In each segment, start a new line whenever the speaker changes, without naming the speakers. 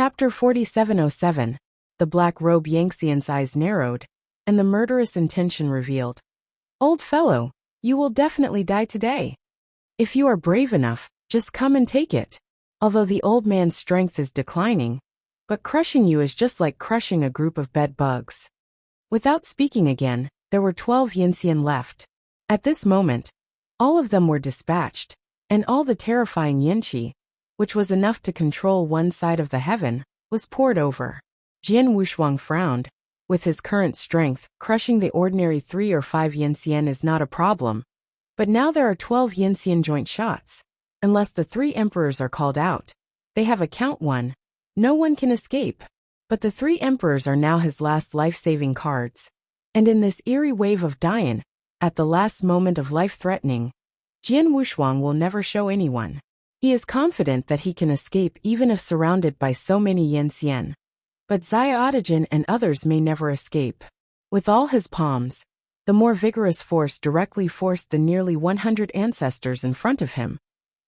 Chapter 4707. The black-robe Yangxian's eyes narrowed, and the murderous intention revealed. Old fellow, you will definitely die today. If you are brave enough, just come and take it. Although the old man's strength is declining, but crushing you is just like crushing a group of bed bugs. Without speaking again, there were 12 Yinxian left. At this moment, all of them were dispatched, and all the terrifying Yinqi, which was enough to control one side of the heaven, was poured over. Jian Wushuang frowned. With his current strength, crushing the ordinary 3 or 5 Yinxian is not a problem. But now there are 12 Yinxian joint shots. Unless the 3 emperors are called out, they have a count 1. No one can escape. But the 3 emperors are now his last life-saving cards. And in this eerie wave of dying, at the last moment of life-threatening, Jian Wushuang will never show anyone. He is confident that he can escape even if surrounded by so many Yinxian. But Xiaodijin and others may never escape. With all his palms, the more vigorous force directly forced the nearly 100 ancestors in front of him,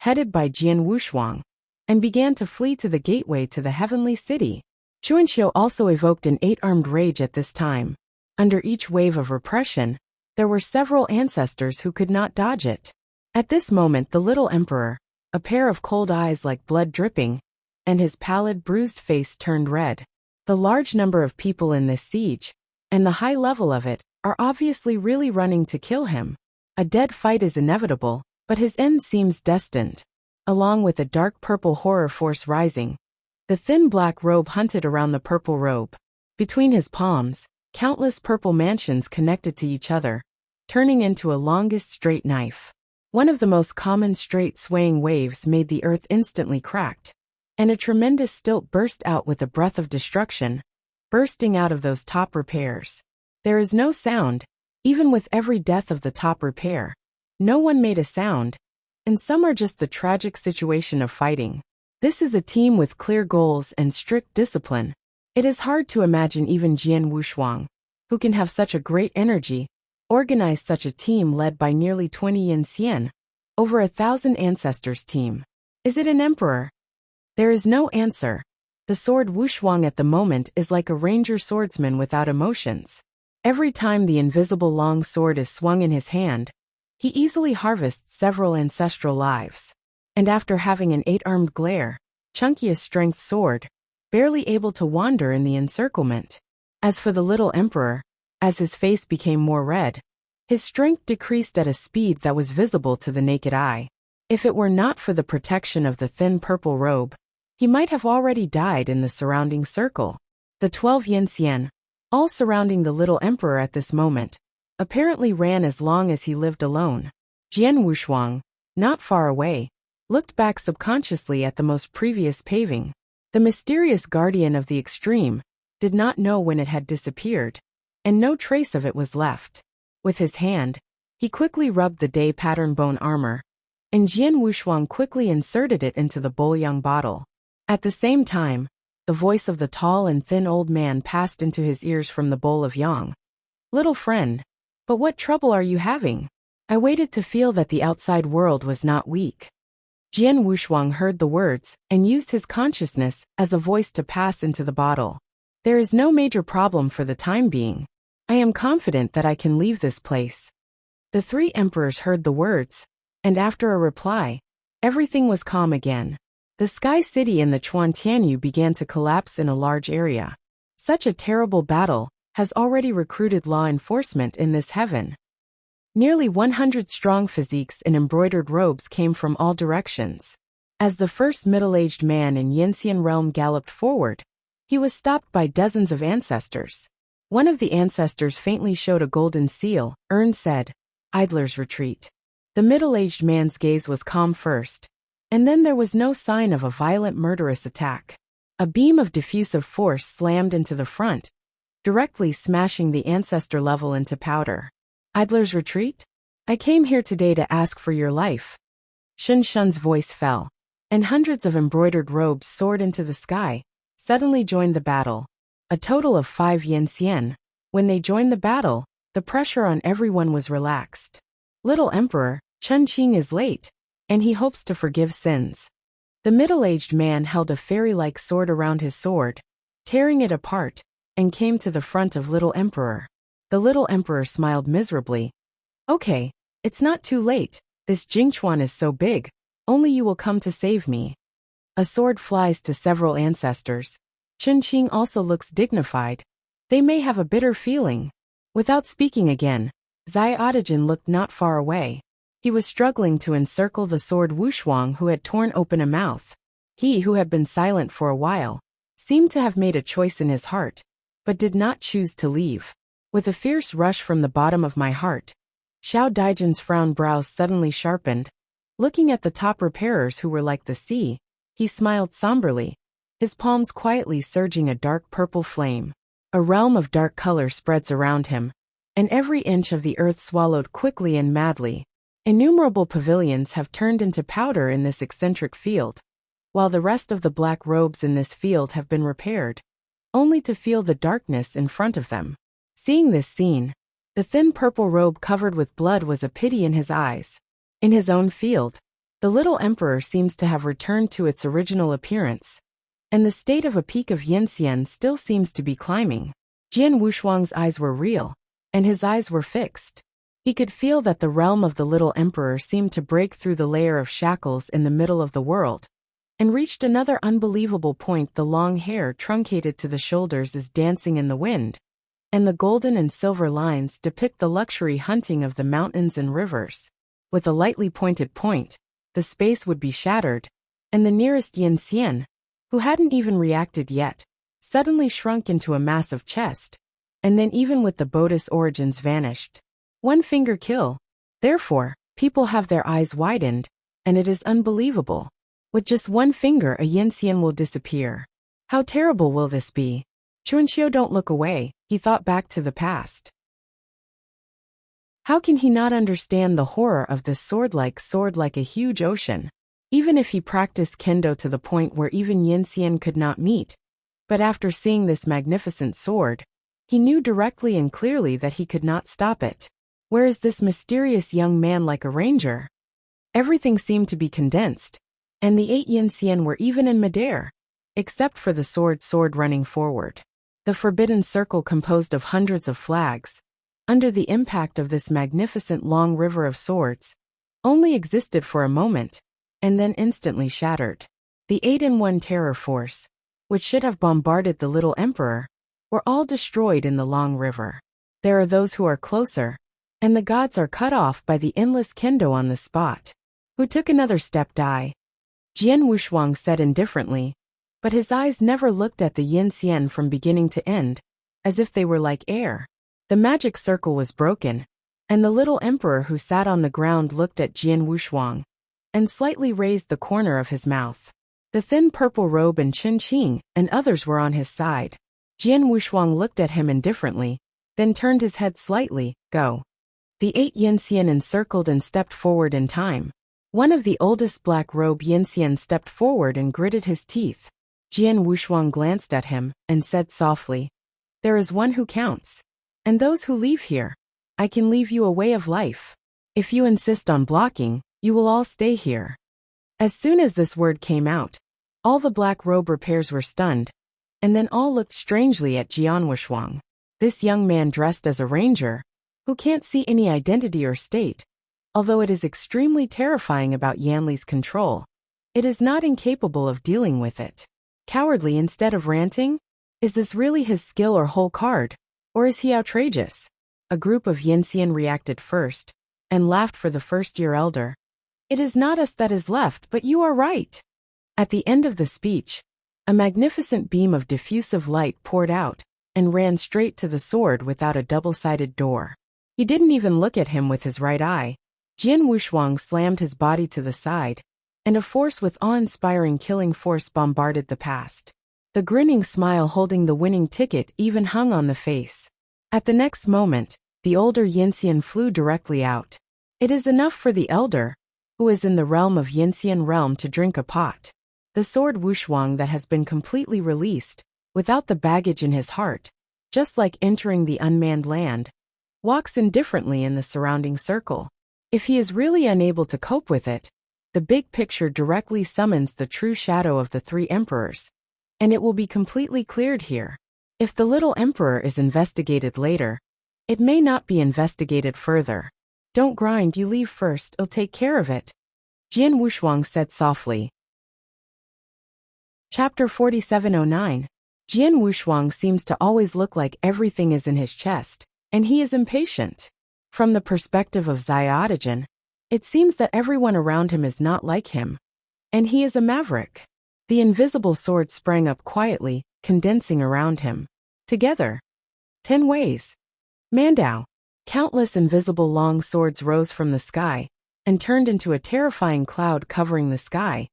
headed by Jian Wushuang, and began to flee to the gateway to the heavenly city. Chuanxiu also evoked an 8-armed rage at this time. Under each wave of repression, there were several ancestors who could not dodge it. At this moment the little emperor, a pair of cold eyes like blood dripping, and his pallid, bruised face turned red. The large number of people in this siege, and the high level of it, are obviously really running to kill him. A dead fight is inevitable, but his end seems destined. Along with a dark purple horror force rising, the thin black robe hunted around the purple robe. Between his palms, countless purple mansions connected to each other, turning into a longest straight knife. One of the most common straight swaying waves made the earth instantly cracked, and a tremendous stilt burst out with a breath of destruction, bursting out of those top repairs. There is no sound, even with every death of the top repair. No one made a sound, and some are just the tragic situation of fighting. This is a team with clear goals and strict discipline. It is hard to imagine even Jian Wushuang, who can have such a great energy, organize such a team led by nearly 20 Yinxian, over 1,000 ancestors team. Is it an emperor? There is no answer. The sword Wushuang at the moment is like a ranger swordsman without emotions. Every time the invisible long sword is swung in his hand, he easily harvests several ancestral lives. And after having an 8-armed glare, chunkiest strength sword, barely able to wander in the encirclement. As for the little emperor, as his face became more red, his strength decreased at a speed that was visible to the naked eye. If it were not for the protection of the thin purple robe, he might have already died in the surrounding circle. The 12 Yinxian, all surrounding the little emperor at this moment, apparently ran as long as he lived alone. Jian Wushuang, not far away, looked back subconsciously at the most previous paving. The mysterious guardian of the extreme did not know when it had disappeared, and no trace of it was left. With his hand, he quickly rubbed the day pattern bone armor, and Jian Wushuang quickly inserted it into the bouillon bottle. At the same time, the voice of the tall and thin old man passed into his ears from the bowl of yang. Little friend, but what trouble are you having? I waited to feel that the outside world was not weak. Jian Wushuang heard the words and used his consciousness as a voice to pass into the bottle. There is no major problem for the time being. I am confident that I can leave this place. The 3 emperors heard the words, and after a reply, everything was calm again. The Sky City and the Chuantianyu began to collapse in a large area. Such a terrible battle has already recruited law enforcement in this heaven. Nearly 100 strong physiques in embroidered robes came from all directions. As the first middle-aged man in Yinxian realm galloped forward, he was stopped by dozens of ancestors. One of the ancestors faintly showed a golden seal. Ern said, "Idler's retreat." The middle-aged man's gaze was calm first, and then there was no sign of a violent murderous attack. A beam of diffusive force slammed into the front, directly smashing the ancestor level into powder. "Idler's retreat? I came here today to ask for your life." Shun Shun's voice fell, and hundreds of embroidered robes soared into the sky, suddenly joined the battle. A total of 5 Yinxian. When they joined the battle, the pressure on everyone was relaxed. Little Emperor, Chun Qing is late, and he hopes to forgive sins. The middle-aged man held a fairy-like sword around his sword, tearing it apart, and came to the front of Little Emperor. The Little Emperor smiled miserably. Okay, it's not too late, this Jingchuan is so big, only you will come to save me. A sword flies to several ancestors. Chunqing also looks dignified. They may have a bitter feeling. Without speaking again, Zai Audijin looked not far away. He was struggling to encircle the sword Wushuang, who had torn open a mouth. He, who had been silent for a while, seemed to have made a choice in his heart, but did not choose to leave. With a fierce rush from the bottom of my heart, Xiao Daijin's frown brows suddenly sharpened. Looking at the top repairers who were like the sea, he smiled somberly, his palms quietly surging a dark purple flame. A realm of dark color spreads around him, and every inch of the earth swallowed quickly and madly. Innumerable pavilions have turned into powder in this eccentric field, while the rest of the black robes in this field have been repaired, only to feel the darkness in front of them. Seeing this scene, the thin purple robe covered with blood was a pity in his eyes. In his own field, the Little Emperor seems to have returned to its original appearance, and the state of a peak of Yinxian still seems to be climbing. Jian Wushuang's eyes were real, and his eyes were fixed. He could feel that the realm of the Little Emperor seemed to break through the layer of shackles in the middle of the world, and reached another unbelievable point. The long hair truncated to the shoulders is dancing in the wind, and the golden and silver lines depict the luxury hunting of the mountains and rivers. With a lightly pointed point, the space would be shattered, and the nearest Yinxian, who hadn't even reacted yet, suddenly shrunk into a massive chest, and then even with the Bodis origins vanished. One finger kill. Therefore, people have their eyes widened, and it is unbelievable. With just one finger a Yinxian will disappear. How terrible will this be? Chunqiu, don't look away, he thought back to the past. How can he not understand the horror of this sword like a huge ocean? Even if he practiced kendo to the point where even Yinxian could not meet. But after seeing this magnificent sword, he knew directly and clearly that he could not stop it. Where is this mysterious young man like a ranger? Everything seemed to be condensed, and the 8 Yinxian were even in midair, except for the sword running forward. The forbidden circle composed of hundreds of flags, under the impact of this magnificent long river of swords, only existed for a moment, and then instantly shattered. The 8-in-1 terror force, which should have bombarded the Little Emperor, were all destroyed in the long river. There are those who are closer, and the gods are cut off by the endless kendo on the spot. Who took another step die? Jian Wushuang said indifferently, but his eyes never looked at the Yinxian from beginning to end, as if they were like air. The magic circle was broken, and the Little Emperor who sat on the ground looked at Jian Wushuang, and slightly raised the corner of his mouth. The thin purple robe and Chunqing and others were on his side. Jian Wushuang looked at him indifferently, then turned his head slightly. Go. The 8 Yinxian encircled and stepped forward in time. One of the oldest black-robe Yinxian stepped forward and gritted his teeth. Jian Wushuang glanced at him and said softly, "There is one who counts. And those who leave here, I can leave you a way of life. If you insist on blocking, you will all stay here." As soon as this word came out, all the black-robe repairs were stunned, and then all looked strangely at Jian Wushuang. This young man dressed as a ranger, who can't see any identity or state. Although it is extremely terrifying about Yanli's control, it is not incapable of dealing with it. Cowardly instead of ranting? Is this really his skill or whole card? Or is he outrageous? A group of Yinxian reacted first, and laughed for the first-year elder. It is not us that is left, but you are right. At the end of the speech, a magnificent beam of diffusive light poured out, and ran straight to the sword without a double-sided door. He didn't even look at him with his right eye. Jian Wushuang slammed his body to the side, and a force with awe-inspiring killing force bombarded the past. The grinning smile holding the winning ticket even hung on the face. At the next moment, the older Yinxian flew directly out. It is enough for the elder, who is in the realm of Yinxian realm, to drink a pot. The sword Wushuang that has been completely released, without the baggage in his heart, just like entering the unmanned land, walks indifferently in the surrounding circle. If he is really unable to cope with it, The big picture directly summons the true shadow of the three emperors, and it will be completely cleared here. If the little emperor is investigated later, it may not be investigated further. Don't grind, you leave first, I'll take care of it, Jian Wushuang said softly. Chapter 4709. Jian Wushuang seems to always look like everything is in his chest, and he is impatient. From the perspective of Xiaotigen, it seems that everyone around him is not like him, and he is a maverick. The invisible sword sprang up quietly, condensing around him. Together. 10 ways. Mandao. Countless invisible long swords rose from the sky and turned into a terrifying cloud covering the sky,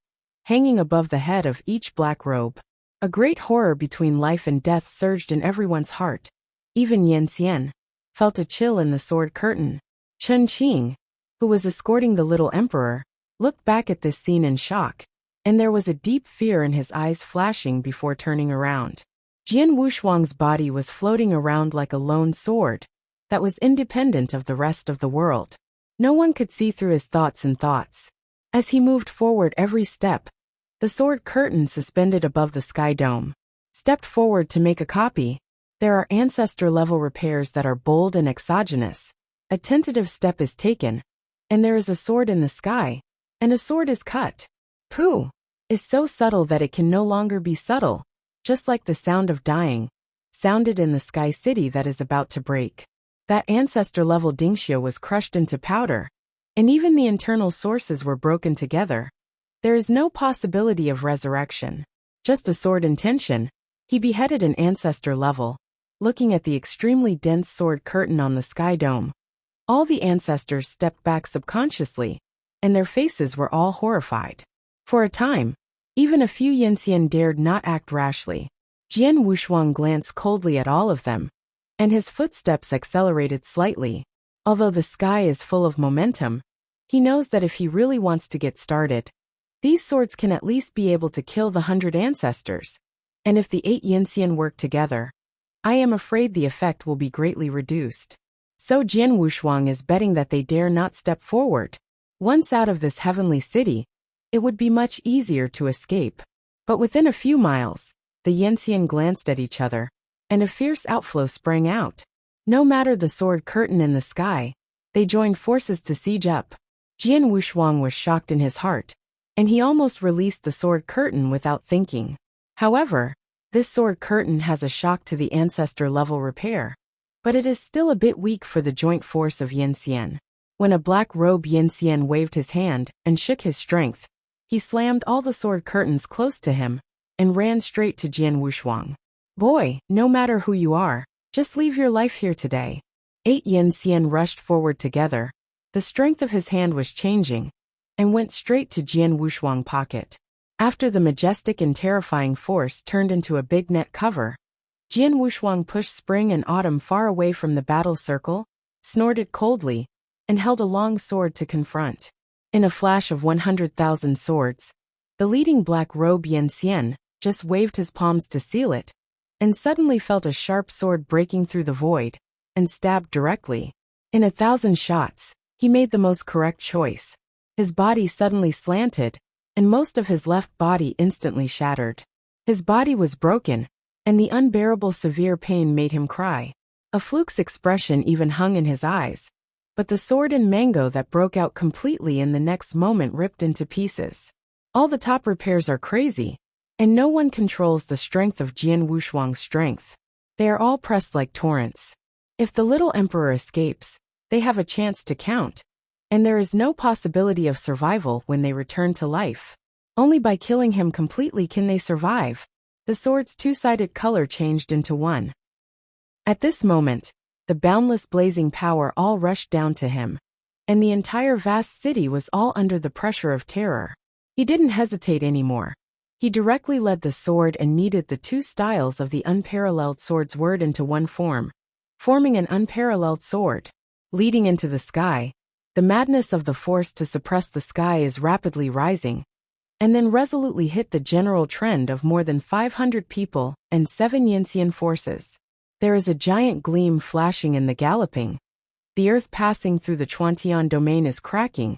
hanging above the head of each black robe. A great horror between life and death surged in everyone's heart. Even Yan Xian felt a chill in the sword curtain. Chen Qing, who was escorting the little emperor, looked back at this scene in shock, and there was a deep fear in his eyes flashing before turning around. Jian Wushuang's body was floating around like a lone sword that was independent of the rest of the world. No one could see through his thoughts. As he moved forward every step, the sword curtain suspended above the sky dome stepped forward to make a copy. There are ancestor-level repairs that are bold and exogenous. A tentative step is taken, and there is a sword in the sky, and a sword is cut. Pooh is so subtle that it can no longer be subtle, just like the sound of dying, sounded in the sky city that is about to break. That ancestor-level Dingxia was crushed into powder, and even the internal sources were broken together. There is no possibility of resurrection. Just a sword intention. He beheaded an ancestor level, looking at the extremely dense sword curtain on the sky dome. All the ancestors stepped back subconsciously, and their faces were all horrified. For a time, even a few Yanxian dared not act rashly. Jian Wushuang glanced coldly at all of them, and his footsteps accelerated slightly. Although the sky is full of momentum, he knows that if he really wants to get started, these swords can at least be able to kill the 100 ancestors. And if the 8 Yanxian work together, I am afraid the effect will be greatly reduced. So Jian Wushuang is betting that they dare not step forward. Once out of this heavenly city, it would be much easier to escape. But within a few miles, the Yanxian glanced at each other, and a fierce outflow sprang out. No matter the sword curtain in the sky, they joined forces to siege up. Jian Wushuang was shocked in his heart, and he almost released the sword curtain without thinking. However, this sword curtain has a shock to the ancestor-level repair, but it is still a bit weak for the joint force of Yanxian. When a black-robed Yanxian waved his hand and shook his strength, he slammed all the sword curtains close to him and ran straight to Jian Wushuang. Boy, no matter who you are, just leave your life here today. 8 Yanxian rushed forward together. The strength of his hand was changing, and went straight to Jian Wushuang's pocket. After the majestic and terrifying force turned into a big net cover, Jian Wushuang pushed Spring and Autumn far away from the battle circle, snorted coldly, and held a long sword to confront. In a flash of 100,000 swords, the leading black-robe Yanxian just waved his palms to seal it, and suddenly felt a sharp sword breaking through the void, and stabbed directly. In 1,000 shots, he made the most correct choice. His body suddenly slanted, and most of his left body instantly shattered. His body was broken, and the unbearable severe pain made him cry. A fluke's expression even hung in his eyes, but the sword and mango that broke out completely in the next moment ripped into pieces. All the top repairs are crazy, and no one controls the strength of Jian Wushuang's strength. They are all pressed like torrents. If the little emperor escapes, they have a chance to count, and there is no possibility of survival when they return to life. Only by killing him completely can they survive. The sword's two-sided color changed into one. At this moment, the boundless blazing power all rushed down to him, and the entire vast city was all under the pressure of terror. He didn't hesitate anymore. He directly led the sword and kneaded the two styles of the unparalleled sword's word into one form, forming an unparalleled sword. Leading into the sky, the madness of the force to suppress the sky is rapidly rising, and then resolutely hit the general trend of more than 500 people and 7 Yanxian forces. There is a giant gleam flashing in the galloping. The earth passing through the Chuantian domain is cracking,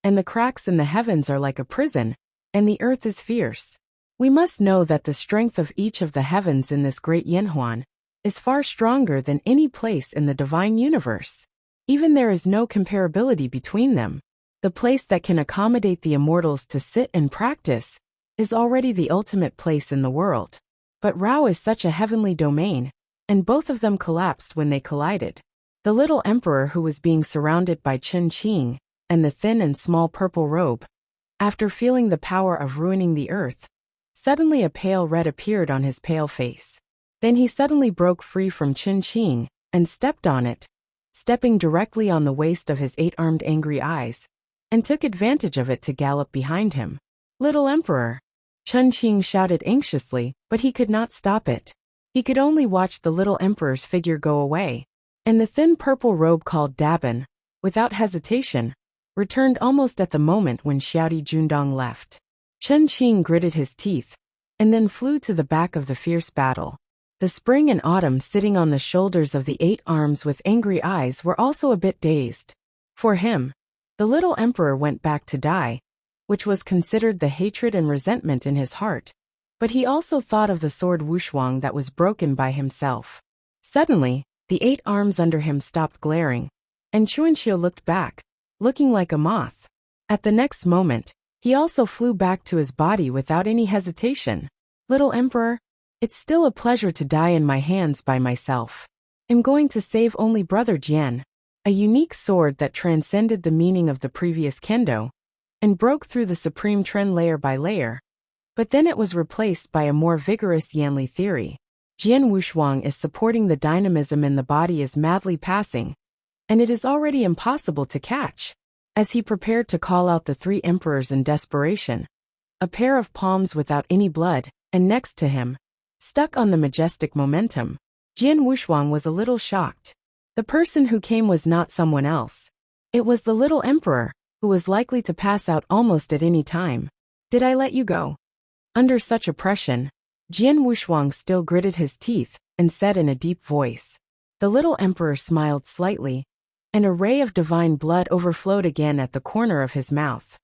and the cracks in the heavens are like a prison, and the earth is fierce. We must know that the strength of each of the heavens in this great Yanhuan is far stronger than any place in the divine universe. Even there is no comparability between them. The place that can accommodate the immortals to sit and practice is already the ultimate place in the world. But Rao is such a heavenly domain, and both of them collapsed when they collided. The little emperor who was being surrounded by Chen Qing and the thin and small purple robe, after feeling the power of ruining the earth, suddenly a pale red appeared on his pale face. Then he suddenly broke free from Chen Qing and stepped on it, stepping directly on the waist of his 8-armed angry eyes, and took advantage of it to gallop behind him. Little Emperor! Chen Qing shouted anxiously, but he could not stop it. He could only watch the little emperor's figure go away, and the thin purple robe called Daban, without hesitation, returned almost at the moment when Xiaodi Jundong left. Chen Qing gritted his teeth, and then flew to the back of the fierce battle. The spring and autumn sitting on the shoulders of the 8 arms with angry eyes were also a bit dazed. For him, the little emperor went back to die, which was considered the hatred and resentment in his heart, but he also thought of the sword Wushuang that was broken by himself. Suddenly, the 8 arms under him stopped glaring, and Chuanxiu looked back, looking like a moth. At the next moment, he also flew back to his body without any hesitation. Little Emperor, it's still a pleasure to die in my hands by myself. I'm going to save only Brother Jian, a unique sword that transcended the meaning of the previous kendo, and broke through the supreme trend layer by layer. But then it was replaced by a more vigorous Yanli theory. Jian Wushuang is supporting the dynamism in the body is madly passing, and it is already impossible to catch. As he prepared to call out the 3 emperors in desperation, a pair of palms without any blood, and next to him, stuck on the majestic momentum, Jian Wushuang was a little shocked. The person who came was not someone else. It was the little emperor, who was likely to pass out almost at any time. Did I let you go? Under such oppression, Jian Wushuang still gritted his teeth and said in a deep voice. The little emperor smiled slightly, and a ray of divine blood overflowed again at the corner of his mouth.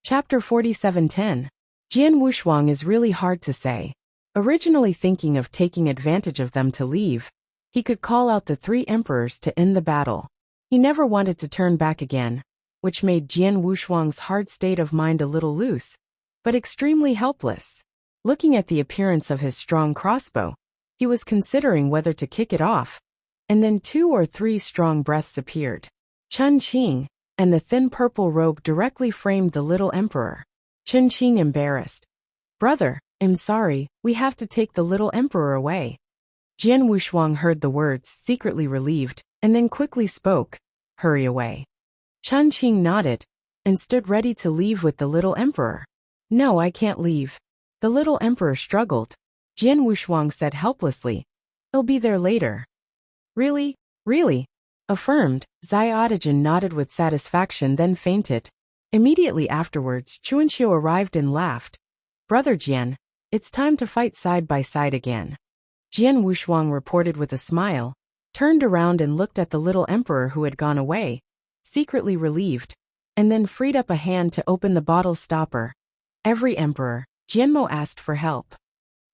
Chapter 47:10. Jian Wushuang is really hard to say. Originally thinking of taking advantage of them to leave, he could call out the 3 emperors to end the battle. He never wanted to turn back again, which made Jian Wushuang's hard state of mind a little loose, but extremely helpless. Looking at the appearance of his strong crossbow, he was considering whether to kick it off, and then 2 or 3 strong breaths appeared. Chen Qing and the thin purple robe directly framed the little emperor. Chen Qing embarrassed. Brother, I'm sorry, we have to take the little emperor away. Jian Wushuang heard the words, secretly relieved, and then quickly spoke, hurry away. Chen Qing nodded, and stood ready to leave with the little emperor. No, I can't leave. The little emperor struggled. Jian Wushuang said helplessly, he'll be there later. Really? Really? Affirmed. Zai Audijin nodded with satisfaction then fainted. Immediately afterwards, Chuanxiu arrived and laughed. Brother Jian, it's time to fight side by side again. Jian Wushuang reported with a smile, turned around and looked at the little emperor who had gone away, secretly relieved, and then freed up a hand to open the bottle stopper. Every emperor, Jianmo asked for help.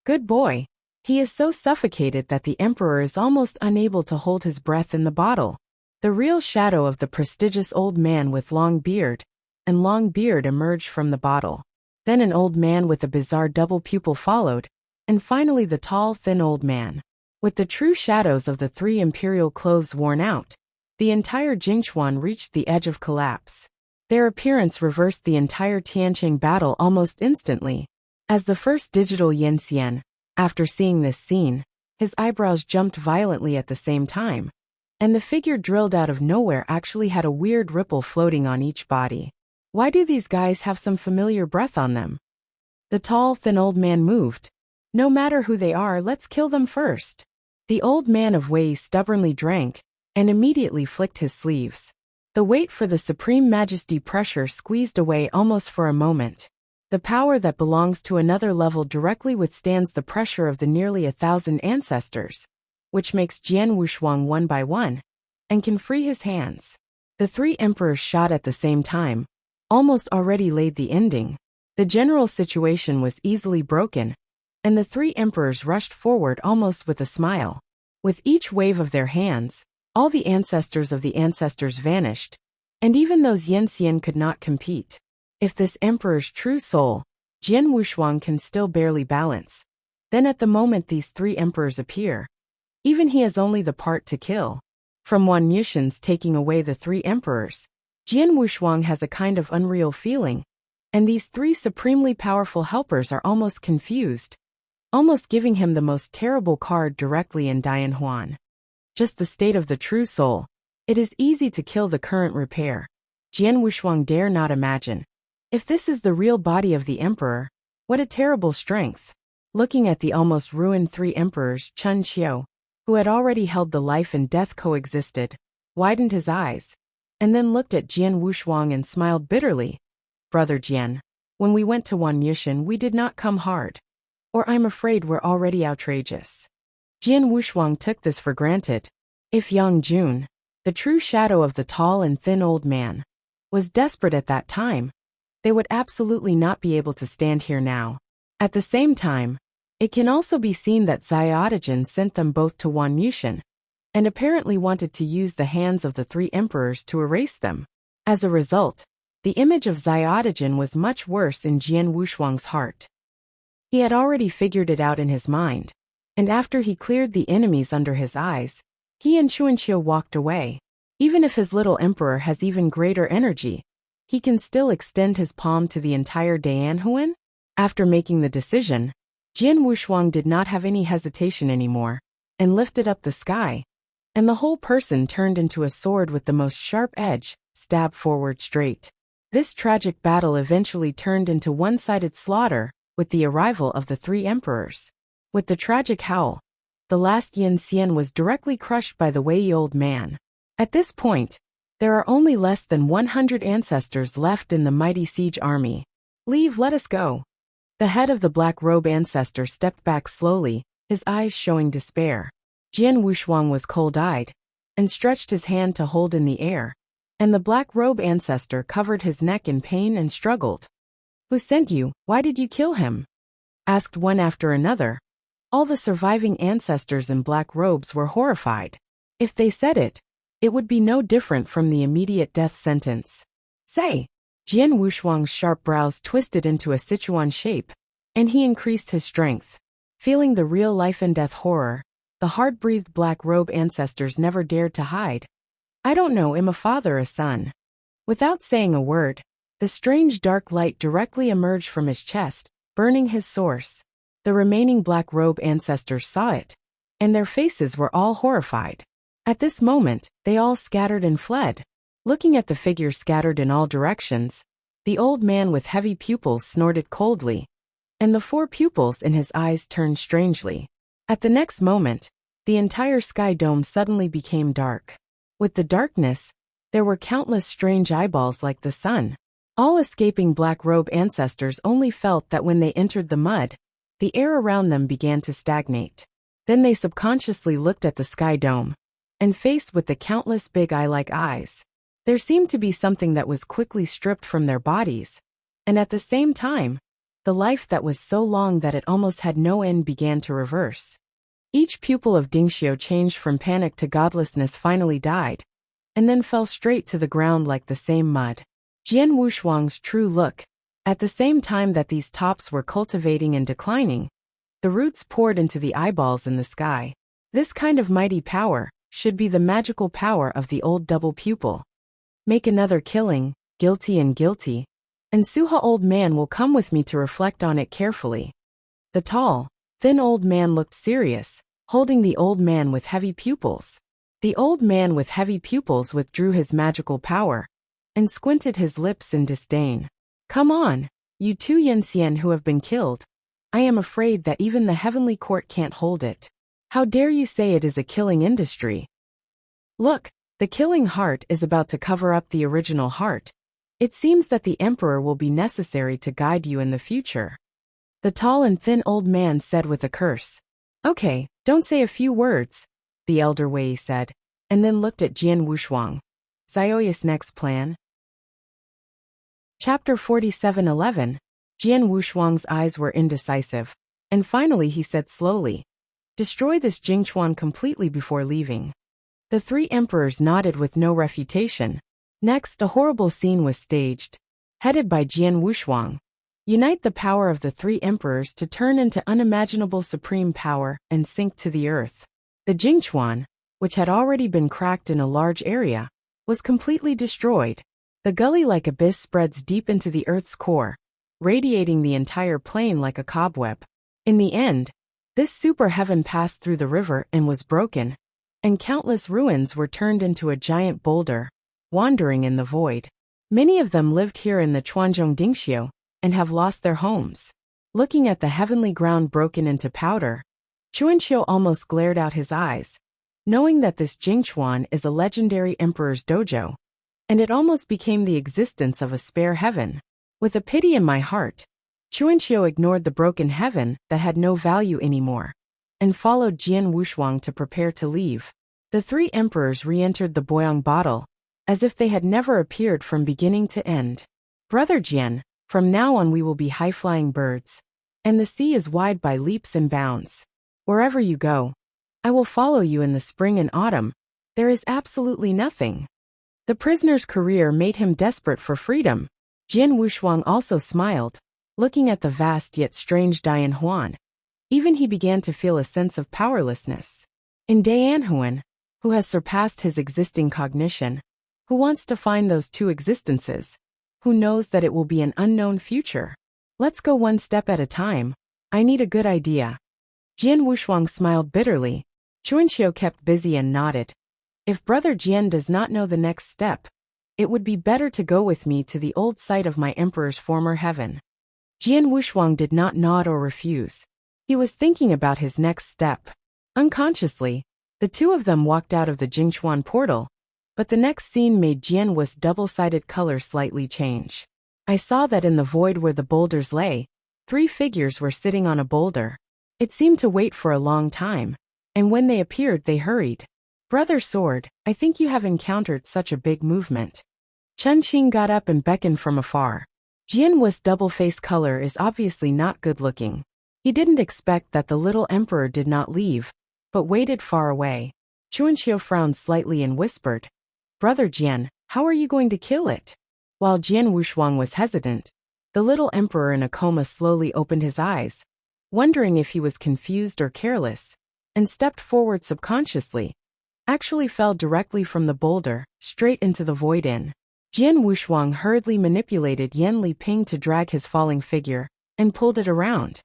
Good boy. He is so suffocated that the emperor is almost unable to hold his breath in the bottle. The real shadow of the prestigious old man with long beard emerged from the bottle. Then an old man with a bizarre double pupil followed, and finally the tall, thin old man. With the true shadows of the 3 imperial clothes worn out, the entire Jingchuan reached the edge of collapse. Their appearance reversed the entire Tianqing battle almost instantly. As the first digital Yanxian, after seeing this scene, his eyebrows jumped violently at the same time, and the figure drilled out of nowhere actually had a weird ripple floating on each body. Why do these guys have some familiar breath on them? The tall, thin old man moved. No matter who they are, let's kill them first. The old man of Wei stubbornly drank, and immediately flicked his sleeves. The weight for the supreme majesty pressure squeezed away almost for a moment. The power that belongs to another level directly withstands the pressure of the nearly 1,000 ancestors, which makes Jian Wushuang one by one, and can free his hands. The three emperors shot at the same time, almost already laid the ending. The general situation was easily broken, and the three emperors rushed forward almost with a smile. With each wave of their hands, all the ancestors of the ancestors vanished, and even those Yanxian could not compete. If this emperor's true soul, Jian Wushuang, can still barely balance, then at the moment these three emperors appear, even he has only the part to kill. From Wan Yushin's taking away the three emperors, Jian Wushuang has a kind of unreal feeling, and these three supremely powerful helpers are almost confused, almost giving him the most terrible card directly in Dian Huan. Just the state of the true soul. It is easy to kill the current repair. Jian Wushuang dare not imagine. If this is the real body of the emperor, what a terrible strength. Looking at the almost ruined three emperors, Chun Xiu, who had already held the life and death coexisted, widened his eyes, and then looked at Jian Wushuang and smiled bitterly. Brother Jian, when we went to Wan Yushin we did not come hard. Or I'm afraid we're already outrageous. Jian Wushuang took this for granted. If Yang Jun, the true shadow of the tall and thin old man, was desperate at that time, they would absolutely not be able to stand here now. At the same time, it can also be seen that Xiaotajin sent them both to Wan Yushin, and apparently wanted to use the hands of the three emperors to erase them. As a result, the image of Xiaotajin was much worse in Jian Wushuang's heart. He had already figured it out in his mind, and after he cleared the enemies under his eyes, he and Chuanqiu walked away. Even if his little emperor has even greater energy, he can still extend his palm to the entire Dianhuan? After making the decision, Jian Wushuang did not have any hesitation anymore, and lifted up the sky, and the whole person turned into a sword with the most sharp edge, stabbed forward straight. This tragic battle eventually turned into one-sided slaughter, with the arrival of the three emperors. With the tragic howl, the last Yin Xian was directly crushed by the Wei old man. At this point, there are only less than 100 ancestors left in the mighty siege army. Leave, let us go. The head of the black robe ancestor stepped back slowly, his eyes showing despair. Jian Wushuang was cold-eyed, and stretched his hand to hold in the air, and the black robe ancestor covered his neck in pain and struggled. Who sent you? Why did you kill him? Asked one after another. All the surviving ancestors in black robes were horrified. If they said it, it would be no different from the immediate death sentence. Say! Jian Wushuang's sharp brows twisted into a Sichuan shape, and he increased his strength. Feeling the real life and death horror, the hard-breathed black robe ancestors never dared to hide. I don't know, am a father a son? Without saying a word, the strange dark light directly emerged from his chest, burning his source. The remaining black robe ancestors saw it, and their faces were all horrified. At this moment, they all scattered and fled. Looking at the figures scattered in all directions, the old man with heavy pupils snorted coldly, and the four pupils in his eyes turned strangely. At the next moment, the entire sky dome suddenly became dark. With the darkness, there were countless strange eyeballs like the sun. All escaping black robe ancestors only felt that when they entered the mud, the air around them began to stagnate. Then they subconsciously looked at the sky dome, and faced with the countless big eye-like eyes, there seemed to be something that was quickly stripped from their bodies, and at the same time, the life that was so long that it almost had no end began to reverse. Each pupil of Dingxiu changed from panic to godlessness, finally died, and then fell straight to the ground like the same mud. Jian Wushuang's true look, at the same time that these tops were cultivating and declining, the roots poured into the eyeballs in the sky. This kind of mighty power should be the magical power of the old double pupil. Make another killing, guilty, and Suha old man will come with me to reflect on it carefully. The tall, thin old man looked serious, holding the old man with heavy pupils. The old man with heavy pupils withdrew his magical power, and squinted his lips in disdain. Come on, you two Yanxian who have been killed. I am afraid that even the heavenly court can't hold it. How dare you say it is a killing industry? Look, the killing heart is about to cover up the original heart. It seems that the emperor will be necessary to guide you in the future. The tall and thin old man said with a curse. Okay, don't say a few words, the elder Wei said, and then looked at Jian Wushuang. Xiaoya's next plan? Chapter 47:11. Jian Wushuang's eyes were indecisive, and finally he said slowly, "Destroy this Jingchuan completely before leaving." The three emperors nodded with no refutation. Next, a horrible scene was staged. Headed by Jian Wushuang, unite the power of the three emperors to turn into unimaginable supreme power and sink to the earth. The Jingchuan, which had already been cracked in a large area, was completely destroyed. The gully-like abyss spreads deep into the earth's core, radiating the entire plain like a cobweb. In the end, this super heaven passed through the river and was broken, and countless ruins were turned into a giant boulder, wandering in the void. Many of them lived here in the Chuanzhong Dingxiu and have lost their homes. Looking at the heavenly ground broken into powder, Chuanxiu almost glared out his eyes, knowing that this Jingchuan is a legendary emperor's dojo, and it almost became the existence of a spare heaven. With a pity in my heart, Chuanxiu ignored the broken heaven that had no value anymore, and followed Jian Wushuang to prepare to leave. The three emperors re-entered the Boyang bottle, as if they had never appeared from beginning to end. "Brother Jian, from now on we will be high-flying birds, and the sea is wide by leaps and bounds. Wherever you go, I will follow you in the spring and autumn. There is absolutely nothing." The prisoner's career made him desperate for freedom. Jian Wushuang also smiled, looking at the vast yet strange Dianhuan. Even he began to feel a sense of powerlessness. In Dianhuan, who has surpassed his existing cognition, who wants to find those two existences, who knows that it will be an unknown future. Let's go one step at a time. I need a good idea. Jian Wushuang smiled bitterly. Chuanxiu kept busy and nodded. If Brother Jian does not know the next step, it would be better to go with me to the old site of my emperor's former heaven. Jian Wushuang did not nod or refuse. He was thinking about his next step. Unconsciously, the two of them walked out of the Jingchuan portal, but the next scene made Jian Wu's double-sided color slightly change. I saw that in the void where the boulders lay, three figures were sitting on a boulder. It seemed to wait for a long time, and when they appeared they hurried. "Brother Sword, I think you have encountered such a big movement." Chen Qing got up and beckoned from afar. Jian Wu's double-faced color is obviously not good-looking. He didn't expect that the little emperor did not leave, but waited far away. Chuanxiu frowned slightly and whispered, "Brother Jian, how are you going to kill it?" While Jian Wushuang was hesitant, the little emperor in a coma slowly opened his eyes, wondering if he was confused or careless, and stepped forward subconsciously. Actually fell directly from the boulder, straight into the void in. Jian Wushuang hurriedly manipulated Yan Li Ping to drag his falling figure, and pulled it around.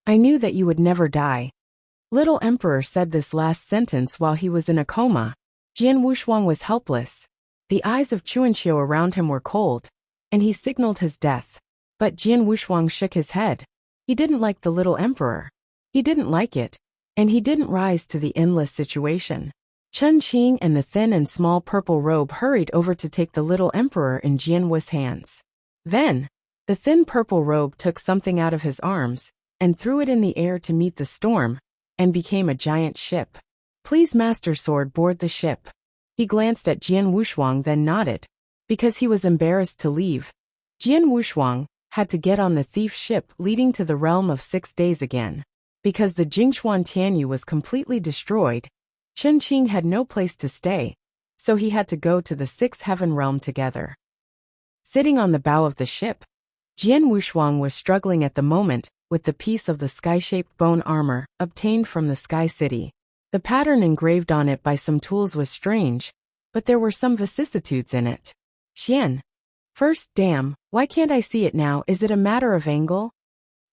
"I knew that you would never die." Little Emperor said this last sentence while he was in a coma. Jian Wushuang was helpless. The eyes of Chuanxiu around him were cold, and he signaled his death. But Jian Wushuang shook his head. He didn't like the little emperor. He didn't like it, and he didn't rise to the endless situation. Chen Qing and the thin and small purple robe hurried over to take the little emperor in Jian Wu's hands. Then, the thin purple robe took something out of his arms, and threw it in the air to meet the storm, and became a giant ship. "Please, Master Sword, board the ship." He glanced at Jian Wushuang then nodded, because he was embarrassed to leave. Jian Wushuang had to get on the thief ship leading to the realm of 6 days again. Because the Jingchuan Tianyu was completely destroyed, Chen Qing had no place to stay, so he had to go to the 6th heaven realm together. Sitting on the bow of the ship, Jian Wushuang was struggling at the moment with the piece of the sky-shaped bone armor obtained from the Sky City. The pattern engraved on it by some tools was strange, but there were some vicissitudes in it. "Xian. First, damn, why can't I see it now? Is it a matter of angle?"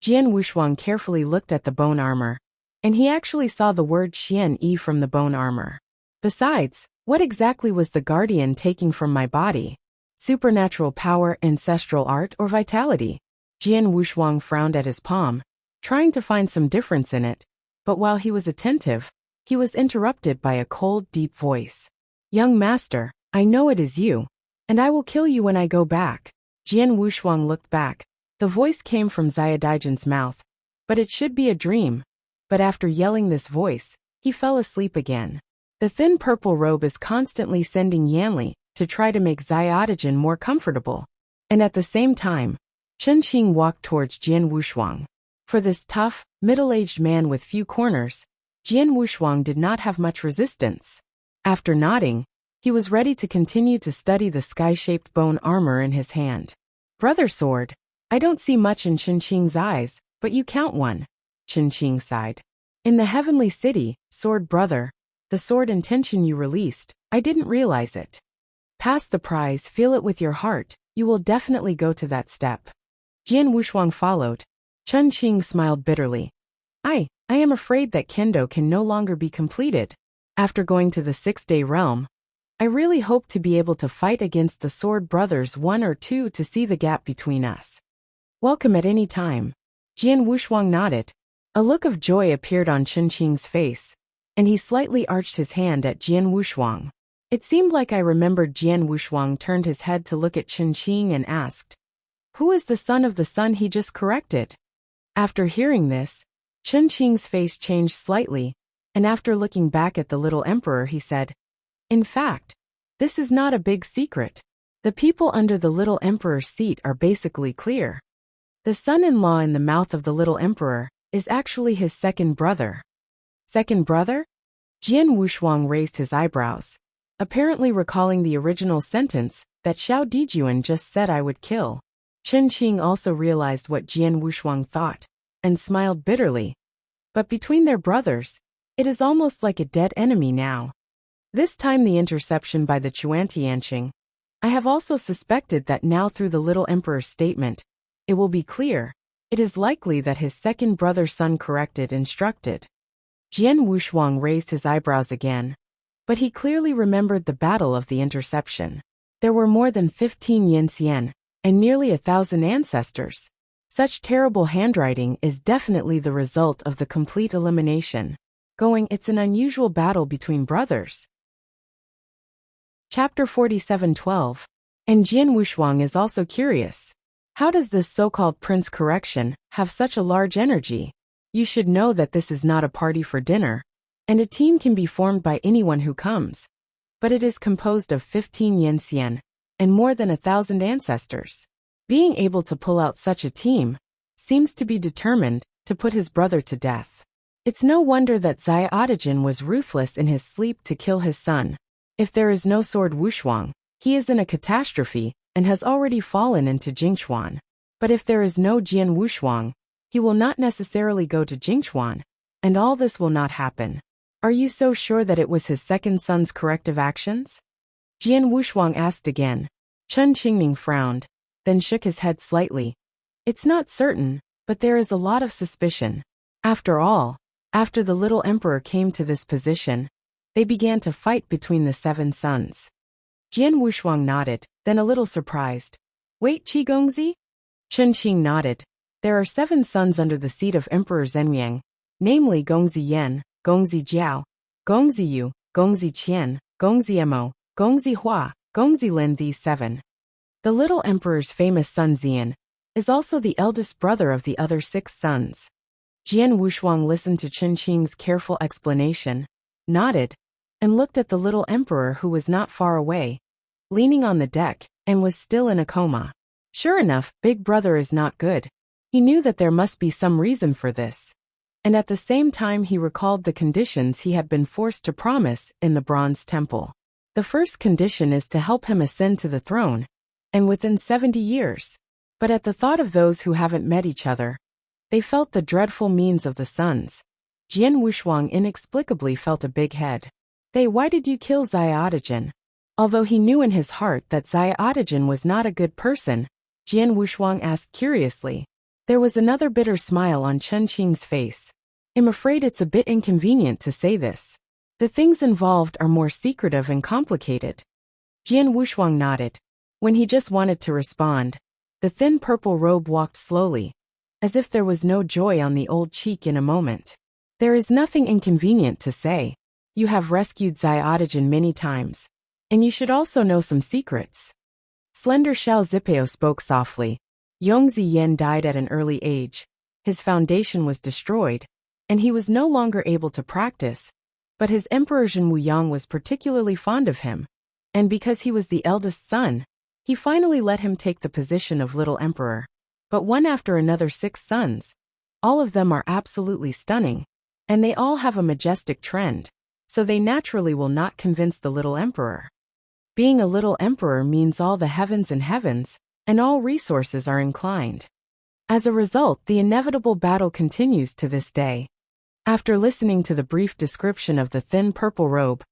Jian Wushuang carefully looked at the bone armor, and he actually saw the word Xian E from the bone armor. Besides, what exactly was the guardian taking from my body? Supernatural power, ancestral art, or vitality? Jian Wushuang frowned at his palm, trying to find some difference in it, but while he was attentive, he was interrupted by a cold, deep voice. "Young master, I know it is you, and I will kill you when I go back." Jian Wushuang looked back. The voice came from Xiaodaijan's mouth, but it should be a dream. But after yelling this voice, he fell asleep again. The thin purple robe is constantly sending Yanli to try to make Xiaojin more comfortable. And at the same time, Chen Qing walked towards Jian Wushuang. For this tough, middle-aged man with few corners, Jian Wushuang did not have much resistance. After nodding, he was ready to continue to study the sky-shaped bone armor in his hand. Brother Sword, I don't see much in Chen Qing's eyes, but you count one. Chen Qing sighed. In the heavenly city, Sword Brother, the sword intention you released, I didn't realize it. Pass the prize, feel it with your heart, you will definitely go to that step. Jian Wushuang followed. Chen Qing smiled bitterly. I am afraid that kendo can no longer be completed. After going to the 6-day realm, I really hope to be able to fight against the Sword Brothers 1 or 2 to see the gap between us. Welcome at any time. Jian Wushuang nodded. A look of joy appeared on Chen Qing's face, and he slightly arched his hand at Jian Wushuang. It seemed like I remembered Jian Wushuang turned his head to look at Chen Qing and asked, "Who is the son of the son he just corrected?" After hearing this, Chen Qing's face changed slightly, and after looking back at the little emperor he said, "In fact, this is not a big secret. The people under the little emperor's seat are basically clear. The son-in-law in the mouth of the little emperor is actually his second brother." Second brother? Jian Wushuang raised his eyebrows, apparently recalling the original sentence that Xiao Dijuan just said I would kill. Chen Qing also realized what Jian Wushuang thought, and smiled bitterly. But between their brothers, it is almost like a dead enemy now. This time the interception by the Chuantianqing. I have also suspected that now through the little emperor's statement, it will be clear, it is likely that his second brother's son instructed. Jian Wushuang raised his eyebrows again, but he clearly remembered the battle of the interception. There were more than 15 Yanxian, and nearly 1,000 ancestors. Such terrible handwriting is definitely the result of the complete elimination. It's an unusual battle between brothers. Chapter 47:12. And Jian Wushuang is also curious. How does this so-called Prince Correction have such a large energy? You should know that this is not a party for dinner, and a team can be formed by anyone who comes. But it is composed of 15 Yanxian, and more than 1,000 ancestors. Being able to pull out such a team seems to be determined to put his brother to death. It's no wonder that Xiaojin was ruthless in his sleep to kill his son. If there is no Sword Wushuang, he is in a catastrophe and has already fallen into Jingchuan. But if there is no Jian Wushuang, he will not necessarily go to Jingchuan, and all this will not happen. Are you so sure that it was his second son's corrective actions? Jian Wushuang asked again. Chen Qingming frowned, then shook his head slightly. It's not certain, but there is a lot of suspicion. After all, after the little emperor came to this position, they began to fight between the 7 sons. Jian Wushuang nodded, then a little surprised. Wait, Qi Gongzi? Chen Qing nodded. There are 7 sons under the seat of Emperor Zhenliang, namely Gongzi Yan, Gongzi Jiao, Gongzi Yu, Gongzi Qian, Gongzi Mo, Gongzi Hua, Gongzi Lin. These 7. The little emperor's famous son Xian is also the eldest brother of the other 6 sons. Jian Wushuang listened to Chen Qing's careful explanation, nodded, and looked at the little emperor who was not far away, leaning on the deck, and was still in a coma. Sure enough, Big Brother is not good. He knew that there must be some reason for this. And at the same time he recalled the conditions he had been forced to promise in the Bronze Temple. The first condition is to help him ascend to the throne, and within 70 years. But at the thought of those who haven't met each other, they felt the dreadful means of the sons. Jian Wushuang inexplicably felt a big head. Why did you kill Xiaojin? Although he knew in his heart that Xiaojin was not a good person, Jian Wushuang asked curiously. There was another bitter smile on Chen Qing's face. I'm afraid it's a bit inconvenient to say this. The things involved are more secretive and complicated. Jian Wushuang nodded. When he just wanted to respond, the thin purple robe walked slowly, as if there was no joy on the old cheek in a moment. There is nothing inconvenient to say. You have rescued Xiaojin many times, and you should also know some secrets. Slender Xiao Zipeo spoke softly. Yongzi Yan died at an early age. His foundation was destroyed, and he was no longer able to practice, but his Emperor Zhen Wuyang was particularly fond of him. And because he was the eldest son, he finally let him take the position of little emperor. But one after another 6 sons. All of them are absolutely stunning, and they all have a majestic trend, so they naturally will not convince the little emperor. Being a little emperor means all the heavens and all resources are inclined. As a result, the inevitable battle continues to this day. After listening to the brief description of the thin purple robe,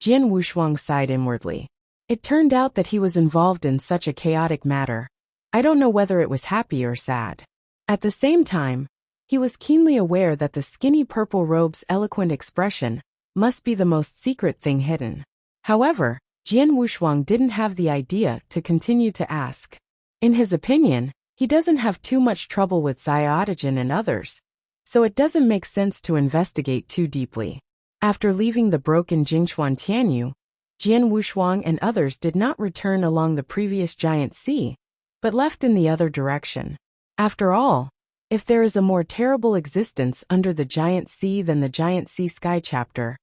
Jian Wushuang sighed inwardly. It turned out that he was involved in such a chaotic matter. I don't know whether it was happy or sad. At the same time, he was keenly aware that the skinny purple robe's eloquent expression must be the most secret thing hidden. However, Jian Wushuang didn't have the idea to continue to ask. In his opinion, he doesn't have too much trouble with Xiaotajin and others, so it doesn't make sense to investigate too deeply. After leaving the broken Jingchuan Tianyu, Jian Wushuang and others did not return along the previous giant sea, but left in the other direction. After all, if there is a more terrible existence under the giant sea than the giant sea sky chapter,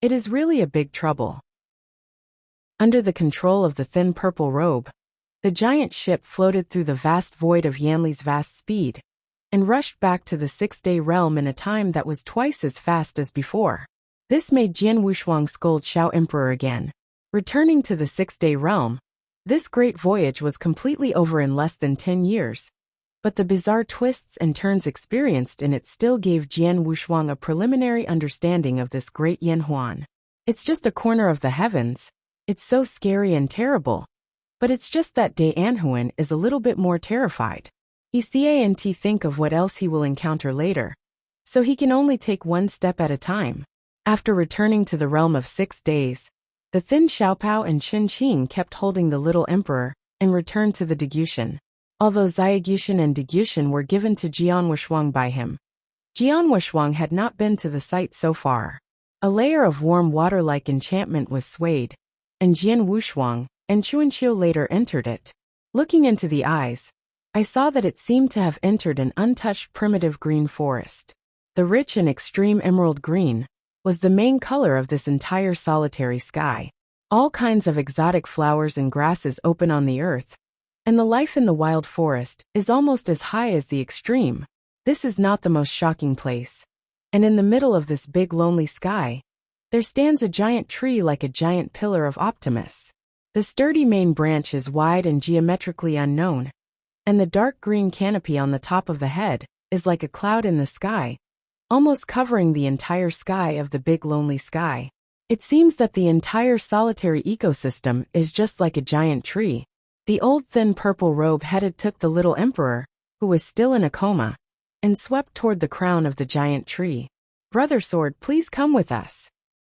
it is really a big trouble. Under the control of the thin purple robe, the giant ship floated through the vast void of Yanli's vast speed, and rushed back to the 6-day realm in a time that was twice as fast as before. This made Jian Wushuang scold Shao Emperor again. Returning to the 6-day realm, this great voyage was completely over in less than 10 years. But the bizarre twists and turns experienced in it still gave Jian Wushuang a preliminary understanding of this great Yanhuan. It's just a corner of the heavens. It's so scary and terrible. But it's just that De Anhuan is a little bit more terrified. He can't think of what else he will encounter later. So he can only take one step at a time. After returning to the realm of 6 days, the thin Xiaopao and Chen Qing kept holding the little emperor and returned to the Degushan. Although Xiagushan and Degushan were given to Jian Wushuang by him, Jian Wushuang had not been to the site so far. A layer of warm water-like enchantment was swayed, and Jian Wushuang and Chuanqiu later entered it. Looking into the eyes, I saw that it seemed to have entered an untouched primitive green forest. The rich and extreme emerald green was the main color of this entire solitary sky. All kinds of exotic flowers and grasses open on the earth, and the life in the wild forest is almost as high as the extreme. This is not the most shocking place. And in the middle of this big lonely sky, there stands a giant tree like a giant pillar of Optimus. The sturdy main branch is wide and geometrically unknown, and the dark green canopy on the top of the head is like a cloud in the sky, almost covering the entire sky of the big lonely sky. It seems that the entire solitary ecosystem is just like a giant tree. The old thin purple robe-headed took the little emperor, who was still in a coma, and swept toward the crown of the giant tree. "Brother Sword, please come with us."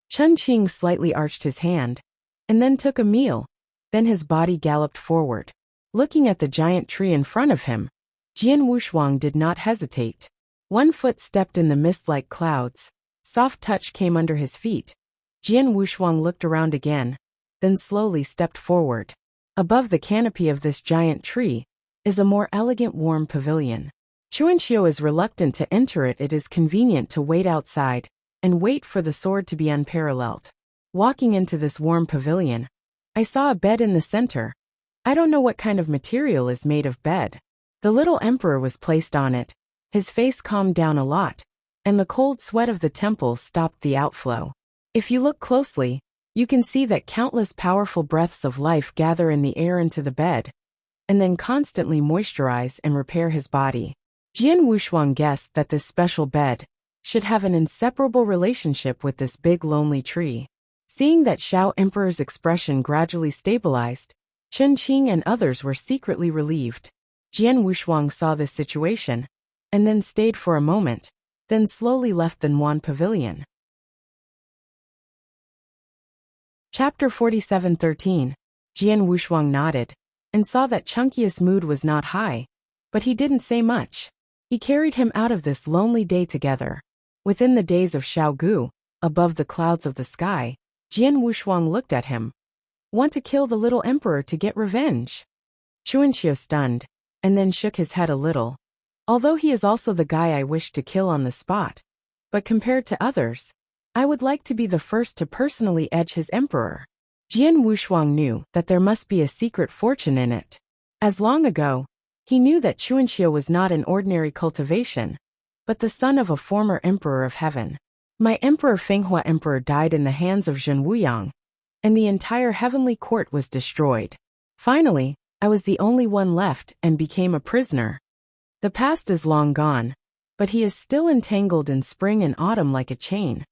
Chen Qing slightly arched his hand, and then took a meal. Then his body galloped forward. Looking at the giant tree in front of him, Jian Wushuang did not hesitate. One foot stepped in the mist-like clouds. Soft touch came under his feet. Jian Wushuang looked around again, then slowly stepped forward. Above the canopy of this giant tree is a more elegant warm pavilion. Chuanqiu is reluctant to enter it. It is convenient to wait outside and wait for the sword to be unparalleled. Walking into this warm pavilion, I saw a bed in the center. I don't know what kind of material is made of bed. The little emperor was placed on it. His face calmed down a lot, and the cold sweat of the temples stopped the outflow. If you look closely, you can see that countless powerful breaths of life gather in the air into the bed, and then constantly moisturize and repair his body. Jian Wushuang guessed that this special bed should have an inseparable relationship with this big lonely tree. Seeing that Shao Emperor's expression gradually stabilized, Chen Qing and others were secretly relieved. Jian Wushuang saw this situation, and then stayed for a moment, then slowly left the Nuan Pavilion. Chapter 47:13. Jian Wushuang nodded, and saw that Chunkius' mood was not high, but he didn't say much. He carried him out of this lonely day together. Within the days of Xiaogu, above the clouds of the sky, Jian Wushuang looked at him. "Want to kill the little emperor to get revenge?" Chuanqiu stunned, and then shook his head a little. "Although he is also the guy I wish to kill on the spot. But compared to others, I would like to be the first to personally edge his emperor." Jian Wushuang knew that there must be a secret fortune in it. As long ago, he knew that Chuanxiu was not an ordinary cultivation, but the son of a former emperor of heaven. My emperor Fenghua Emperor died in the hands of Zhen Wuyang, and the entire heavenly court was destroyed. Finally, I was the only one left and became a prisoner. The past is long gone, but he is still entangled in spring and autumn like a chain,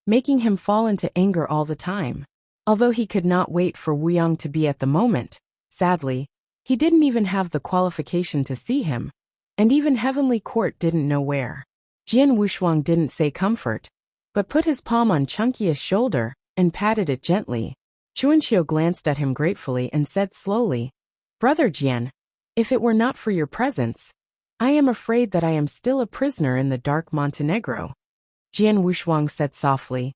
making him fall into anger all the time. Although he could not wait for Wuyang to be at the moment, sadly, he didn't even have the qualification to see him, and even heavenly court didn't know where. Jian Wushuang didn't say comfort, but put his palm on Chunkia's shoulder and patted it gently. Chuanxiu glanced at him gratefully and said slowly, "Brother Jian, if it were not for your presence, I am afraid that I am still a prisoner in the dark Montenegro." Jian Wushuang said softly,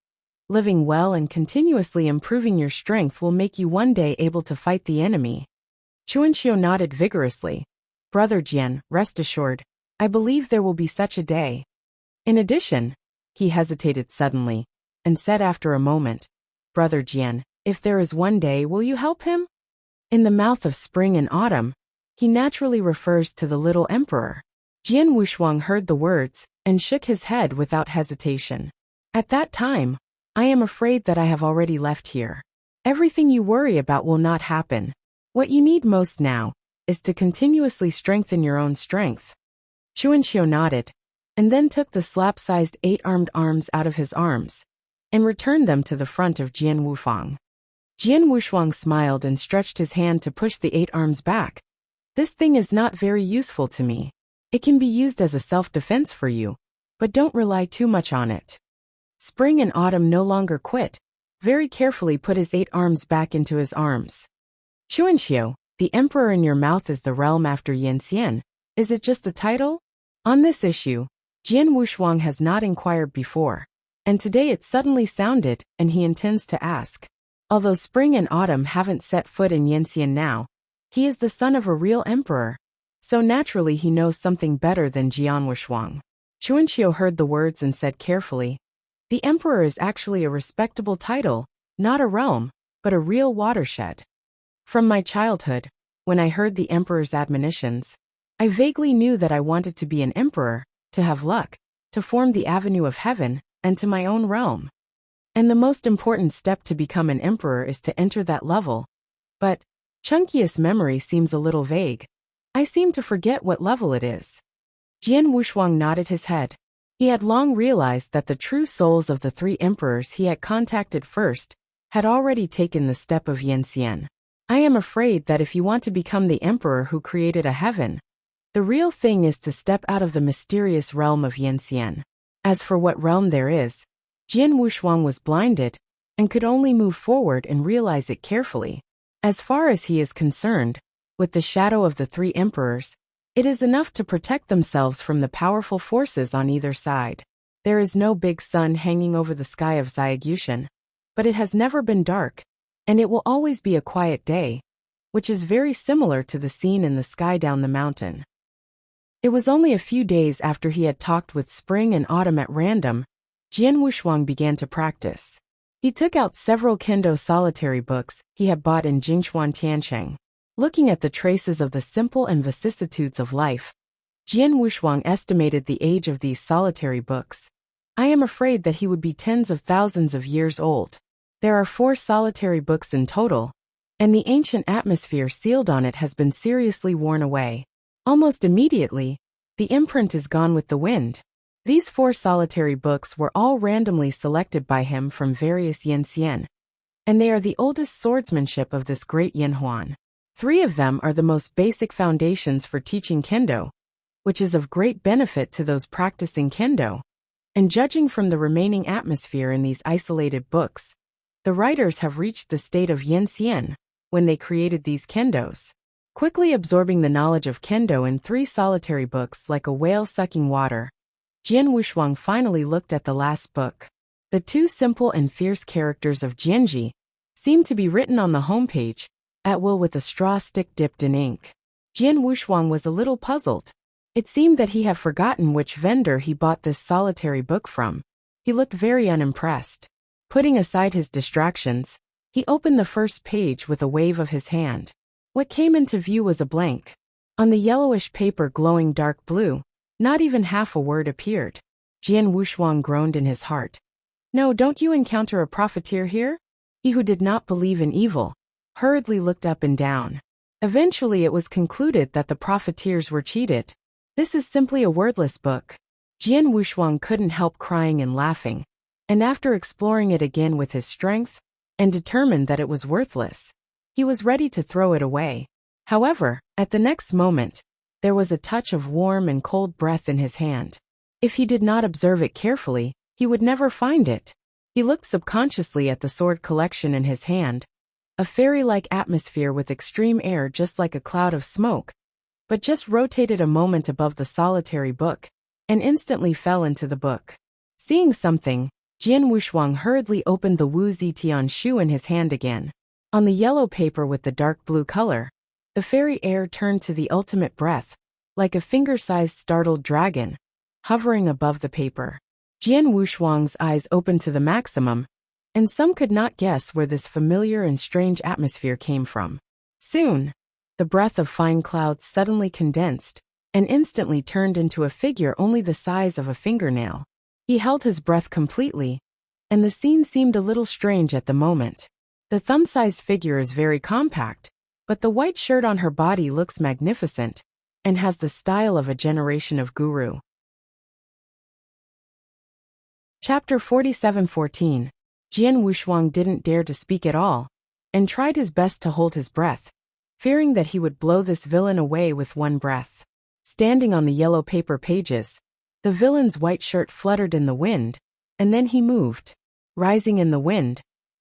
"Living well and continuously improving your strength will make you one day able to fight the enemy." Chuanxiu nodded vigorously. "Brother Jian, rest assured, I believe there will be such a day." In addition, he hesitated suddenly, and said after a moment, "Brother Jian, if there is one day, will you help him?" In the mouth of spring and autumn, he naturally refers to the little emperor. Jian Wushuang heard the words and shook his head without hesitation. "At that time, I am afraid that I have already left here. Everything you worry about will not happen. What you need most now is to continuously strengthen your own strength." Chuanxiu nodded, and then took the slap-sized 8-armed arms out of his arms, and returned them to the front of Jian Wushuang. Jian Wushuang smiled and stretched his hand to push the 8 arms back. "This thing is not very useful to me. It can be used as a self-defense for you, but don't rely too much on it." Spring and autumn no longer quit, very carefully put his 8 arms back into his arms. "Chuanxiu, the emperor in your mouth is the realm after Yanxian. Is it just a title?" On this issue, Jian Wushuang has not inquired before, and today it suddenly sounded, and he intends to ask. Although spring and autumn haven't set foot in Yanxian now, he is the son of a real emperor, so naturally he knows something better than Jian Wushuang. Chuanxiu heard the words and said carefully, "The emperor is actually a respectable title, not a realm, but a real watershed. From my childhood, when I heard the emperor's admonitions, I vaguely knew that I wanted to be an emperor, to have luck, to form the avenue of heaven, and to my own realm. And the most important step to become an emperor is to enter that level. But Chunki's memory seems a little vague. I seem to forget what level it is." Jian Wushuang nodded his head. He had long realized that the true souls of the 3 emperors he had contacted first had already taken the step of Yanxian. "I am afraid that if you want to become the emperor who created a heaven, the real thing is to step out of the mysterious realm of Yanxian. As for what realm there is, Jian Wushuang was blinded and could only move forward and realize it carefully. As far as he is concerned, with the shadow of the 3 emperors, it is enough to protect themselves from the powerful forces on either side. There is no big sun hanging over the sky of Xiaogushan, but it has never been dark, and it will always be a quiet day, which is very similar to the scene in the sky down the mountain." It was only a few days after he had talked with spring and autumn at random, Jian Wushuang began to practice. He took out several kendo solitary books he had bought in Jingchuan Tiancheng. Looking at the traces of the simple and vicissitudes of life, Jian Wushuang estimated the age of these solitary books. I am afraid that he would be tens of thousands of years old. There are 4 solitary books in total, and the ancient atmosphere sealed on it has been seriously worn away. Almost immediately, the imprint is gone with the wind. These 4 solitary books were all randomly selected by him from various Yanxian, and they are the oldest swordsmanship of this great Yanhuan. 3 of them are the most basic foundations for teaching kendo, which is of great benefit to those practicing kendo. And judging from the remaining atmosphere in these isolated books, the writers have reached the state of Yanxian when they created these kendos. Quickly absorbing the knowledge of kendo in 3 solitary books like a whale sucking water, Jian Wushuang finally looked at the last book. The 2 simple and fierce characters of Jianji seemed to be written on the homepage, at will with a straw stick dipped in ink. Jian Wushuang was a little puzzled. It seemed that he had forgotten which vendor he bought this solitary book from. He looked very unimpressed. Putting aside his distractions, He opened the first page with a wave of his hand. What came into view was a blank. On the yellowish paper glowing dark blue, not even half a word appeared. Jian Wushuang groaned in his heart. No, don't you encounter a profiteer here? He who did not believe in evil hurriedly looked up and down. Eventually it was concluded that the profiteers were cheated. This is simply a wordless book. Jian Wushuang couldn't help crying and laughing, and after exploring it again with his strength, and determined that it was worthless, he was ready to throw it away. However, at the next moment, there was a touch of warm and cold breath in his hand. If he did not observe it carefully, he would never find it. He looked subconsciously at the sword collection in his hand, a fairy-like atmosphere with extreme air just like a cloud of smoke, but just rotated a moment above the solitary book, and instantly fell into the book. Seeing something, Jian Wushuang hurriedly opened the Wu Zitian shoe in his hand again. On the yellow paper with the dark blue color, the fairy air turned to the ultimate breath, like a finger-sized startled dragon, hovering above the paper. Jian Wushuang's eyes opened to the maximum, and some could not guess where this familiar and strange atmosphere came from. Soon, the breath of fine clouds suddenly condensed, and instantly turned into a figure only the size of a fingernail. He held his breath completely, and the scene seemed a little strange at the moment. The thumb-sized figure is very compact, but the white shirt on her body looks magnificent, and has the style of a generation of guru. Chapter 47:14. Jian Wushuang didn't dare to speak at all, and tried his best to hold his breath, fearing that he would blow this villain away with one breath. Standing on the yellow paper pages, the villain's white shirt fluttered in the wind, and then he moved. Rising in the wind,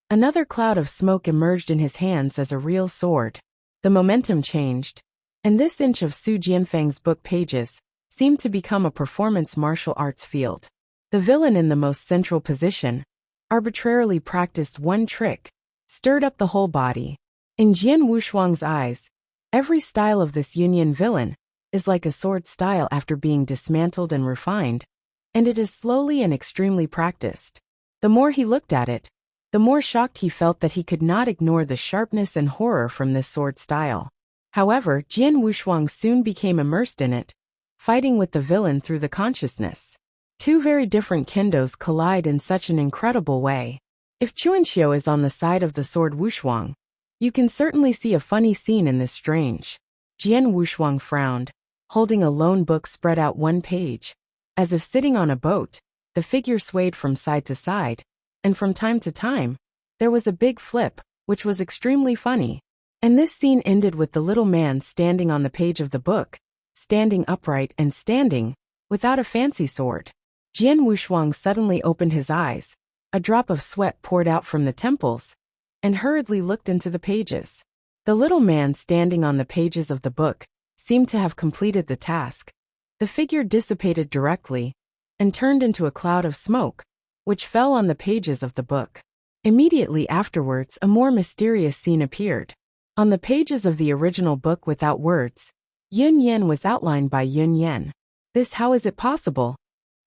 another cloud of smoke emerged in his hands as a real sword. The momentum changed, and this inch of Su Jianfang's book pages seemed to become a performance martial arts field. The villain in the most central position arbitrarily practiced one trick, stirred up the whole body. In Jian Wushuang's eyes, every style of this Yunyan villain is like a sword style after being dismantled and refined, and it is slowly and extremely practiced. The more he looked at it, the more shocked he felt that he could not ignore the sharpness and horror from this sword style. However, Jian Wushuang soon became immersed in it, fighting with the villain through the consciousness. Two very different kendos collide in such an incredible way. If Chuanxiu is on the side of the sword Wushuang, you can certainly see a funny scene in this strange. Jian Wushuang frowned, holding a lone book spread out one page. As if sitting on a boat, the figure swayed from side to side, and from time to time, there was a big flip, which was extremely funny. And this scene ended with the little man standing on the page of the book, standing upright and standing, without a fancy sword. Jian Wushuang suddenly opened his eyes, a drop of sweat poured out from the temples, and hurriedly looked into the pages. The little man standing on the pages of the book seemed to have completed the task. The figure dissipated directly, and turned into a cloud of smoke, which fell on the pages of the book. Immediately afterwards a more mysterious scene appeared. On the pages of the original book without words, Yun Yan was outlined by Yun Yan. This, how is it possible?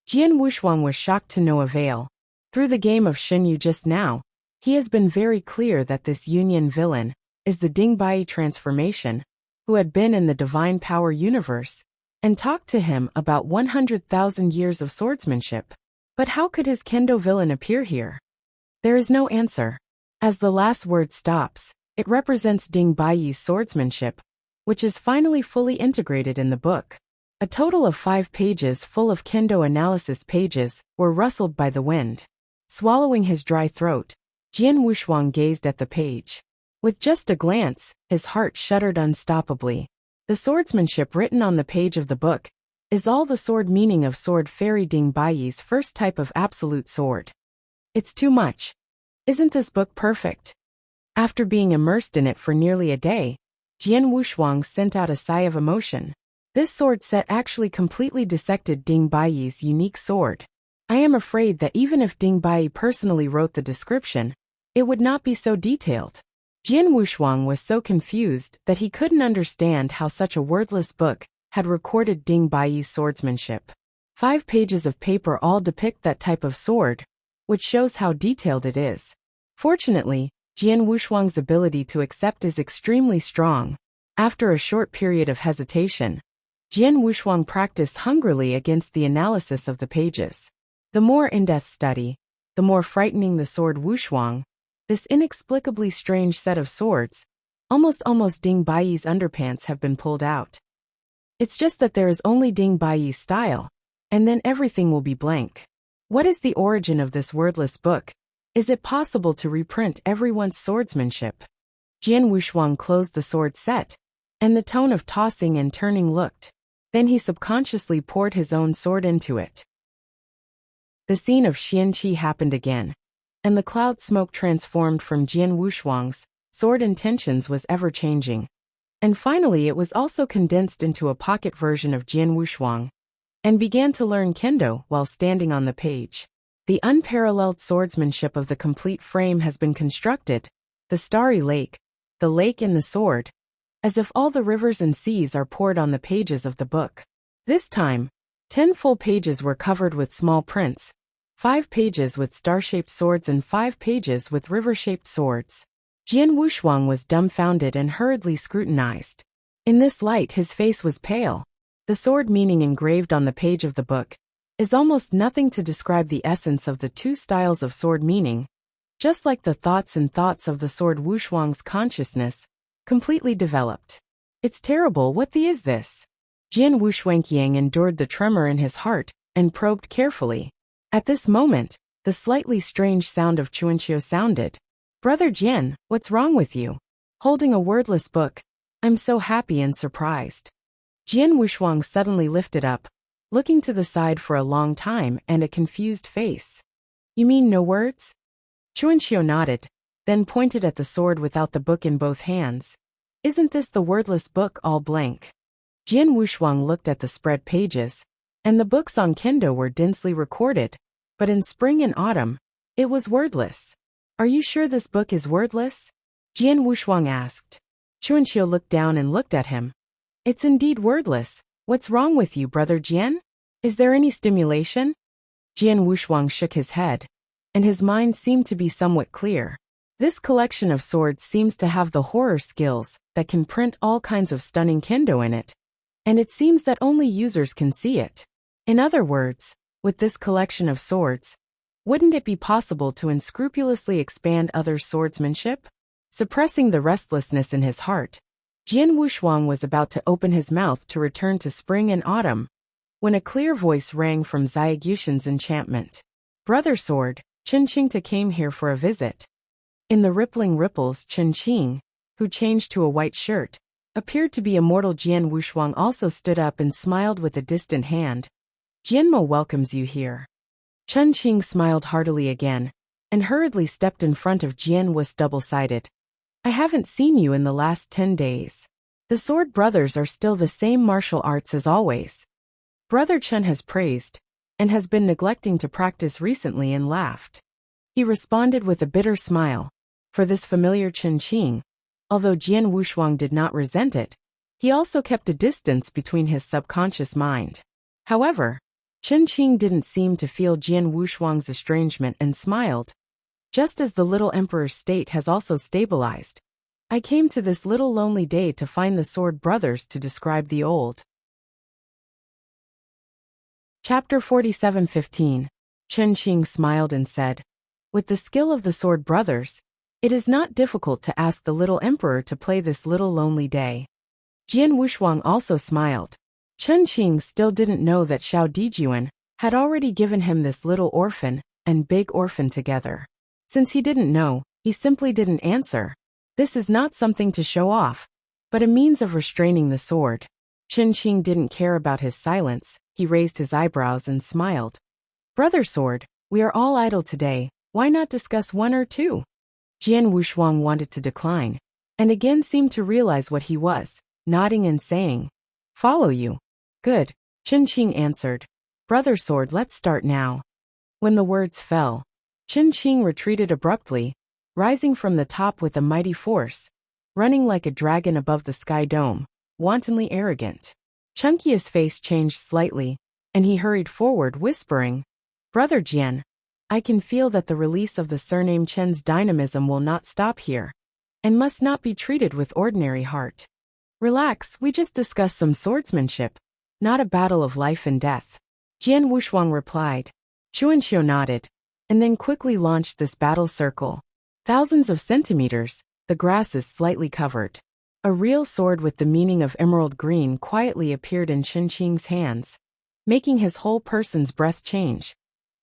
Jian Wushuang was shocked to no avail. Through the game of Shenyu just now, he has been very clear that this Yun Yan villain is the Dingbai transformation, who had been in the divine power universe, and talked to him about 100,000 years of swordsmanship. But how could his kendo villain appear here? There is no answer. As the last word stops, it represents Ding Baiyi's swordsmanship, which is finally fully integrated in the book. A total of 5 pages full of kendo analysis pages were rustled by the wind. Swallowing his dry throat, Jian Wushuang gazed at the page. With just a glance, his heart shuddered unstoppably. The swordsmanship written on the page of the book is all the sword meaning of sword fairy Ding Baiyi's first type of absolute sword. It's too much. Isn't this book perfect? After being immersed in it for nearly a day, Jian Wushuang sent out a sigh of emotion. This sword set actually completely dissected Ding Baiyi's unique sword. I am afraid that even if Ding Baiyi personally wrote the description, it would not be so detailed. Jian Wushuang was so confused that he couldn't understand how such a wordless book had recorded Ding Baiyi's swordsmanship. 5 pages of paper all depict that type of sword, which shows how detailed it is. Fortunately, Jian Wushuang's ability to accept is extremely strong. After a short period of hesitation, Jian Wushuang practiced hungrily against the analysis of the pages. The more in-depth study, the more frightening the sword Wushuang, this inexplicably strange set of swords. Almost Ding Baiyi's underpants have been pulled out. It's just that there is only Ding Baiyi's style, and then everything will be blank. What is the origin of this wordless book? Is it possible to reprint everyone's swordsmanship? Jian Wushuang closed the sword set, and the tone of tossing and turning looked. Then he subconsciously poured his own sword into it. The scene of Xianqi happened again, and the cloud smoke transformed from Jian Wushuang's sword intentions was ever-changing. And finally it was also condensed into a pocket version of Jian Wushuang, and began to learn kendo while standing on the page. The unparalleled swordsmanship of the complete frame has been constructed, the starry lake, the lake and the sword, as if all the rivers and seas are poured on the pages of the book. This time, 10 full pages were covered with small prints, 5 pages with star-shaped swords and 5 pages with river-shaped swords. Jian Wushuang was dumbfounded and hurriedly scrutinized. In this light his face was pale. The sword meaning engraved on the page of the book is almost nothing to describe the essence of the two styles of sword meaning, just like the thoughts of the sword Wushuang's consciousness, completely developed. It's terrible, what the is this? Jian Wushuangqiang endured the tremor in his heart and probed carefully. At this moment, the slightly strange sound of Chuanqiu sounded. Brother Jian, what's wrong with you? Holding a wordless book, I'm so happy and surprised. Jian Wushuang suddenly lifted up, looking to the side for a long time and a confused face. You mean no words? Chuanqiu nodded, then pointed at the sword without the book in both hands. Isn't this the wordless book all blank? Jian Wushuang looked at the spread pages, and the books on kendo were densely recorded, but in spring and autumn, it was wordless. Are you sure this book is wordless? Jian Wushuang asked. Chuanqiu looked down and looked at him. It's indeed wordless. What's wrong with you, Brother Jian? Is there any stimulation? Jian Wushuang shook his head, and his mind seemed to be somewhat clear. This collection of swords seems to have the horror skills that can print all kinds of stunning kendo in it, and it seems that only users can see it. In other words, with this collection of swords, wouldn't it be possible to unscrupulously expand others' swordsmanship? Suppressing the restlessness in his heart, Jian Wushuang was about to open his mouth to return to spring and autumn, when a clear voice rang from Ziyagushin's enchantment. Brother Sword, Chen Qingta came here for a visit. In the rippling ripples, Chen Qing, who changed to a white shirt, appeared to be immortal. Jian Wushuang also stood up and smiled with a distant hand. Jianmo welcomes you here. Chen Qing smiled heartily again, and hurriedly stepped in front of Jian Wus double-sided. I haven't seen you in the last 10 days. The Sword Brothers are still the same martial arts as always. Brother Chen has praised, and has been neglecting to practice recently, and laughed. He responded with a bitter smile. For this familiar Chen Qing, although Jian Wushuang did not resent it, he also kept a distance between his subconscious mind. However, Chen Qing didn't seem to feel Jian Wushuang's estrangement and smiled. Just as the little emperor's state has also stabilized, I came to this little lonely day to find the Sword Brothers to describe the old. Chapter 47:15. Chen Qing smiled and said, with the skill of the Sword Brothers, it is not difficult to ask the little emperor to play this little lonely day. Jian Wushuang also smiled. Chen Qing still didn't know that Xiao Dijuan had already given him this little orphan and big orphan together. Since he didn't know, he simply didn't answer. This is not something to show off, but a means of restraining the sword. Chen Qing didn't care about his silence. He raised his eyebrows and smiled. Brother Sword, we are all idle today. Why not discuss one or two? Jian Wushuang wanted to decline, and again seemed to realize what he was, nodding and saying, follow you. Good, Chen Qing answered. Brother Sword, let's start now. When the words fell, Chen Qing retreated abruptly, rising from the top with a mighty force, running like a dragon above the sky dome, wantonly arrogant. Chunkia's face changed slightly, and he hurried forward whispering, Brother Jian, I can feel that the release of the surname Chen's dynamism will not stop here, and must not be treated with ordinary heart. Relax, we just discussed some swordsmanship, not a battle of life and death. Jian Wushuang replied. Chuanxiu nodded, and then quickly launched this battle circle. Thousands of centimeters, the grass is slightly covered. A real sword with the meaning of emerald green quietly appeared in Chen Qing's hands, making his whole person's breath change,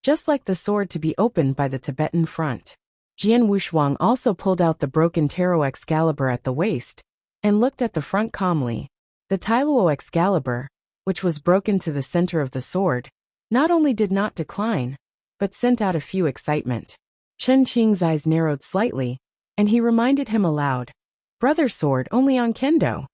just like the sword to be opened by the Tibetan front. Jian Wushuang also pulled out the broken tarot Excalibur at the waist, and looked at the front calmly. The Tailuo Excalibur, which was broken to the center of the sword, not only did not decline, but sent out a few excitement. Chen Qing's eyes narrowed slightly, and he reminded him aloud, "Brother sword only on kendo.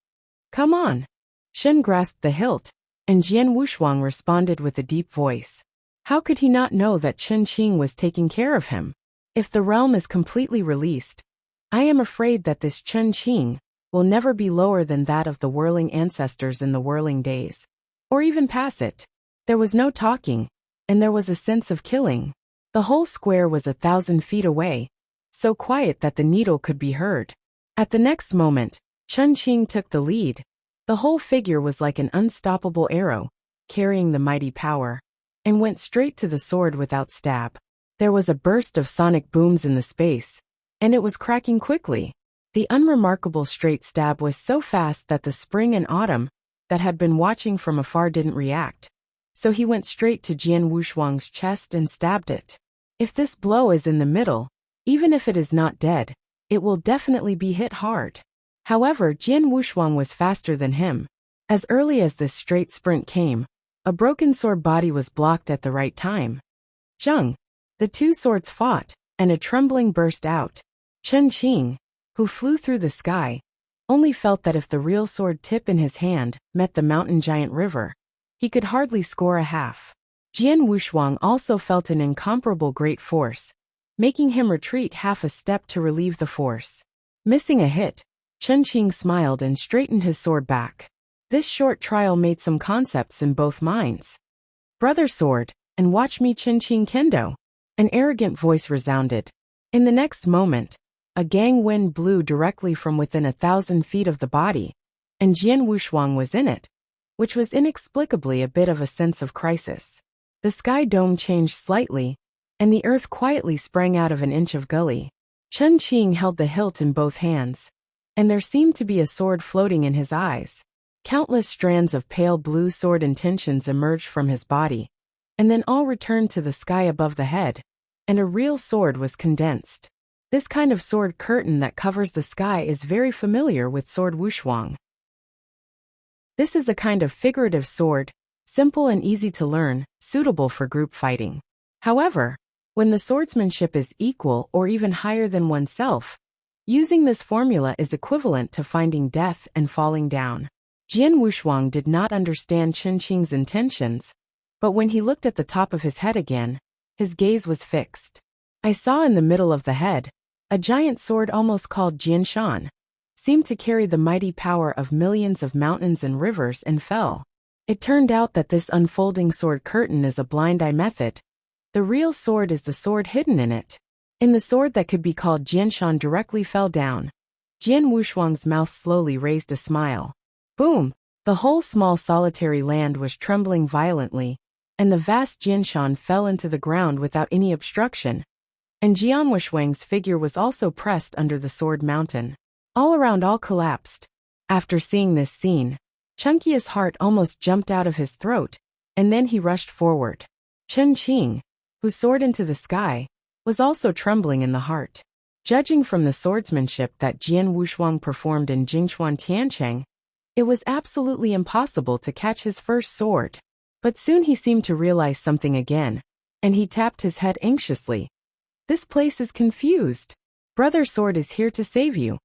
Come on." Shen grasped the hilt, and Jian Wushuang responded with a deep voice. How could he not know that Chen Qing was taking care of him? If the realm is completely released, I am afraid that this Chen Qing will never be lower than that of the whirling ancestors in the whirling days, or even pass it. There was no talking, and there was a sense of killing. The whole square was 1,000 feet away, so quiet that the needle could be heard. At the next moment, Chen Qing took the lead. The whole figure was like an unstoppable arrow, carrying the mighty power, and went straight to the sword without stab. There was a burst of sonic booms in the space, and it was cracking quickly. The unremarkable straight stab was so fast that the spring and autumn, that had been watching from afar, didn't react. So he went straight to Jian Wushuang's chest and stabbed it. If this blow is in the middle, even if it is not dead, it will definitely be hit hard. However, Jian Wushuang was faster than him. As early as this straight sprint came, a broken sword body was blocked at the right time. Zheng. The two swords fought, and a trembling burst out. Chen Qing, who flew through the sky, only felt that if the real sword tip in his hand met the mountain giant river, he could hardly score a half. Jian Wushuang also felt an incomparable great force, making him retreat half a step to relieve the force. Missing a hit, Chen Qing smiled and straightened his sword back. This short trial made some concepts in both minds. Brother sword, and watch me Chen Qing kendo. An arrogant voice resounded. In the next moment, a gang wind blew directly from within 1,000 feet of the body, and Jian Wushuang was in it, which was inexplicably a bit of a sense of crisis. The sky dome changed slightly, and the earth quietly sprang out of an inch of gully. Chen Qing held the hilt in both hands, and there seemed to be a sword floating in his eyes. Countless strands of pale blue sword intentions emerged from his body, and then all returned to the sky above the head, and a real sword was condensed. This kind of sword curtain that covers the sky is very familiar with Sword Wushuang. This is a kind of figurative sword, simple and easy to learn, suitable for group fighting. However, when the swordsmanship is equal or even higher than oneself, using this formula is equivalent to finding death and falling down. Jian Wushuang did not understand Chen Qing's intentions, but when he looked at the top of his head again, his gaze was fixed. I saw in the middle of the head, a giant sword almost called Jianshan, seemed to carry the mighty power of millions of mountains and rivers and fell. It turned out that this unfolding sword curtain is a blind eye method. The real sword is the sword hidden in it. In the sword that could be called Jianshan directly fell down. Jian Wushuang's mouth slowly raised a smile. Boom! The whole small solitary land was trembling violently, and the vast Jianshan fell into the ground without any obstruction. And Jian Wushuang's figure was also pressed under the sword mountain. All around all collapsed. After seeing this scene, Chunky's heart almost jumped out of his throat, and then he rushed forward. Chen Qing, who soared into the sky, was also trembling in the heart. Judging from the swordsmanship that Jian Wushuang performed in Jingchuan Tiancheng, it was absolutely impossible to catch his first sword. But soon he seemed to realize something again, and he tapped his head anxiously. This place is confused. Brother Sword is here to save you.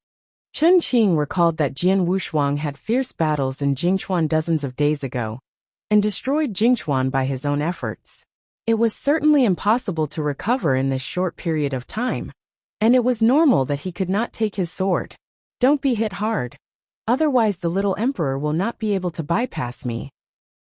Chen Qing recalled that Jian Wushuang had fierce battles in Jingchuan dozens of days ago, and destroyed Jingchuan by his own efforts. It was certainly impossible to recover in this short period of time, and it was normal that he could not take his sword. Don't be hit hard. Otherwise the little emperor will not be able to bypass me.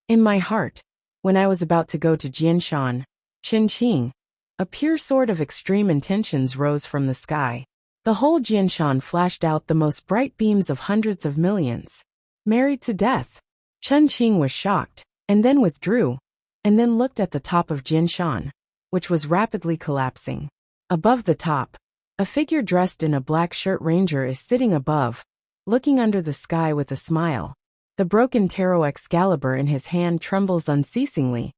In my heart, when I was about to go to Jianshan, Chen Qing, A pure sword of extreme intentions rose from the sky. The whole Jianshan flashed out the most bright beams of hundreds of millions. Married to death. Chen Qing was shocked, and then withdrew, and then looked at the top of Jianshan, which was rapidly collapsing. Above the top, a figure dressed in a black shirt ranger is sitting above, looking under the sky with a smile. The broken tarot Excalibur in his hand trembles unceasingly,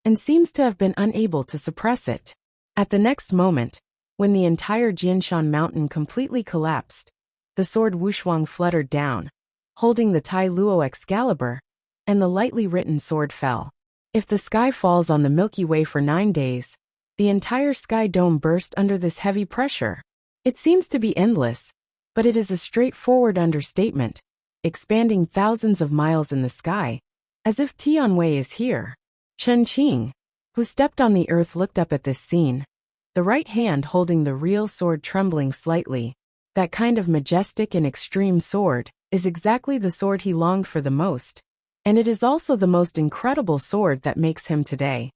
and seems to have been unable to suppress it. At the next moment, when the entire Jianshan mountain completely collapsed, the sword Wushuang fluttered down, holding the Tai Luo Excalibur, and the lightly written sword fell. If the sky falls on the Milky Way for 9 days, the entire sky dome burst under this heavy pressure. It seems to be endless, but it is a straightforward understatement, expanding thousands of miles in the sky, as if Tianwei is here. Chen Qing, who stepped on the earth, looked up at this scene, the right hand holding the real sword trembling slightly. That kind of majestic and extreme sword is exactly the sword he longed for the most, and it is also the most incredible sword that makes him today.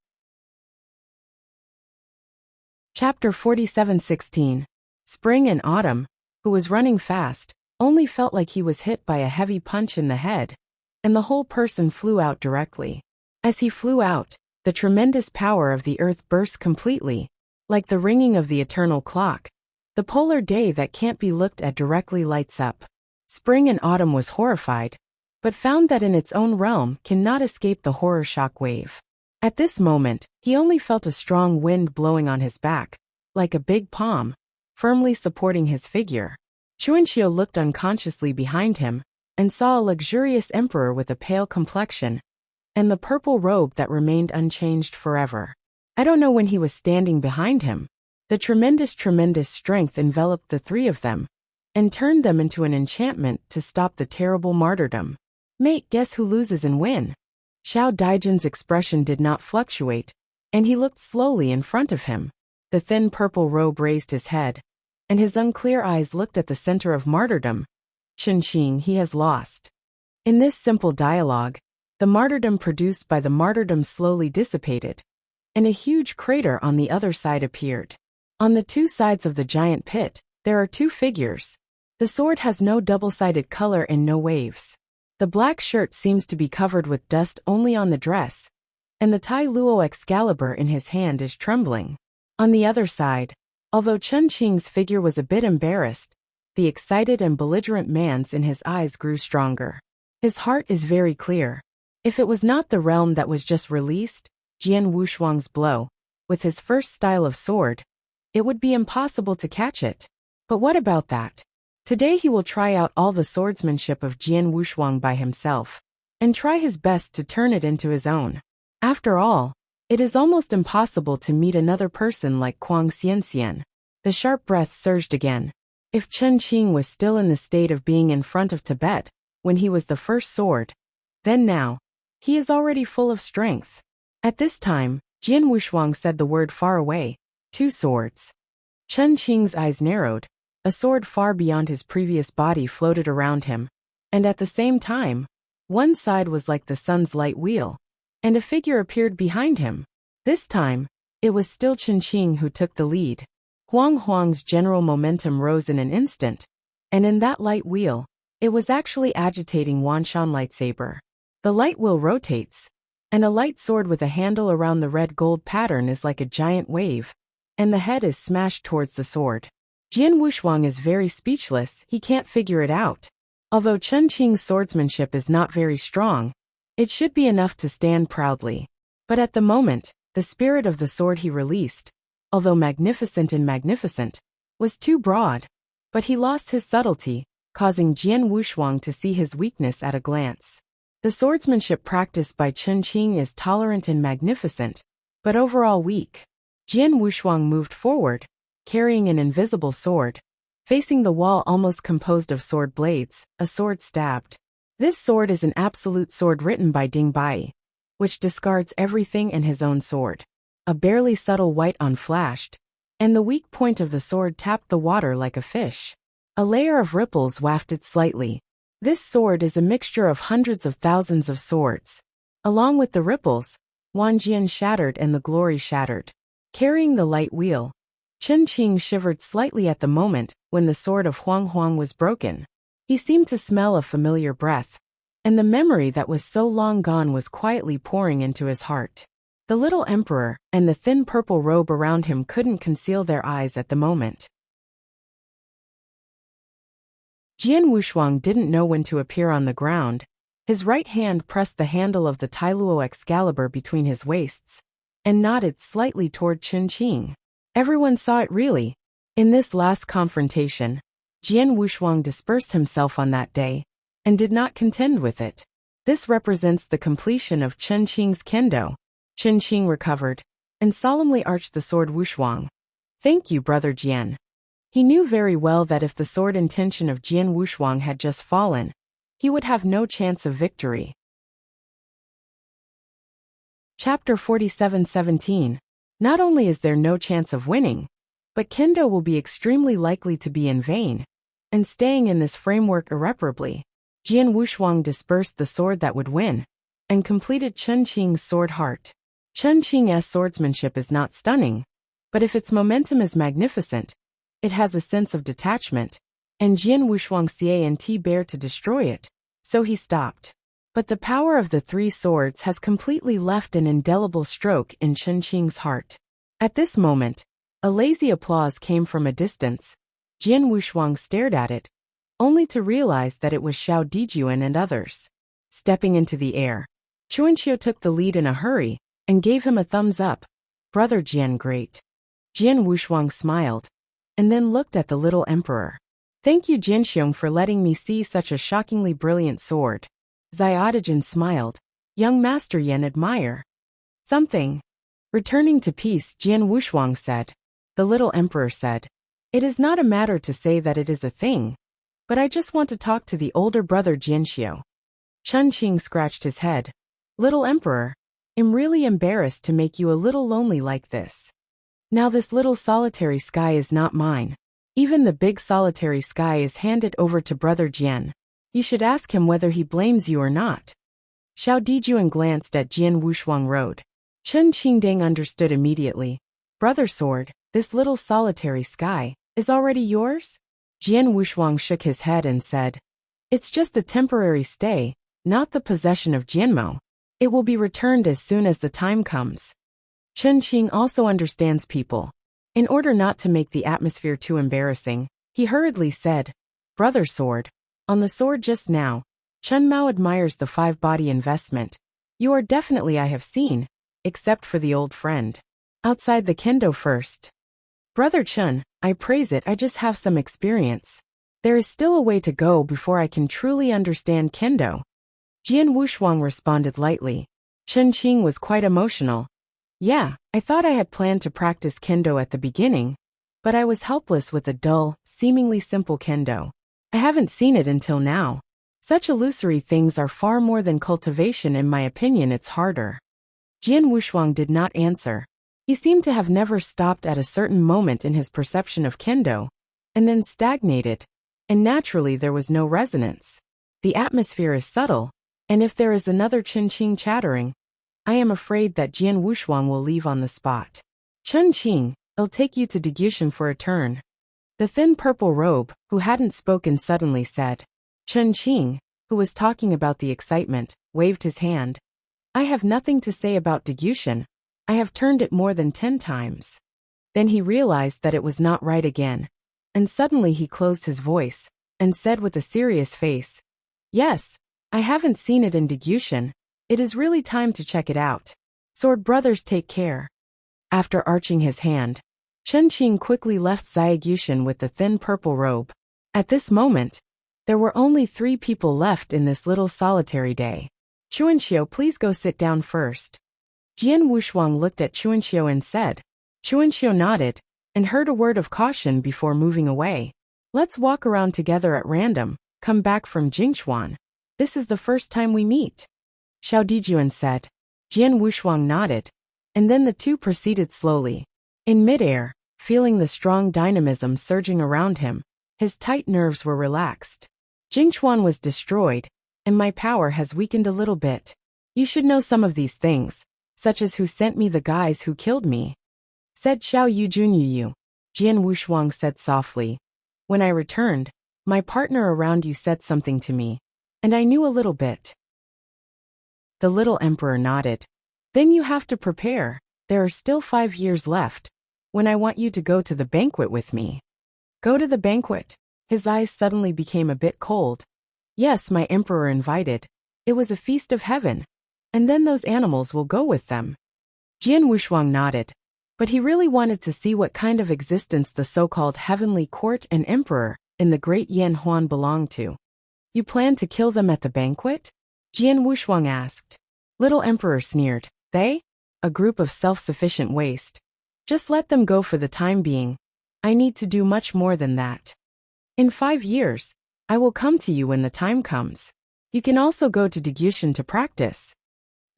Chapter 47:16. Spring and Autumn, who was running fast, only felt like he was hit by a heavy punch in the head, and the whole person flew out directly. As he flew out, the tremendous power of the earth burst completely, like the ringing of the eternal clock. The polar day that can't be looked at directly lights up. Spring and Autumn was horrified, but found that in its own realm cannot escape the horror shock wave. At this moment, he only felt a strong wind blowing on his back, like a big palm, firmly supporting his figure. Chuanxiu looked unconsciously behind him, and saw a luxurious emperor with a pale complexion, and the purple robe that remained unchanged forever. I don't know when he was standing behind him. The tremendous strength enveloped the three of them, and turned them into an enchantment to stop the terrible martyrdom. Mate, guess who loses and win? Xiao Daijin's expression did not fluctuate, and he looked slowly in front of him. The thin purple robe raised his head, and his unclear eyes looked at the center of martyrdom. Chen Qing, he has lost. In this simple dialogue, the martyrdom produced by the martyrdom slowly dissipated, and a huge crater on the other side appeared. On the two sides of the giant pit, there are two figures. The sword has no double-sided color and no waves. The black shirt seems to be covered with dust only on the dress, and the Tai Luo Excalibur in his hand is trembling. On the other side, although Chen Qing's figure was a bit embarrassed, the excited and belligerent man's in his eyes grew stronger. His heart is very clear. If it was not the realm that was just released, Jian Wushuang's blow, with his first style of sword, it would be impossible to catch it. But what about that? Today he will try out all the swordsmanship of Jian Wushuang by himself, and try his best to turn it into his own. After all, it is almost impossible to meet another person like Kuang Xianxian. The sharp breath surged again. If Chen Qing was still in the state of being in front of Tibet, when he was the first sword, then now, he is already full of strength. At this time, Jian Wushuang said the word far away. 2 swords. Chen Qing's eyes narrowed. A sword far beyond his previous body floated around him, and at the same time, one side was like the sun's light wheel, and a figure appeared behind him. This time, it was still Chen Qing who took the lead. Huang's general momentum rose in an instant, and in that light wheel, it was actually agitating Wanshan lightsaber. The light wheel rotates, and a light sword with a handle around the red gold pattern is like a giant wave, and the head is smashed towards the sword. Jian Wushuang is very speechless, he can't figure it out. Although Chen Qing's swordsmanship is not very strong, it should be enough to stand proudly. But at the moment, the spirit of the sword he released, although magnificent, was too broad. But he lost his subtlety, causing Jian Wushuang to see his weakness at a glance. The swordsmanship practiced by Chen Qing is tolerant and magnificent, but overall weak. Jian Wushuang moved forward, carrying an invisible sword, facing the wall almost composed of sword blades, a sword stabbed. This sword is an absolute sword written by Ding Bai, which discards everything and his own sword. A barely subtle white on flashed, and the weak point of the sword tapped the water like a fish. A layer of ripples wafted slightly. This sword is a mixture of hundreds of thousands of swords. Along with the ripples, Wanjian shattered and the glory shattered. carrying the light wheel. Chen Qing shivered slightly at the moment when the sword of Huang Huang was broken. He seemed to smell a familiar breath, and the memory that was so long gone was quietly pouring into his heart. The little emperor and the thin purple robe around him couldn't conceal their eyes at the moment. Jian Wushuang didn't know when to appear on the ground. His right hand pressed the handle of the Tailuo Excalibur between his waists, and nodded slightly toward Chen Qing. Everyone saw it really. In this last confrontation, Jian Wushuang dispersed himself on that day, and did not contend with it. This represents the completion of Chen Qing's kendo. Chen Qing recovered, and solemnly arched the sword Wushuang. Thank you, brother Jian. He knew very well that if the sword intention of Jian Wushuang had just fallen, he would have no chance of victory. Chapter 47:17. Not only is there no chance of winning, but kendo will be extremely likely to be in vain, and staying in this framework irreparably. Jian Wushuang dispersed the sword that would win, and completed Chen Qing's sword heart. Chen Qing's swordsmanship is not stunning, but if its momentum is magnificent, it has a sense of detachment, and Jian Wushuang can't bear to destroy it, so he stopped. But the power of the three swords has completely left an indelible stroke in Chen Qing's heart. At this moment, a lazy applause came from a distance. Jian Wushuang stared at it, only to realize that it was Xiao Dijuan and others. Stepping into the air, Chuanxiu took the lead in a hurry, and gave him a thumbs up. Brother Jian, great. Jian Wushuang smiled, and then looked at the little emperor. Thank you, Jinxiong, for letting me see such a shockingly brilliant sword. Xiaodijin smiled. Young Master Yan, admire something. Returning to peace, Jian Wushuang said. The little emperor said, it is not a matter to say that it is a thing, but I just want to talk to the older brother Jianxiu. Chen Qing scratched his head. Little emperor, I'm really embarrassed to make you a little lonely like this. Now this little solitary sky is not mine. Even the big solitary sky is handed over to brother Jian. You should ask him whether he blames you or not. Xiao Dijuan glanced at Jian Wushuang Road. Chen Qingdang understood immediately. Brother Sword, this little solitary sky is already yours? Jian Wushuang shook his head and said, it's just a temporary stay, not the possession of Jianmo. It will be returned as soon as the time comes. Chen Qing also understands people. In order not to make the atmosphere too embarrassing, he hurriedly said, Brother Sword, on the sword just now, Chen Mao admires the 5-body investment. You are definitely I have seen, except for the old friend. Outside the kendo first. Brother Chen, I praise it, I just have some experience. There is still a way to go before I can truly understand kendo. Jian Wushuang responded lightly. Chen Qing was quite emotional. Yeah, I thought I had planned to practice kendo at the beginning, but I was helpless with a dull, seemingly simple kendo. I haven't seen it until now. Such illusory things are far more than cultivation. In my opinion, it's harder. Jian Wushuang did not answer. He seemed to have never stopped at a certain moment in his perception of kendo, and then stagnated, and naturally there was no resonance. The atmosphere is subtle, and if there is another Chen Qing chattering, I am afraid that Jian Wushuang will leave on the spot. Chen Qing, I'll take you to Degushan for a turn. The thin purple robe, who hadn't spoken suddenly said. Chen Qing, who was talking about the excitement, waved his hand. I have nothing to say about Degushan. I have turned it more than 10 times. Then he realized that it was not right again, and suddenly he closed his voice, and said with a serious face, Yes, I haven't seen it in Degushan. It is really time to check it out. Sword brothers, take care. After arching his hand, Chen Qing quickly left Xiaogushan with the thin purple robe. At this moment, there were only 3 people left in this little solitary day. Chuanxiu, please go sit down first. Jian Wushuang looked at Chuanxiu and said. Chuanxiu nodded, and heard a word of caution before moving away. Let's walk around together at random, come back from Jingchuan. This is the first time we meet. Xiao Dijuan said. Jian Wushuang nodded, and then the two proceeded slowly. In midair, feeling the strong dynamism surging around him, his tight nerves were relaxed. Jingchuan was destroyed, and my power has weakened a little bit. You should know some of these things, such as who sent me the guys who killed me. said Xiao Yujun Yu. Jian Wushuang said softly. When I returned, my partner around you said something to me, and I knew a little bit. The little emperor nodded. Then you have to prepare. There are still 5 years left, when I want you to go to the banquet with me. Go to the banquet? His eyes suddenly became a bit cold. Yes, my emperor invited. It was a feast of heaven. And then those animals will go with them. Jian Wushuang nodded. But he really wanted to see what kind of existence the so-called heavenly court and emperor in the great Yan Huan belonged to. You plan to kill them at the banquet? Jian Wushuang asked. Little emperor sneered. They? A group of self-sufficient waste. Just let them go for the time being. I need to do much more than that. In 5 years, I will come to you when the time comes. You can also go to Degyushan to practice.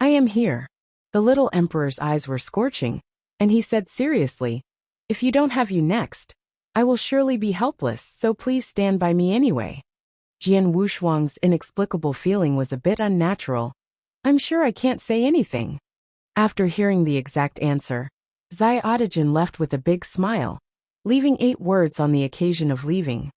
I am here. The little emperor's eyes were scorching, and he said seriously, if you don't have you next, I will surely be helpless, so please stand by me anyway. Jian Wushuang's inexplicable feeling was a bit unnatural. I'm sure I can't say anything. After hearing the exact answer, Zai Audijin left with a big smile, leaving 8 words on the occasion of leaving.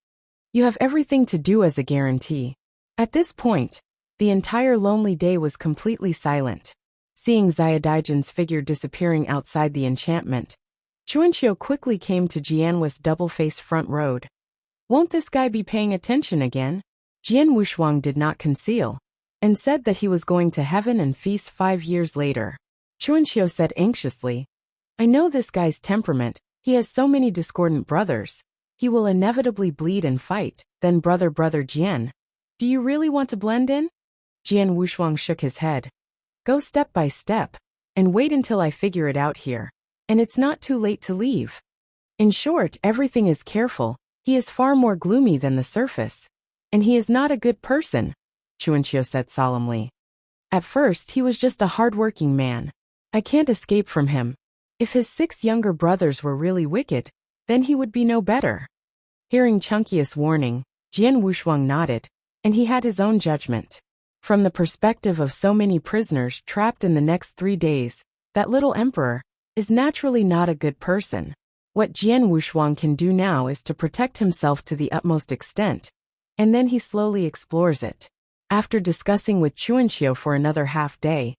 You have everything to do as a guarantee. At this point, the entire lonely day was completely silent. Seeing Zai Audijin's figure disappearing outside the enchantment, Chuanxiu quickly came to Jianhua's double-faced front road. Won't this guy be paying attention again? Jian Wushuang did not conceal, and said that he was going to heaven and feast 5 years later. Chuanxiu said anxiously, I know this guy's temperament, he has so many discordant brothers. He will inevitably bleed and fight, then brother Jian. Do you really want to blend in? Jian Wushuang shook his head. Go step by step, and wait until I figure it out here. And it's not too late to leave. In short, everything is careful. He is far more gloomy than the surface. And he is not a good person, Chuanxiu said solemnly. At first, he was just a hard-working man. I can't escape from him. If his 6 younger brothers were really wicked, then he would be no better. Hearing Chunkius' warning, Jian Wushuang nodded, and he had his own judgment. From the perspective of so many prisoners trapped in the next 3 days, that little emperor is naturally not a good person. What Jian Wushuang can do now is to protect himself to the utmost extent, and then he slowly explores it. After discussing with Chuanxiu for another half-day,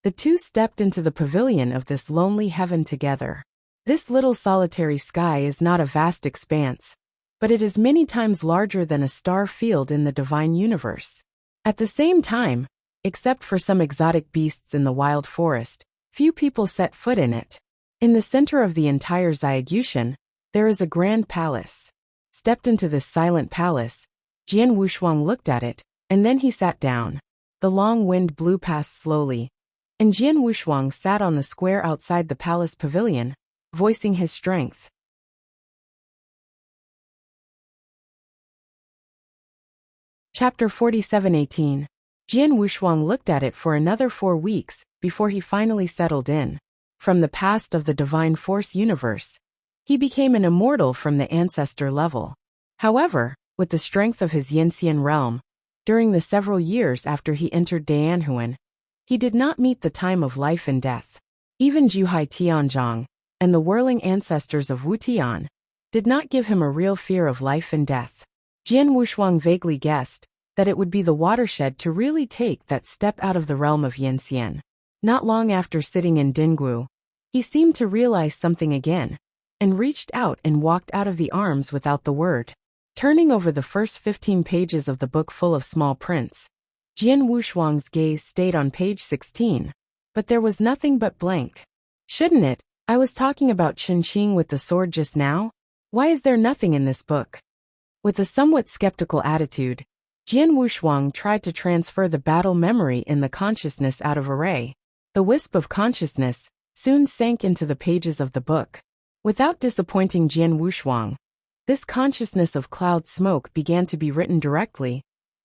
the two stepped into the pavilion of this lonely heaven together. This little solitary sky is not a vast expanse, but it is many times larger than a star field in the divine universe. At the same time, except for some exotic beasts in the wild forest, few people set foot in it. In the center of the entire Degyushan, there is a grand palace. Stepped into this silent palace, Jian Wushuang looked at it, and then he sat down. The long wind blew past slowly, and Jian Wushuang sat on the square outside the palace pavilion, voicing his strength. Chapter 47:18. Jian Wushuang looked at it for another 4 weeks before he finally settled in. From the past of the divine force universe, he became an immortal from the ancestor level. However, with the strength of his Yinxian realm, during the several years after he entered Dianhuan, he did not meet the time of life and death. Even Juhai Tianzhong and the whirling ancestors of Wutian did not give him a real fear of life and death. Jian Wushuang vaguely guessed that it would be the watershed to really take that step out of the realm of Yinxian. Not long after sitting in Dinggu, he seemed to realize something again, and reached out and walked out of the arms without the word. Turning over the first 15 pages of the book full of small prints, Jian Wushuang's gaze stayed on page 16, but there was nothing but blank. Shouldn't it? I was talking about Qinqing with the sword just now. Why is there nothing in this book? With a somewhat skeptical attitude, Jian Wushuang tried to transfer the battle memory in the consciousness out of array. The wisp of consciousness soon sank into the pages of the book. Without disappointing Jian Wushuang, this consciousness of cloud smoke began to be written directly,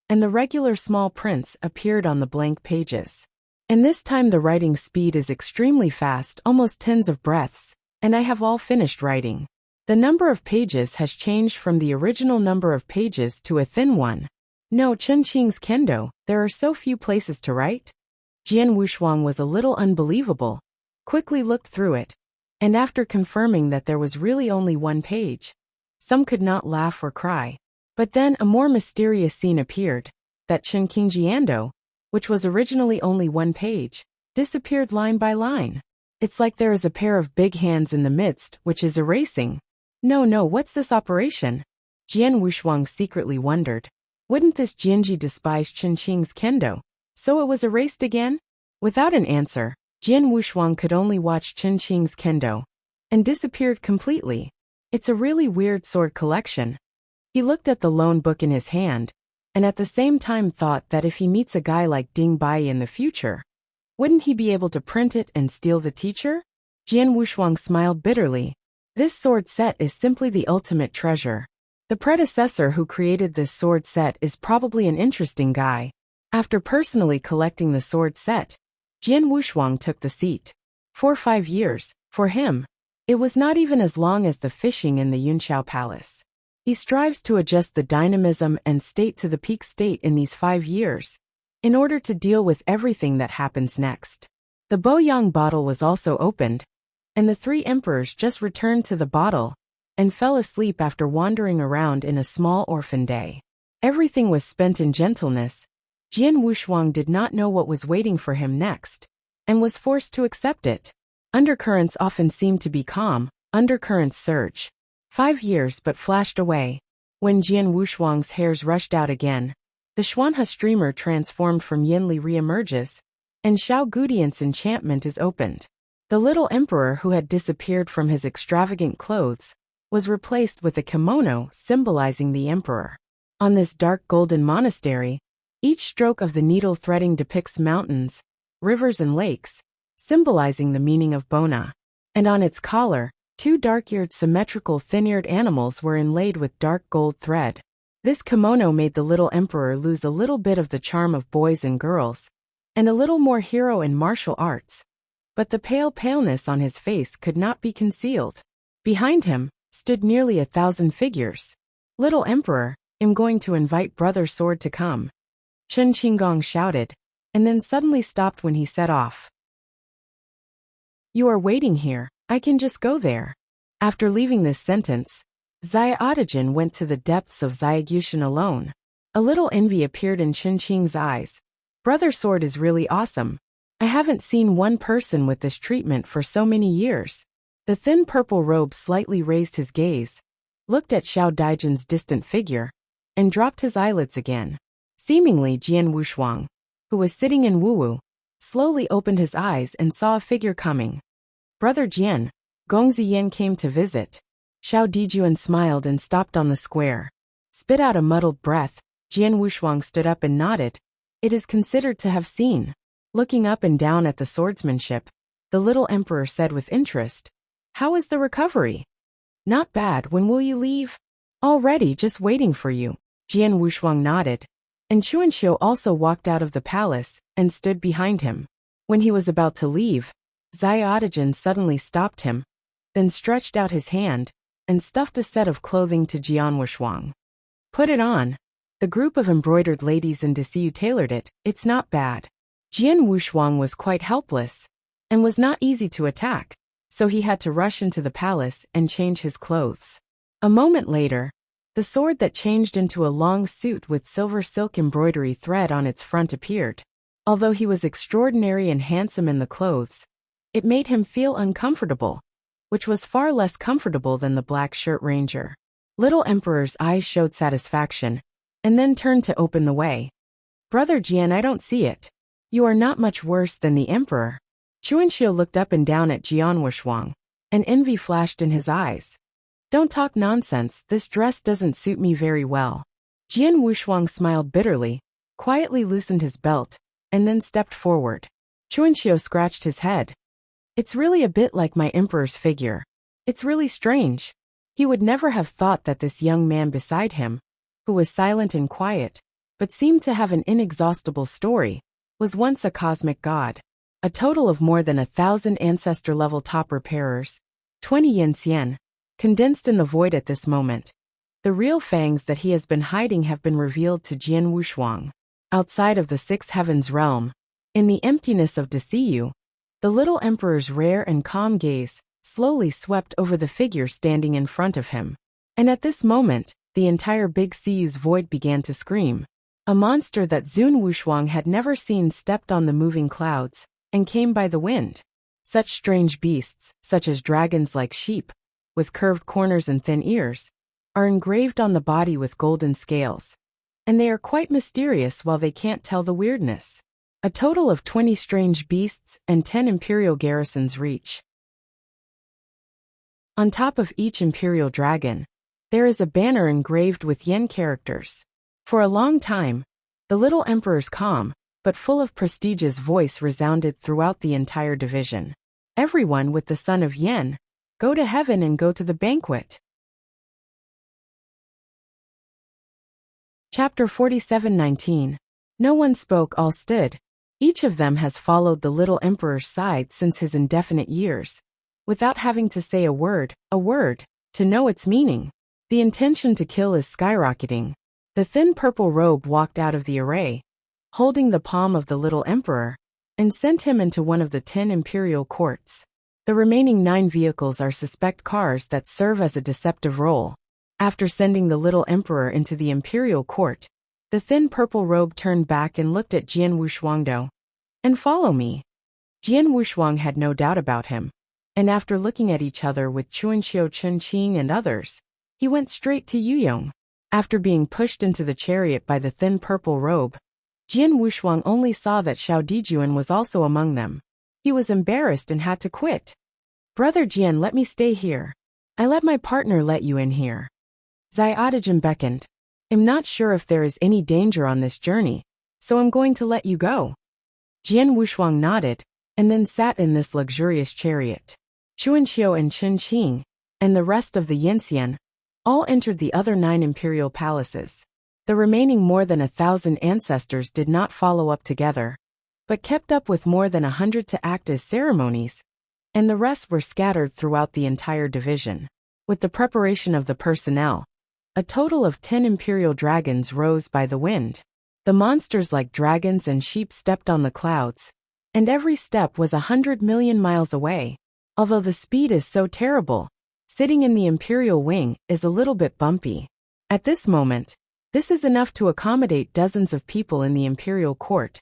and the regular small prints appeared on the blank pages. And this time the writing speed is extremely fast, almost tens of breaths, and I have all finished writing. The number of pages has changed from the original number of pages to a thin one. No, Qinqing's kendo, there are so few places to write. Jian Wushuang was a little unbelievable, quickly looked through it, And after confirming that there was really only one page, some could not laugh or cry. But then a more mysterious scene appeared, that Chinqingjiando, which was originally only one page, disappeared line by line. It's like there is a pair of big hands in the midst which is erasing. No, what's this operation? Jian Wushuang secretly wondered. Wouldn't this Jianji despise Qing's kendo? So it was erased again? Without an answer, Jian Wushuang could only watch Qing's kendo, and disappeared completely. It's a really weird sword collection. He looked at the loan book in his hand, and at the same time thought that if he meets a guy like Ding Bai in the future, wouldn't he be able to print it and steal the teacher? Jian Wushuang smiled bitterly. This sword set is simply the ultimate treasure. The predecessor who created this sword set is probably an interesting guy. After personally collecting the sword set, Jian Wushuang took the seat. For 5 years, for him, it was not even as long as the fishing in the Yunqiao Palace. He strives to adjust the dynamism and state to the peak state in these 5 years, in order to deal with everything that happens next. The Boyang bottle was also opened, and the 3 emperors just returned to the bottle, and fell asleep after wandering around in a small orphan day. Everything was spent in gentleness. Jian Wushuang did not know what was waiting for him next, and was forced to accept it. Undercurrents often seem to be calm, undercurrents surge. 5 years but flashed away. When Jian Wushuang's hairs rushed out again, the Xuanhe streamer transformed from Yinli re-emerges, and Xiao Gudian's enchantment is opened. The little emperor who had disappeared from his extravagant clothes was replaced with a kimono symbolizing the emperor. On this dark golden monastery, each stroke of the needle threading depicts mountains, rivers and lakes, symbolizing the meaning of Bona. And on its collar, 2 dark-eared symmetrical thin-eared animals were inlaid with dark gold thread. This kimono made the little emperor lose a little bit of the charm of boys and girls, and a little more hero in martial arts. But the paleness on his face could not be concealed. Behind him stood nearly 1,000 figures. Little emperor, I'm going to invite Brother Sword to come. Chen Qinggong shouted, and then suddenly stopped when he set off. You are waiting here, I can just go there. After leaving this sentence, Xia Audijin went to the depths of Xiaogushan alone. A little envy appeared in Chen Qing's eyes. Brother Sword is really awesome. I haven't seen one person with this treatment for so many years. The thin purple robe slightly raised his gaze, looked at Xiao Daijin's distant figure, and dropped his eyelids again. Seemingly Jian Wushuang, who was sitting in Wuwu, slowly opened his eyes and saw a figure coming. Brother Jian, Gong Ziyan came to visit. Xiao Dijuan smiled and stopped on the square. Spit out a muddled breath, Jian Wushuang stood up and nodded. It is considered to have seen. Looking up and down at the swordsmanship, the little emperor said with interest, How is the recovery? Not bad. When will you leave? Already, just waiting for you. Jian Wushuang nodded, and Chuanxiu also walked out of the palace and stood behind him. When he was about to leave, Xia Audijin suddenly stopped him, then stretched out his hand and stuffed a set of clothing to Jian Wushuang. Put it on. The group of embroidered ladies in Desiu tailored it. It's not bad. Jian Wushuang was quite helpless and was not easy to attack, so he had to rush into the palace and change his clothes. A moment later, the sword that changed into a long suit with silver silk embroidery thread on its front appeared. Although he was extraordinary and handsome in the clothes, it made him feel uncomfortable, which was far less comfortable than the black shirt ranger. Little Emperor's eyes showed satisfaction, and then turned to open the way. Brother Jian, I don't see it. You are not much worse than the Emperor. Chuanxiu looked up and down at Jian Wushuang, and envy flashed in his eyes. Don't talk nonsense, this dress doesn't suit me very well. Jian Wushuang smiled bitterly, quietly loosened his belt, and then stepped forward. Chuanxiu scratched his head. It's really a bit like my emperor's figure. It's really strange. He would never have thought that this young man beside him, who was silent and quiet, but seemed to have an inexhaustible story, was once a cosmic god. A total of more than 1,000 ancestor-level top repairers, 20 yin xian, condensed in the void at this moment. The real fangs that he has been hiding have been revealed to Jian Wushuang. Outside of the Six Heavens realm, in the emptiness of Desiu, the little emperor's rare and calm gaze slowly swept over the figure standing in front of him. And at this moment, the entire Big Siu's void began to scream. A monster that Zun Wushuang had never seen stepped on the moving clouds and came by the wind. Such strange beasts, such as dragons like sheep, with curved corners and thin ears, are engraved on the body with golden scales. And they are quite mysterious while they can't tell the weirdness. A total of 20 strange beasts and 10 imperial garrisons reach. On top of each imperial dragon, there is a banner engraved with yen characters. For a long time, the little emperor's calm, but full of prestigious voice resounded throughout the entire division. Everyone with the son of Yen, go to heaven and go to the banquet. Chapter 47:19. No one spoke, all stood. Each of them has followed the little emperor's side since his indefinite years, without having to say a word, to know its meaning. The intention to kill is skyrocketing. The thin purple robe walked out of the array, holding the palm of the little emperor, and sent him into one of the 10 imperial courts. The remaining 9 vehicles are suspect cars that serve as a deceptive role. After sending the little emperor into the imperial court, the thin purple robe turned back and looked at Jian Wushuangdo. And follow me. Jian Wushuang had no doubt about him, and after looking at each other with Chuanxiu Chunqing and others, he went straight to Yuyong. After being pushed into the chariot by the thin purple robe, Jian Wushuang only saw that Xiao Dijuan was also among them. He was embarrassed and had to quit. Brother Jian, let me stay here. I let my partner let you in here. Xiaodijan beckoned. I'm not sure if there is any danger on this journey, so I'm going to let you go. Jian Wushuang nodded, and then sat in this luxurious chariot. Chuanxiu and Chunqing, and the rest of the Yinxian, all entered the other 9 imperial palaces. The remaining more than 1,000 ancestors did not follow up together, but kept up with more than 100 to act as ceremonies, and the rest were scattered throughout the entire division. With the preparation of the personnel, a total of 10 imperial dragons rose by the wind. The monsters like dragons and sheep stepped on the clouds, and every step was 100 million miles away. Although the speed is so terrible, sitting in the imperial wing is a little bit bumpy. At this moment, this is enough to accommodate dozens of people in the imperial court,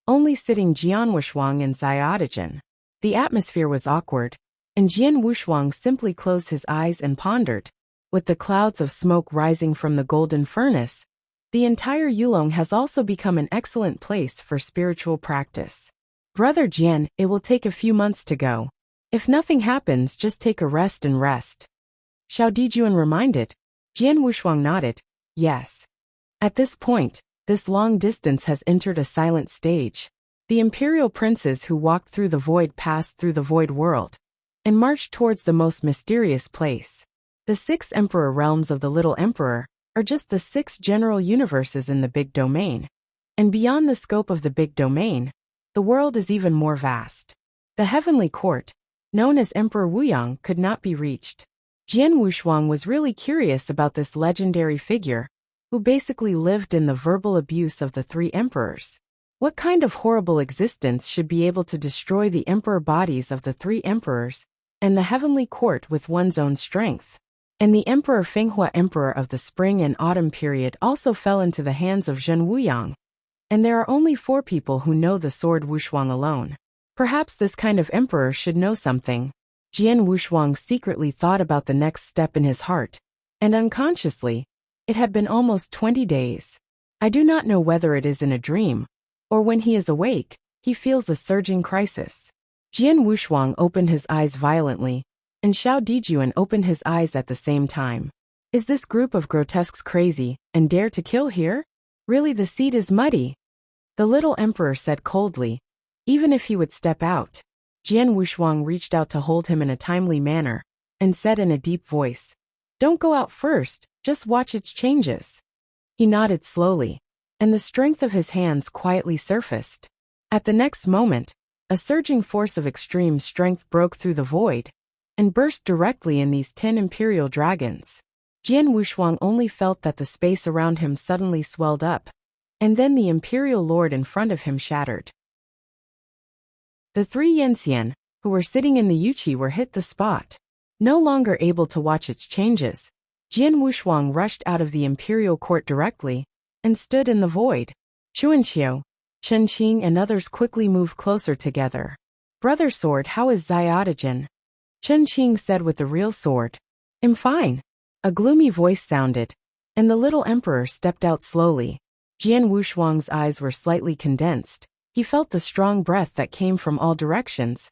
only sitting Jian Wushuang and Xiaodijan. The atmosphere was awkward, and Jian Wushuang simply closed his eyes and pondered. With the clouds of smoke rising from the golden furnace, the entire Yulong has also become an excellent place for spiritual practice. Brother Jian, it will take a few months to go. If nothing happens, just take a rest and rest. Xiao Dijuan reminded. Jian Wushuang nodded. Yes. At this point, this long distance has entered a silent stage. The imperial princes who walked through the void passed through the void world and marched towards the most mysterious place. The 6 emperor realms of the little emperor are just the 6 general universes in the big domain. And beyond the scope of the big domain, the world is even more vast. The heavenly court, known as Emperor Wuyang, could not be reached. Jian Wushuang was really curious about this legendary figure, who basically lived in the verbal abuse of the 3 emperors. What kind of horrible existence should be able to destroy the emperor bodies of the 3 emperors, and the heavenly court with one's own strength? And the Emperor Fenghua, emperor of the spring and autumn period, also fell into the hands of Zhen Wuyang. And there are only 4 people who know the sword Wushuang alone. Perhaps this kind of emperor should know something. Jian Wushuang secretly thought about the next step in his heart, and unconsciously, it had been almost 20 days. I do not know whether it is in a dream, or when he is awake, he feels a surging crisis. Jian Wushuang opened his eyes violently, and Xiao Dijuan opened his eyes at the same time. Is this group of grotesques crazy, and dare to kill here? Really, the seat is muddy. The little emperor said coldly, even if he would step out. Jian Wushuang reached out to hold him in a timely manner, and said in a deep voice, "Don't go out first, just watch its changes." He nodded slowly, and the strength of his hands quietly surfaced. At the next moment, a surging force of extreme strength broke through the void, and burst directly in these 10 imperial dragons. Jian Wushuang only felt that the space around him suddenly swelled up, and then the imperial lord in front of him shattered. The 3 Yinxian, who who were sitting in the Yuchi were hit the spot. No longer able to watch its changes, Jian Wushuang rushed out of the imperial court directly and stood in the void. Chuanqiu, Chen Qing and others quickly moved closer together. Brother Sword, how is Xiaotajin? Chen Qing said with the real sword. I'm fine. A gloomy voice sounded, and the little emperor stepped out slowly. Jian Wushuang's eyes were slightly condensed. He felt the strong breath that came from all directions.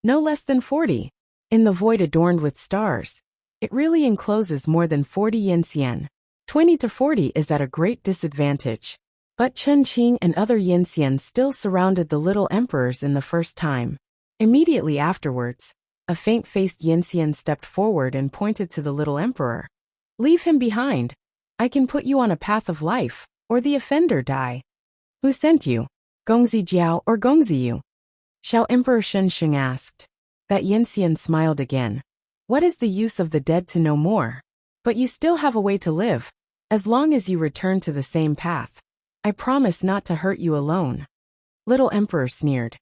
No less than 40. In the void adorned with stars. It really encloses more than 40 yin-xian. 20 to 40 is at a great disadvantage. But Chen Qing and other yin-xian still surrounded the little emperors in the first time. Immediately afterwards, a faint-faced yin-xian stepped forward and pointed to the little emperor. Leave him behind. I can put you on a path of life, or the offender die. Who sent you? Gongzi Jiao or Gongzi Yu? Xiao Emperor Shen Sheng asked. That yin-xian smiled again. What is the use of the dead to know more? But you still have a way to live, as long as you return to the same path. I promise not to hurt you alone. Little Emperor sneered.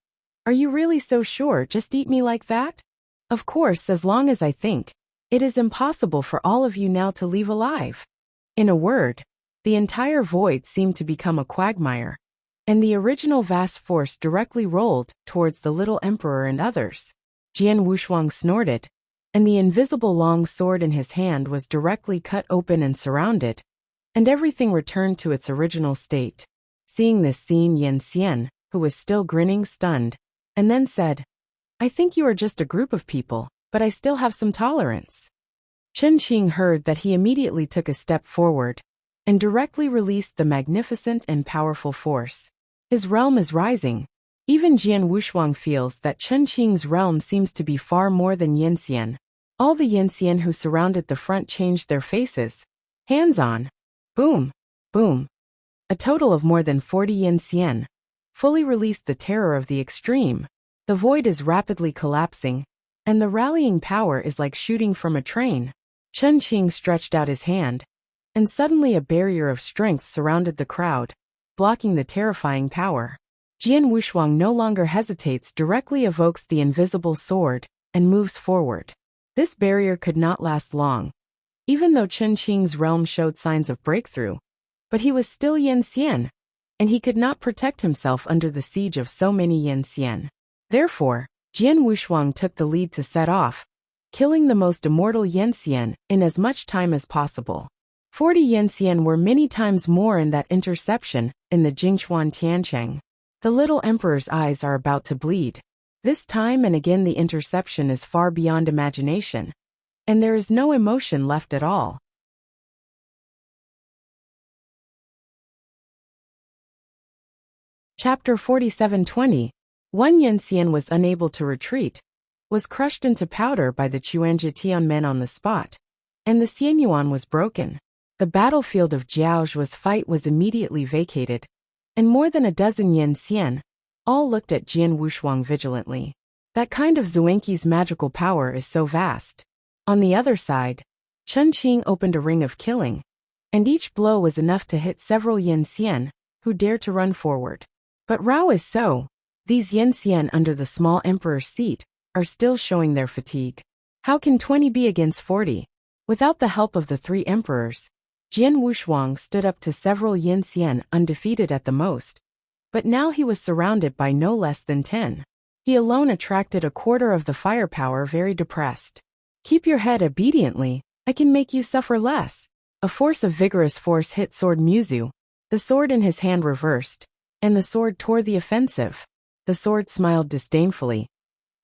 Are you really so sure? Just eat me like that? Of course, as long as I think. It is impossible for all of you now to leave alive. In a word, the entire void seemed to become a quagmire, and the original vast force directly rolled towards the little emperor and others. Jian Wushuang snorted, and the invisible long sword in his hand was directly cut open and surrounded, and everything returned to its original state. Seeing this scene, Yin Xian, who was still grinning, stunned, and then said, I think you are just a group of people, but I still have some tolerance. Chen Qing heard that. He immediately took a step forward and directly released the magnificent and powerful force. His realm is rising. Even Jian Wushuang feels that Chen Qing's realm seems to be far more than Yin Xian. All the Yin Xian who surrounded the front changed their faces. Hands on. Boom. Boom. A total of more than 40 Yin Xian fully released the terror of the extreme. The void is rapidly collapsing, and the rallying power is like shooting from a train. Chen Qing stretched out his hand, and suddenly a barrier of strength surrounded the crowd, blocking the terrifying power. Jian Wushuang no longer hesitates, directly evokes the invisible sword, and moves forward. This barrier could not last long. Even though Chen Qing's realm showed signs of breakthrough, but he was still Yin Xian, and he could not protect himself under the siege of so many Yin Xian. Therefore, Jian Wushuang took the lead to set off, killing the most immortal Yin Xian in as much time as possible. 40 Yin Xian were many times more in that interception in the Jingchuan Tiancheng. The little emperor's eyes are about to bleed. This time and again the interception is far beyond imagination, and there is no emotion left at all. Chapter 47:20. One Yin Xian was unable to retreat, was crushed into powder by the Chuanjitian men on the spot, and the Xianyuan was broken. The battlefield of Jiaozhua's fight was immediately vacated, and more than a dozen Yin Xian all looked at Jian Wushuang vigilantly. That kind of Zuenki's magical power is so vast. On the other side, Chen Qing opened a ring of killing, and each blow was enough to hit several Yin Xian who dared to run forward. But Rao is so. These Yin Xian under the small emperor's seat are still showing their fatigue. How can 20 be against 40? Without the help of the 3 emperors, Jian Wushuang stood up to several Yin Xian undefeated at the most, but now he was surrounded by no less than 10. He alone attracted a quarter of the firepower, very depressed. Keep your head obediently, I can make you suffer less. A force of vigorous force hit Sword Muzu. The sword in his hand reversed, and the sword tore the offensive. The sword smiled disdainfully.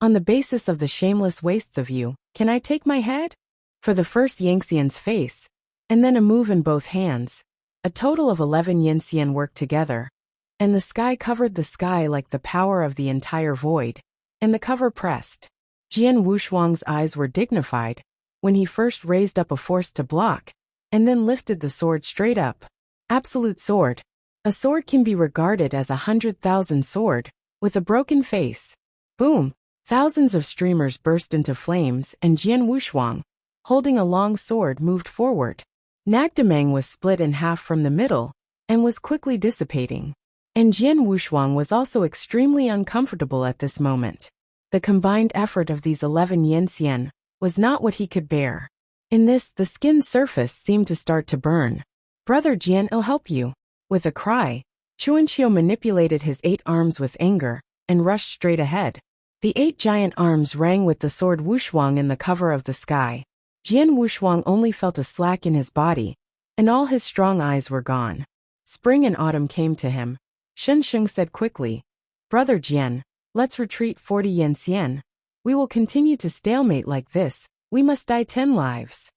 On the basis of the shameless wastes of you, can I take my head? For the first Yangxian's face, and then a move in both hands. A total of 11 Yinxian worked together, and the sky covered the sky like the power of the entire void, and the cover pressed. Jian Wushuang's eyes were dignified when he first raised up a force to block, and then lifted the sword straight up. Absolute sword. A sword can be regarded as 100,000 sword, with a broken face. Boom! Thousands of streamers burst into flames, and Jian Wushuang, holding a long sword, moved forward. Nagdamang was split in half from the middle, and was quickly dissipating. And Jian Wushuang was also extremely uncomfortable at this moment. The combined effort of these 11 Yanxian was not what he could bear. In this, the skin surface seemed to start to burn. "Brother Jian, I'll help you." With a cry, Chuanxiu manipulated his 8 arms with anger and rushed straight ahead. The 8 giant arms rang with the sword Wushuang in the cover of the sky. Jian Wushuang only felt a slack in his body, and all his strong eyes were gone. Spring and autumn came to him. Shen Sheng said quickly, "Brother Jian, let's retreat 40 Yanxian. We will continue to stalemate like this. We must die 10 lives."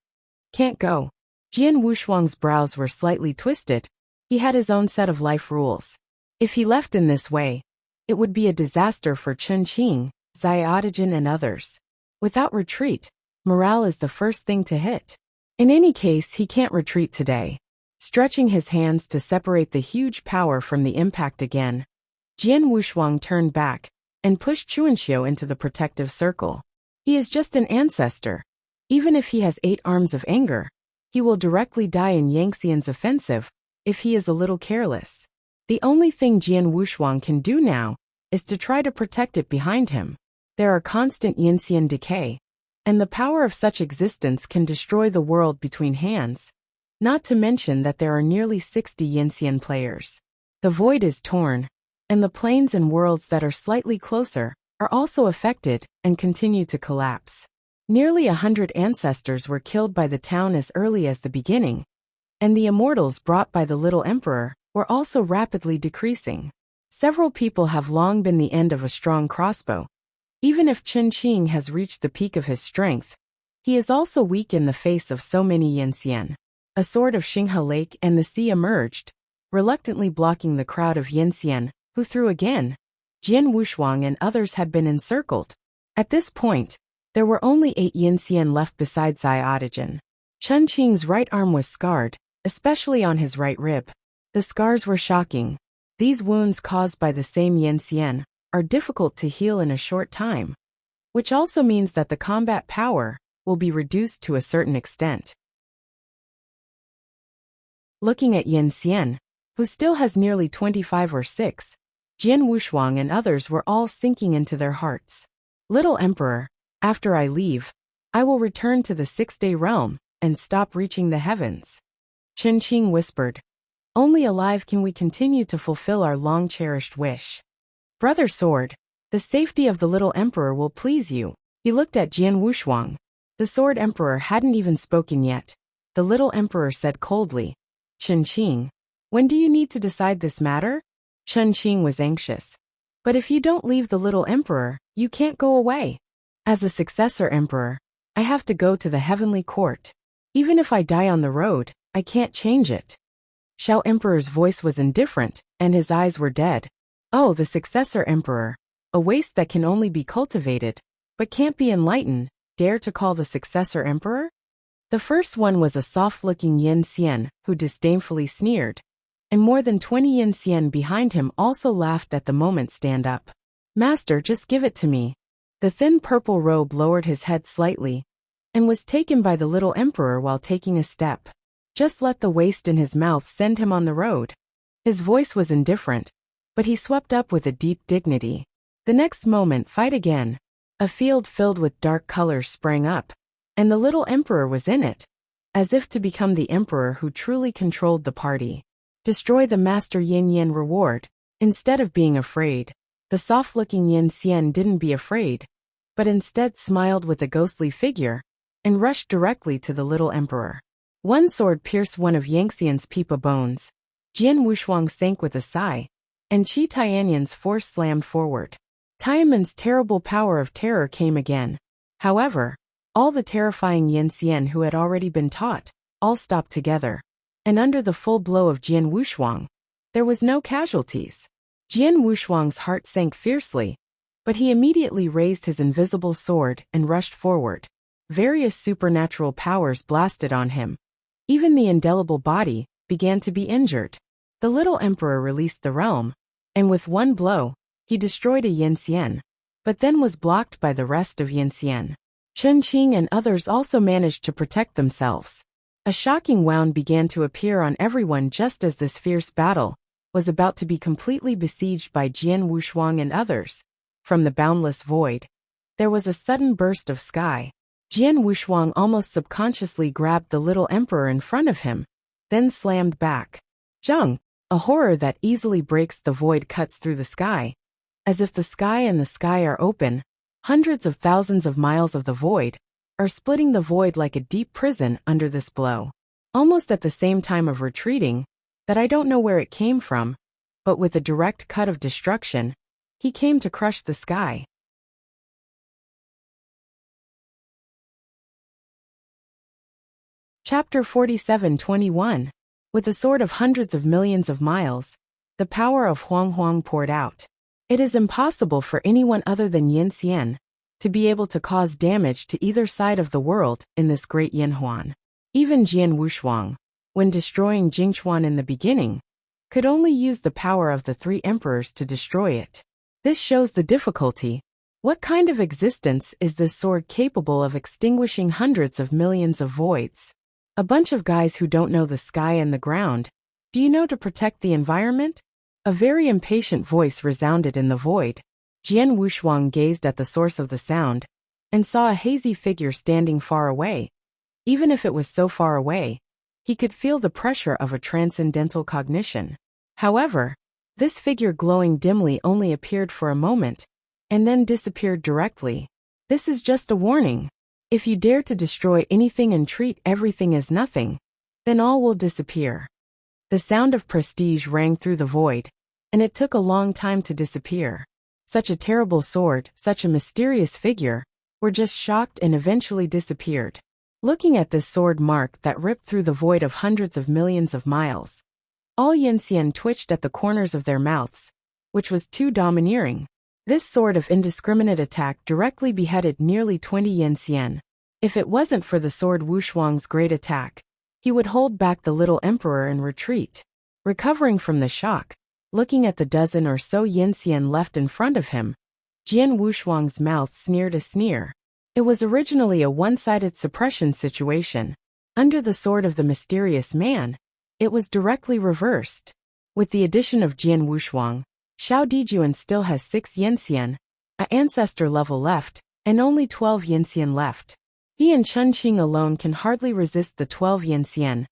"Can't go." Jian Wushuang's brows were slightly twisted. He had his own set of life rules. If he left in this way, it would be a disaster for Chen Qing, Xiaodijin and others. Without retreat, morale is the first thing to hit. In any case, he can't retreat today. Stretching his hands to separate the huge power from the impact again, Jian Wushuang turned back and pushed Chuanxiu into the protective circle. He is just an ancestor. Even if he has 8 arms of anger, he will directly die in Yangxian's offensive if he is a little careless. The only thing Jian Wushuang can do now is to try to protect it behind him. There are constant Yanxian decay, and the power of such existence can destroy the world between hands, not to mention that there are nearly 60 Yanxian players. The void is torn, and the planes and worlds that are slightly closer are also affected and continue to collapse. Nearly 100 ancestors were killed by the town as early as the beginning, and the immortals brought by the little emperor were also rapidly decreasing. Several people have long been the end of a strong crossbow. Even if Chen Qing has reached the peak of his strength, he is also weak in the face of so many Yanxian. A sword of Xinghe Lake and the sea emerged, reluctantly blocking the crowd of Yanxian, who threw again. Jian Wushuang and others had been encircled. At this point, there were only 8 Yanxian left besides Xiaodijin. Chen Qing's right arm was scarred, especially on his right rib. The scars were shocking. These wounds caused by the same Yanxian are difficult to heal in a short time, which also means that the combat power will be reduced to a certain extent. Looking at Yanxian, who still has nearly 25 or 6, Jian Wushuang and others were all sinking into their hearts. "Little Emperor, after I leave, I will return to the 6-day realm and stop reaching the heavens." Chen Qing whispered, "Only alive can we continue to fulfill our long-cherished wish. Brother Sword, the safety of the little emperor will please you." He looked at Jian Wushuang. The Sword Emperor hadn't even spoken yet. The little emperor said coldly, "Chen Qing, when do you need to decide this matter?" Chen Qing was anxious. "But if you don't leave the little emperor, you can't go away. As a successor emperor, I have to go to the heavenly court. Even if I die on the road, I can't change it." Xiao Emperor's voice was indifferent, and his eyes were dead. "Oh, the successor emperor, a waste that can only be cultivated, but can't be enlightened, dare to call the successor emperor?" The first one was a soft-looking Yanxian who disdainfully sneered, and more than 20 Yanxian behind him also laughed at the moment. "Stand up. Master, just give it to me." The thin purple robe lowered his head slightly, and was taken by the little emperor while taking a step. Just let the waste in his mouth send him on the road. His voice was indifferent, but he swept up with a deep dignity. The next moment, fight again. A field filled with dark colors sprang up, and the little emperor was in it, as if to become the emperor who truly controlled the party. Destroy the Master Yin Yan reward. Instead of being afraid, the soft-looking Yin Xian didn't be afraid, but instead smiled with a ghostly figure, and rushed directly to the little emperor. One sword pierced one of Yangxian's pipa bones. Jian Wushuang sank with a sigh, and Qi Tianyan's force slammed forward. Tiaman's terrible power of terror came again. However, all the terrifying Yanxian who had already been taught, all stopped together, and under the full blow of Jian Wushuang, there was no casualties. Jian Wushuang's heart sank fiercely, but he immediately raised his invisible sword and rushed forward. Various supernatural powers blasted on him. Even the indelible body began to be injured. The little emperor released the realm, and with one blow, he destroyed a Yanxian, but then was blocked by the rest of Yanxian. Chen Qing and others also managed to protect themselves. A shocking wound began to appear on everyone just as this fierce battle was about to be completely besieged by Jian Wushuang and others. From the boundless void, There was a sudden burst of sky. Jian Wushuang almost subconsciously grabbed the little emperor in front of him, then slammed back. Zheng, a horror that easily breaks the void, cuts through the sky. As if the sky and the sky are open, hundreds of thousands of miles of the void are splitting the void like a deep prison under this blow. Almost at the same time of retreating, that I don't know where it came from, but with a direct cut of destruction, he came to crush the sky. Chapter 47:21. With a sword of hundreds of millions of miles, the power of Huang Huang poured out. It is impossible for anyone other than Yin Xian to be able to cause damage to either side of the world in this great Yin Huan. Even Jian Wushuang, when destroying Jingchuan in the beginning, could only use the power of the three emperors to destroy it. This shows the difficulty. What kind of existence is this sword capable of extinguishing hundreds of millions of voids? A bunch of guys who don't know the sky and the ground. Do you know to protect the environment? A very impatient voice resounded in the void. Jian Wushuang gazed at the source of the sound and saw a hazy figure standing far away. Even if it was so far away, he could feel the pressure of a transcendental cognition. However, this figure glowing dimly only appeared for a moment and then disappeared directly. This is just a warning. If you dare to destroy anything and treat everything as nothing, then all will disappear. The sound of prestige rang through the void, and it took a long time to disappear. Such a terrible sword, such a mysterious figure, were just shocked and eventually disappeared. Looking at this sword mark that ripped through the void of hundreds of millions of miles, all Yin Xian twitched at the corners of their mouths, which was too domineering. This sword of indiscriminate attack directly beheaded nearly 20 Yin Xian. If it wasn't for the sword Wushuang's great attack, he would hold back the little emperor and retreat. Recovering from the shock, looking at the dozen or so Yin Xian left in front of him, Jian Wushuang's mouth sneered a sneer. It was originally a one-sided suppression situation. Under the sword of the mysterious man, it was directly reversed. With the addition of Jian Wushuang, Xiao Dijuan still has 6 Yin Xian, an ancestor level left, and only 12 Yin Xian left. He and Chun Qing alone can hardly resist the 12 Yin Xian,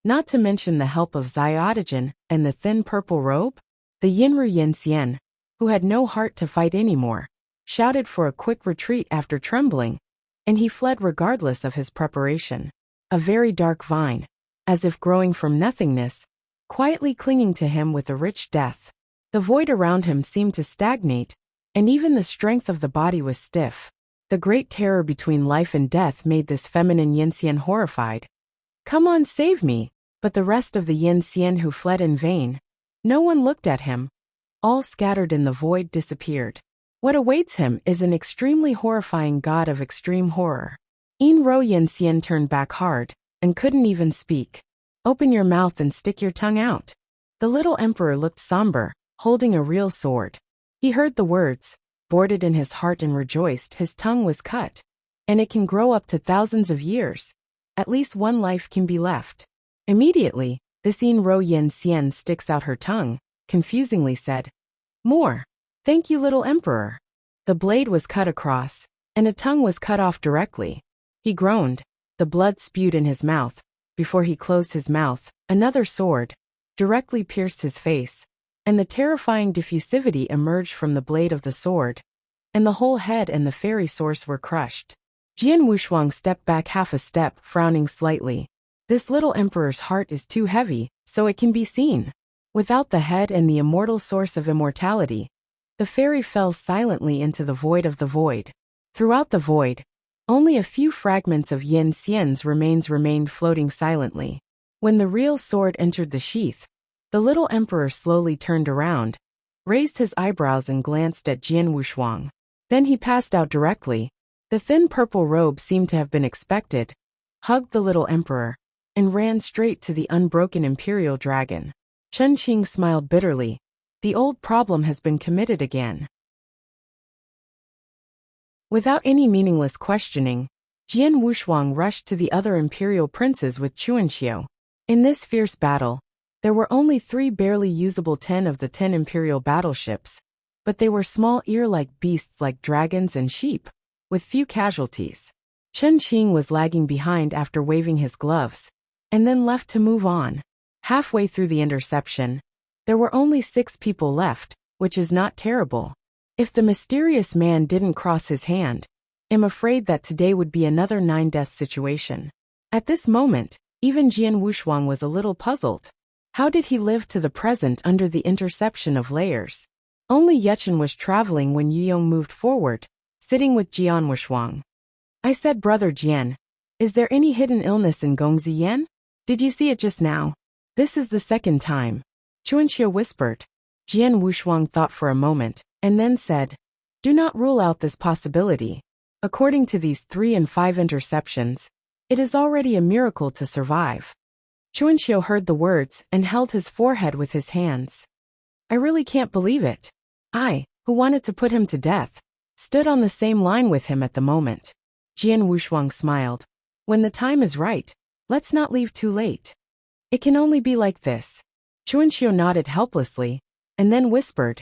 not to mention the help of Xiaodigen and the thin purple robe. The Yinru Yin Xian, who had no heart to fight anymore, shouted for a quick retreat after trembling, and he fled regardless of his preparation. A very dark vine, as if growing from nothingness, quietly clinging to him with a rich death. The void around him seemed to stagnate, and even the strength of the body was stiff. The great terror between life and death made this feminine Yin Xian horrified. "Come on, save me!" But the rest of the Yin Xian who fled in vain. No one looked at him. All scattered in the void disappeared. What awaits him is an extremely horrifying god of extreme horror. Yin Ro Yin Xian turned back hard, and couldn't even speak. "Open your mouth and stick your tongue out." The little emperor looked somber, holding a real sword. He heard the words, bored it in his heart and rejoiced his tongue was cut. And it can grow up to thousands of years. At least one life can be left. Immediately, this Yin Ro Yin Xian sticks out her tongue, confusingly said, "More. Thank you, little emperor." The blade was cut across, and a tongue was cut off directly. He groaned. The blood spewed in his mouth. Before he closed his mouth, another sword directly pierced his face, and the terrifying diffusivity emerged from the blade of the sword, and the whole head and the fairy source were crushed. Jian Wushuang stepped back half a step, frowning slightly. This little emperor's heart is too heavy, so it can be seen. Without the head and the immortal source of immortality, the fairy fell silently into the void of the void. Throughout the void, only a few fragments of Yin Xian's remains remained floating silently. When the real sword entered the sheath, the little emperor slowly turned around, raised his eyebrows and glanced at Jian Wushuang. Then he passed out directly. The thin purple robe seemed to have been expected, hugged the little emperor, and ran straight to the unbroken imperial dragon. Chun Qing smiled bitterly. The old problem has been committed again. Without any meaningless questioning, Jian Wushuang rushed to the other imperial princes with Chuanxiu. In this fierce battle, there were only 3 barely usable 10 of the 10 imperial battleships, but they were small ear-like beasts like dragons and sheep. with few casualties. Chen Qing was lagging behind after waving his gloves, and then left to move on. Halfway through the interception, there were only 6 people left, which is not terrible. If the mysterious man didn't cross his hand, I'm afraid that today would be another 9-death situation. At this moment, even Jian Wushuang was a little puzzled. How did he live to the present under the interception of layers? Only Yechen was traveling when Yuyong moved forward, sitting with Jian Wushuang. I said, Brother Jian, is there any hidden illness in Gongziyan? Did you see it just now? This is the second time. Chuanxia whispered. Jian Wushuang thought for a moment, and then said, do not rule out this possibility. According to these 3 and 5 interceptions, it is already a miracle to survive. Chuanxia heard the words and held his forehead with his hands. I really can't believe it. I, who wanted to put him to death, stood on the same line with him at the moment. Jian Wushuang smiled. When the time is right, let's not leave too late. It can only be like this. Chuanxia nodded helplessly, and then whispered,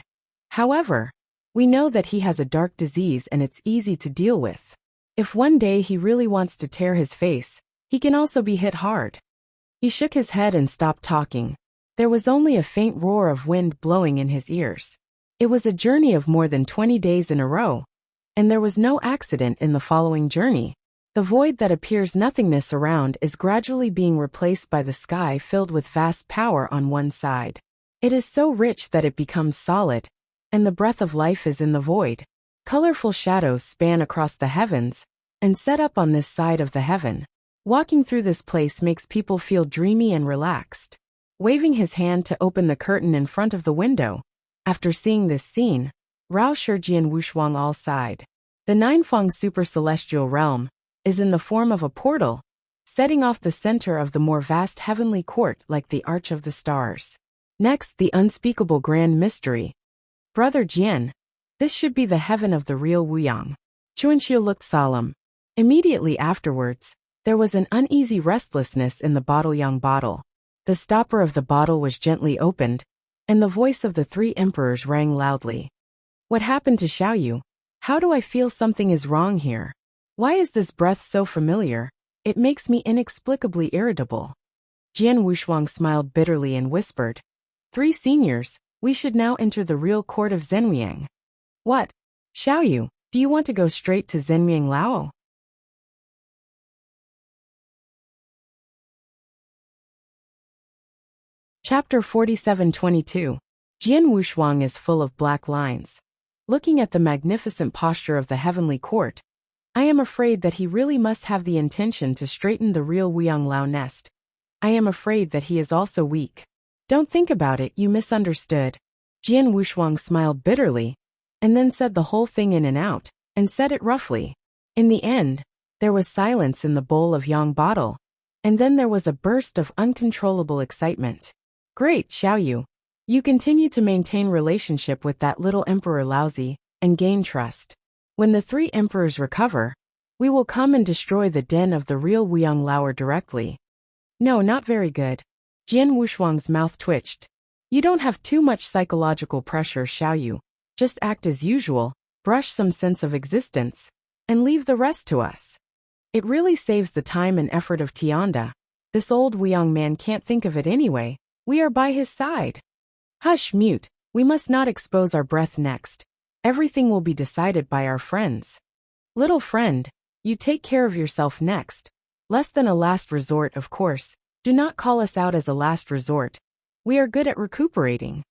however, we know that he has a dark disease and it's easy to deal with. If one day he really wants to tear his face, he can also be hit hard. He shook his head and stopped talking. There was only a faint roar of wind blowing in his ears. It was a journey of more than 20 days in a row, and there was no accident in the following journey. The void that appears nothingness around is gradually being replaced by the sky filled with vast power on one side. It is so rich that it becomes solid, and the breath of life is in the void. Colorful shadows span across the heavens, and set up on this side of the heaven. Walking through this place makes people feel dreamy and relaxed. Waving his hand to open the curtain in front of the window, after seeing this scene, Rao Shijian Wushuang all sighed. The Ninefang super-celestial realm is in the form of a portal, setting off the center of the more vast heavenly court like the arch of the stars. Next, the unspeakable grand mystery. Brother Jian, this should be the heaven of the real Wuyang. Chuanxia looked solemn. Immediately afterwards, there was an uneasy restlessness in the bottle-yang bottle. The stopper of the bottle was gently opened, and the voice of the 3 emperors rang loudly. What happened to Xiaoyu? How do I feel something is wrong here? Why is this breath so familiar? It makes me inexplicably irritable. Jian Wushuang smiled bitterly and whispered, 3 seniors, we should now enter the real court of Zhenmiang. What? Xiaoyu, do you want to go straight to Zhenmiang Lao? Chapter 47:22. Jian Wushuang is full of black lines. Looking at the magnificent posture of the heavenly court, I am afraid that he really must have the intention to straighten the real Wuyang Lao nest. I am afraid that he is also weak. Don't think about it, you misunderstood. Jian Wushuang smiled bitterly, and then said the whole thing in and out, and said it roughly. In the end, there was silence in the bowl of yang bottle, and then there was a burst of uncontrollable excitement. Great, Xiaoyu. You continue to maintain relationship with that little Emperor Laozi, and gain trust. When the 3 emperors recover, we will come and destroy the den of the real Wuyang Laoer directly. No, not very good. Jian Wushuang's mouth twitched. You don't have too much psychological pressure, Xiaoyu. Just act as usual, brush some sense of existence, and leave the rest to us. It really saves the time and effort of Tianda. This old Wuyang man can't think of it anyway. We are by his side. Hush, mute, we must not expose our breath next. Everything will be decided by our friends. Little friend, you take care of yourself next. Less than a last resort, of course. Do not call us out as a last resort. We are good at recuperating.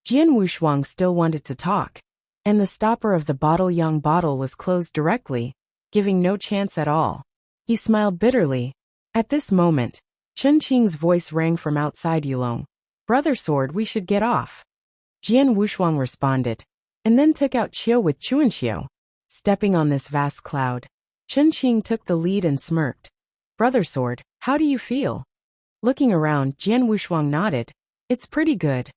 Jian Wushuang still wanted to talk, and the stopper of the bottle-yang bottle was closed directly, giving no chance at all. He smiled bitterly. At this moment, Chen Qing's voice rang from outside Yulong. Brother Sword, we should get off. Jian Wushuang responded, and then took out Qiu with Chuanxiu. Stepping on this vast cloud, Chen Qing took the lead and smirked. Brother Sword, how do you feel? Looking around, Jian Wushuang nodded. It's pretty good.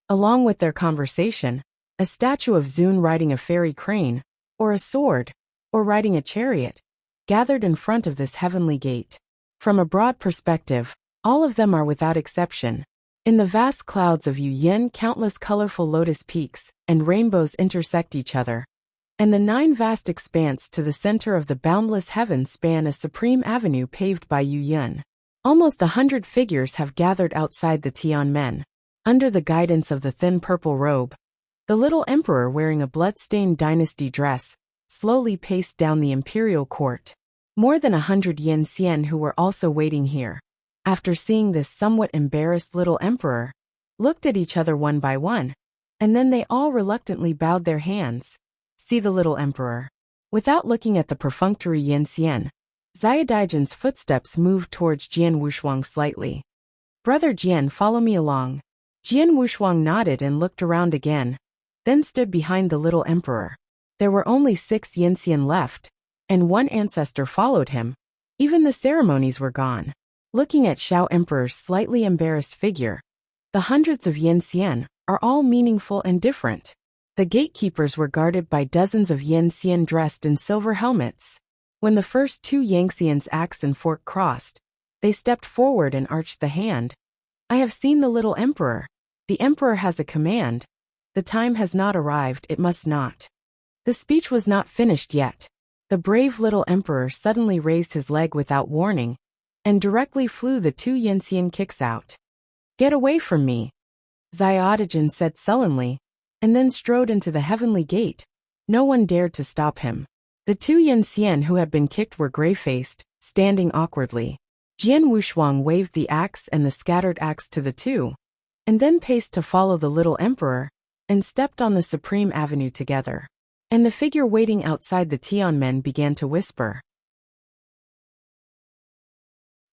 Along with their conversation, a statue of Zun riding a fairy crane, or a sword, or riding a chariot, gathered in front of this heavenly gate. From a broad perspective, all of them are without exception. In the vast clouds of Yu Yin, countless colorful lotus peaks and rainbows intersect each other. and the 9 vast expanse to the center of the boundless heavens span a supreme avenue paved by Yu Yun. Almost 100 figures have gathered outside the Tianmen. Under the guidance of the thin purple robe, the little emperor wearing a blood-stained dynasty dress slowly paced down the imperial court. More than 100 Yin Xian who were also waiting here, after seeing this somewhat embarrassed little emperor, looked at each other one by one, and then they all reluctantly bowed their hands. See the little emperor. Without looking at the perfunctory Yin Xian, Xiaodigen's footsteps moved towards Jian Wushuang slightly. Brother Jian, follow me along. Jian Wushuang nodded and looked around again, then stood behind the little emperor. There were only 6 Yin Xian left, and 1 ancestor followed him. Even the ceremonies were gone. Looking at Xiao Emperor's slightly embarrassed figure, the hundreds of Yin Xian are all meaningful and different. The gatekeepers were guarded by dozens of Yin Xian dressed in silver helmets. When the first 2 Yangxian's axe and fork crossed, they stepped forward and arched the hand. I have seen the little emperor. The emperor has a command. The time has not arrived, it must not. The speech was not finished yet. The brave little emperor suddenly raised his leg without warning, and directly flew the 2 Yin Xian kicks out. Get away from me, Xiaodigen said sullenly, and then strode into the heavenly gate. No one dared to stop him. The 2 Yin Xian who had been kicked were gray-faced, standing awkwardly. Jian Wushuang waved the axe and the scattered axe to the 2, and then paced to follow the little emperor, and stepped on the supreme avenue together. And the figure waiting outside the Tianmen began to whisper.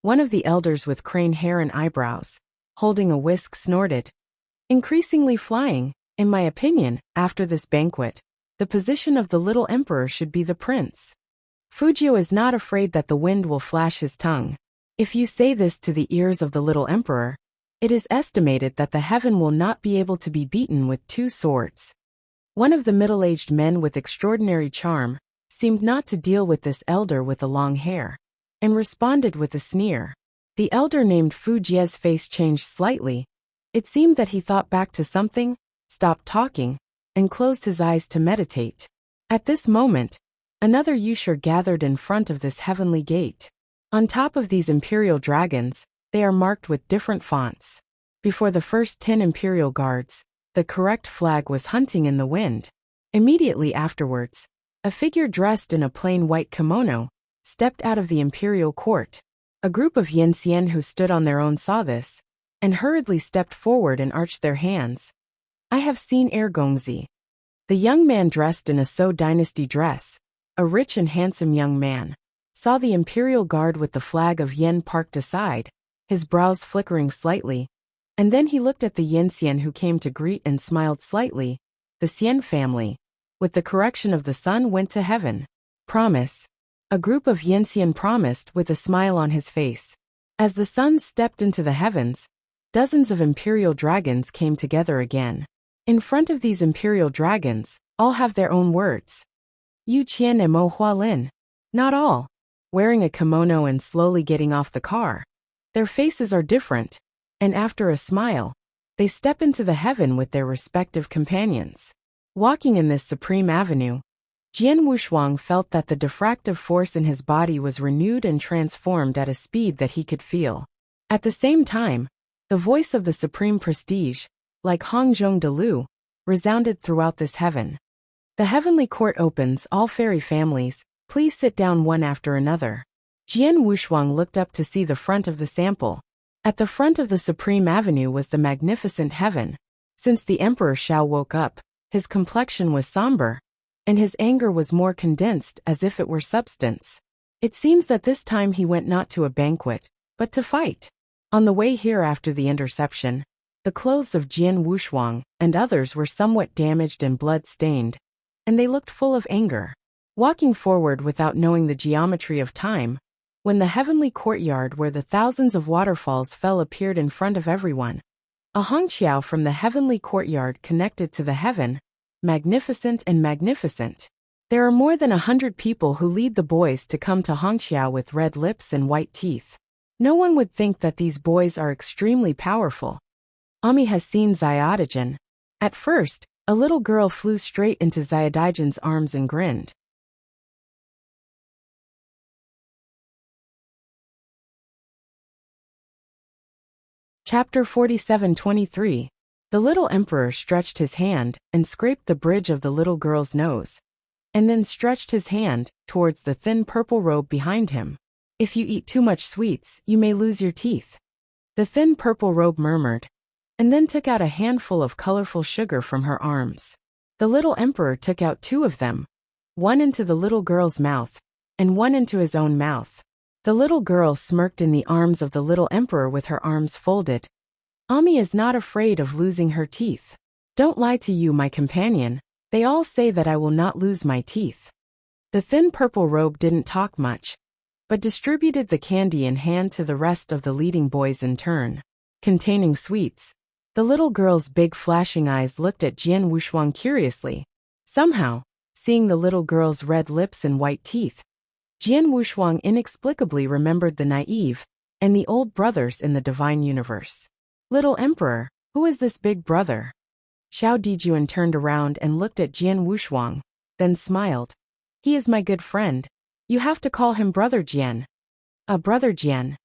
One of the elders with crane hair and eyebrows, holding a whisk, snorted. Increasingly flying, in my opinion, after this banquet, the position of the little emperor should be the prince. Fujio is not afraid that the wind will flash his tongue. If you say this to the ears of the little emperor, it is estimated that the heaven will not be able to be beaten with 2 swords. One of the middle-aged men with extraordinary charm seemed not to deal with this elder with the long hair, and responded with a sneer. The elder named Fu Jie's face changed slightly. It seemed that he thought back to something, stopped talking, and closed his eyes to meditate. At this moment, another Yushur gathered in front of this heavenly gate. On top of these imperial dragons, they are marked with different fonts. Before the first 10 imperial guards, the correct flag was hunting in the wind. Immediately afterwards, a figure dressed in a plain white kimono stepped out of the imperial court. A group of Yin Xian who stood on their own saw this, and hurriedly stepped forward and arched their hands. I have seen Gongzi. The young man dressed in a Zhou dynasty dress, a rich and handsome young man, saw the imperial guard with the flag of Yen parked aside, his brows flickering slightly, and then he looked at the Yin Xian who came to greet and smiled slightly. The Xian family, with the correction of the sun, went to heaven. Promise. A group of Yin Xian promised with a smile on his face. As the sun stepped into the heavens, dozens of imperial dragons came together again. In front of these imperial dragons, all have their own words. Yu Qian and Mo Hualin. Not all. Wearing a kimono and slowly getting off the car. Their faces are different, and after a smile, they step into the heaven with their respective companions. Walking in this supreme avenue, Jian Wushuang felt that the diffractive force in his body was renewed and transformed at a speed that he could feel. At the same time, the voice of the supreme prestige, like Hongzhong de Lu, resounded throughout this heaven. The heavenly court opens. All fairy families, please sit down one after another. Jian Wushuang looked up to see the front of the sample. At the front of the supreme avenue was the magnificent heaven. Since the Emperor Xiao woke up, his complexion was somber, and his anger was more condensed as if it were substance. It seems that this time he went not to a banquet, but to fight. On the way here after the interception, the clothes of Jian Wushuang and others were somewhat damaged and blood-stained, and they looked full of anger. Walking forward without knowing the geometry of time, when the heavenly courtyard where the thousands of waterfalls fell appeared in front of everyone, a Hongqiao from the heavenly courtyard connected to the heaven, magnificent and magnificent. There are more than 100 people who lead the boys to come to Hongqiao with red lips and white teeth. No one would think that these boys are extremely powerful. Ami has seen Xiaodigen. At first, A little girl flew straight into Xiaodigen's arms and grinned. Chapter 47:23. The little emperor stretched his hand and scraped the bridge of the little girl's nose, and then stretched his hand towards the thin purple robe behind him. If you eat too much sweets, you may lose your teeth. The thin purple robe murmured, and then took out a handful of colorful sugar from her arms. The little emperor took out 2 of them, one into the little girl's mouth, and one into his own mouth. The little girl smirked in the arms of the little emperor with her arms folded. Ami is not afraid of losing her teeth. Don't lie to you, my companion. They all say that I will not lose my teeth. The thin purple robe didn't talk much, but distributed the candy in hand to the rest of the leading boys in turn. Containing sweets, the little girl's big flashing eyes looked at Jian Wushuang curiously. Somehow, seeing the little girl's red lips and white teeth, Jian Wushuang inexplicably remembered the naive and the old brothers in the divine universe. Little Emperor, who is this big brother? Xiao Dijuan turned around and looked at Jian Wushuang, then smiled. He is my good friend. You have to call him Brother Jian. Brother Jian.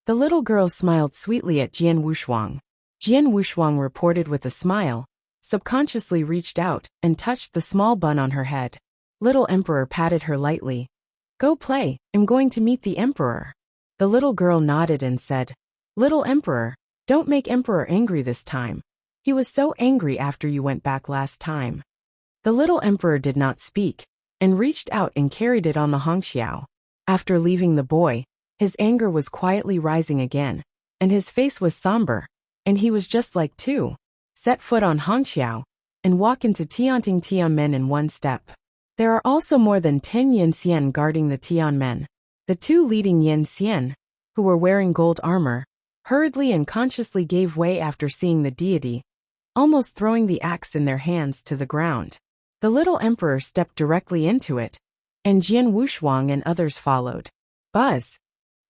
The little girl smiled sweetly at Jian Wushuang. Jian Wushuang reported with a smile, subconsciously reached out and touched the small bun on her head. Little Emperor patted her lightly. Go play, I'm going to meet the Emperor. The little girl nodded and said, Little Emperor, don't make Emperor angry this time. He was so angry after you went back last time. The little Emperor did not speak, and reached out and carried it on the Hongxiao. After leaving the boy, his anger was quietly rising again, and his face was somber, and he was just like to set foot on Hongxiao, and walk into Tianting Tianmen in one step. There are also more than 10 Yin Xian guarding the Tianmen. The 2 leading Yin Xian, who were wearing gold armor, hurriedly and consciously gave way after seeing the deity, almost throwing the axe in their hands to the ground. The little emperor stepped directly into it, and Jian Wushuang and others followed. Buzz!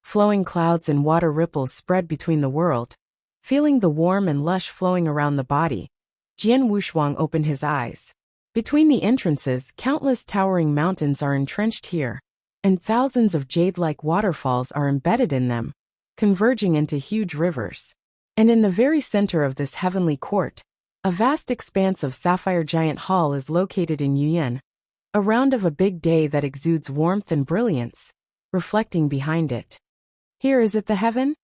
Flowing clouds and water ripples spread between the world. Feeling the warm and lush flowing around the body, Jian Wushuang opened his eyes. Between the entrances, countless towering mountains are entrenched here, and thousands of jade-like waterfalls are embedded in them, converging into huge rivers. And in the very center of this heavenly court, a vast expanse of sapphire giant hall is located in Yuyan, a round of a big day that exudes warmth and brilliance, reflecting behind it. Here is it the heaven?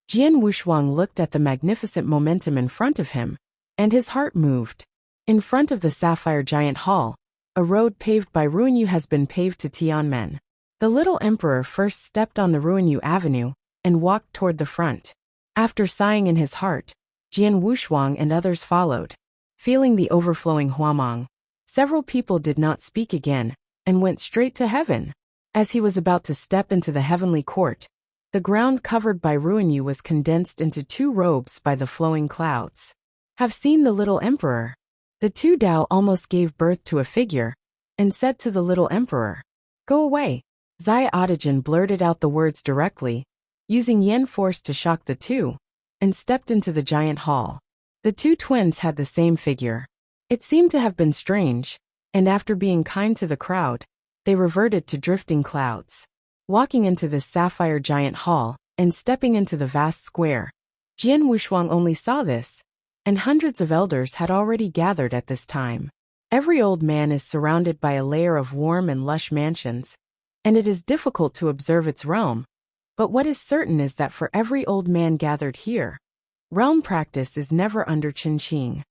Jian Wushuang looked at the magnificent momentum in front of him, and his heart moved. In front of the sapphire giant hall, a road paved by Ruinyu has been paved to Tianmen. The little emperor first stepped on the Ruinyu Avenue and walked toward the front. After sighing in his heart, Jian Wushuang and others followed. Feeling the overflowing huamang, several people did not speak again and went straight to heaven. As he was about to step into the heavenly court, the ground covered by Ruinyu was condensed into 2 robes by the flowing clouds. Have seen the little emperor? The 2 Dao almost gave birth to a figure, and said to the little emperor, Go away. Xiaodigen blurted out the words directly, using yen force to shock the 2, and stepped into the giant hall. The 2 twins had the same figure. It seemed to have been strange, and after being kind to the crowd, they reverted to drifting clouds. Walking into this sapphire giant hall, and stepping into the vast square, Jian Wushuang only saw this, and hundreds of elders had already gathered at this time. Every old man is surrounded by a layer of warm and lush mansions, and it is difficult to observe its realm, but what is certain is that for every old man gathered here, realm practice is never under Qingqing.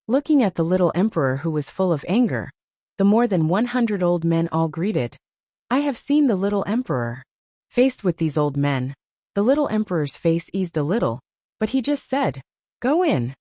Looking at the little emperor who was full of anger, the more than 100 old men all greeted, I have seen the little emperor. Faced with these old men, the little emperor's face eased a little, but he just said, Go in.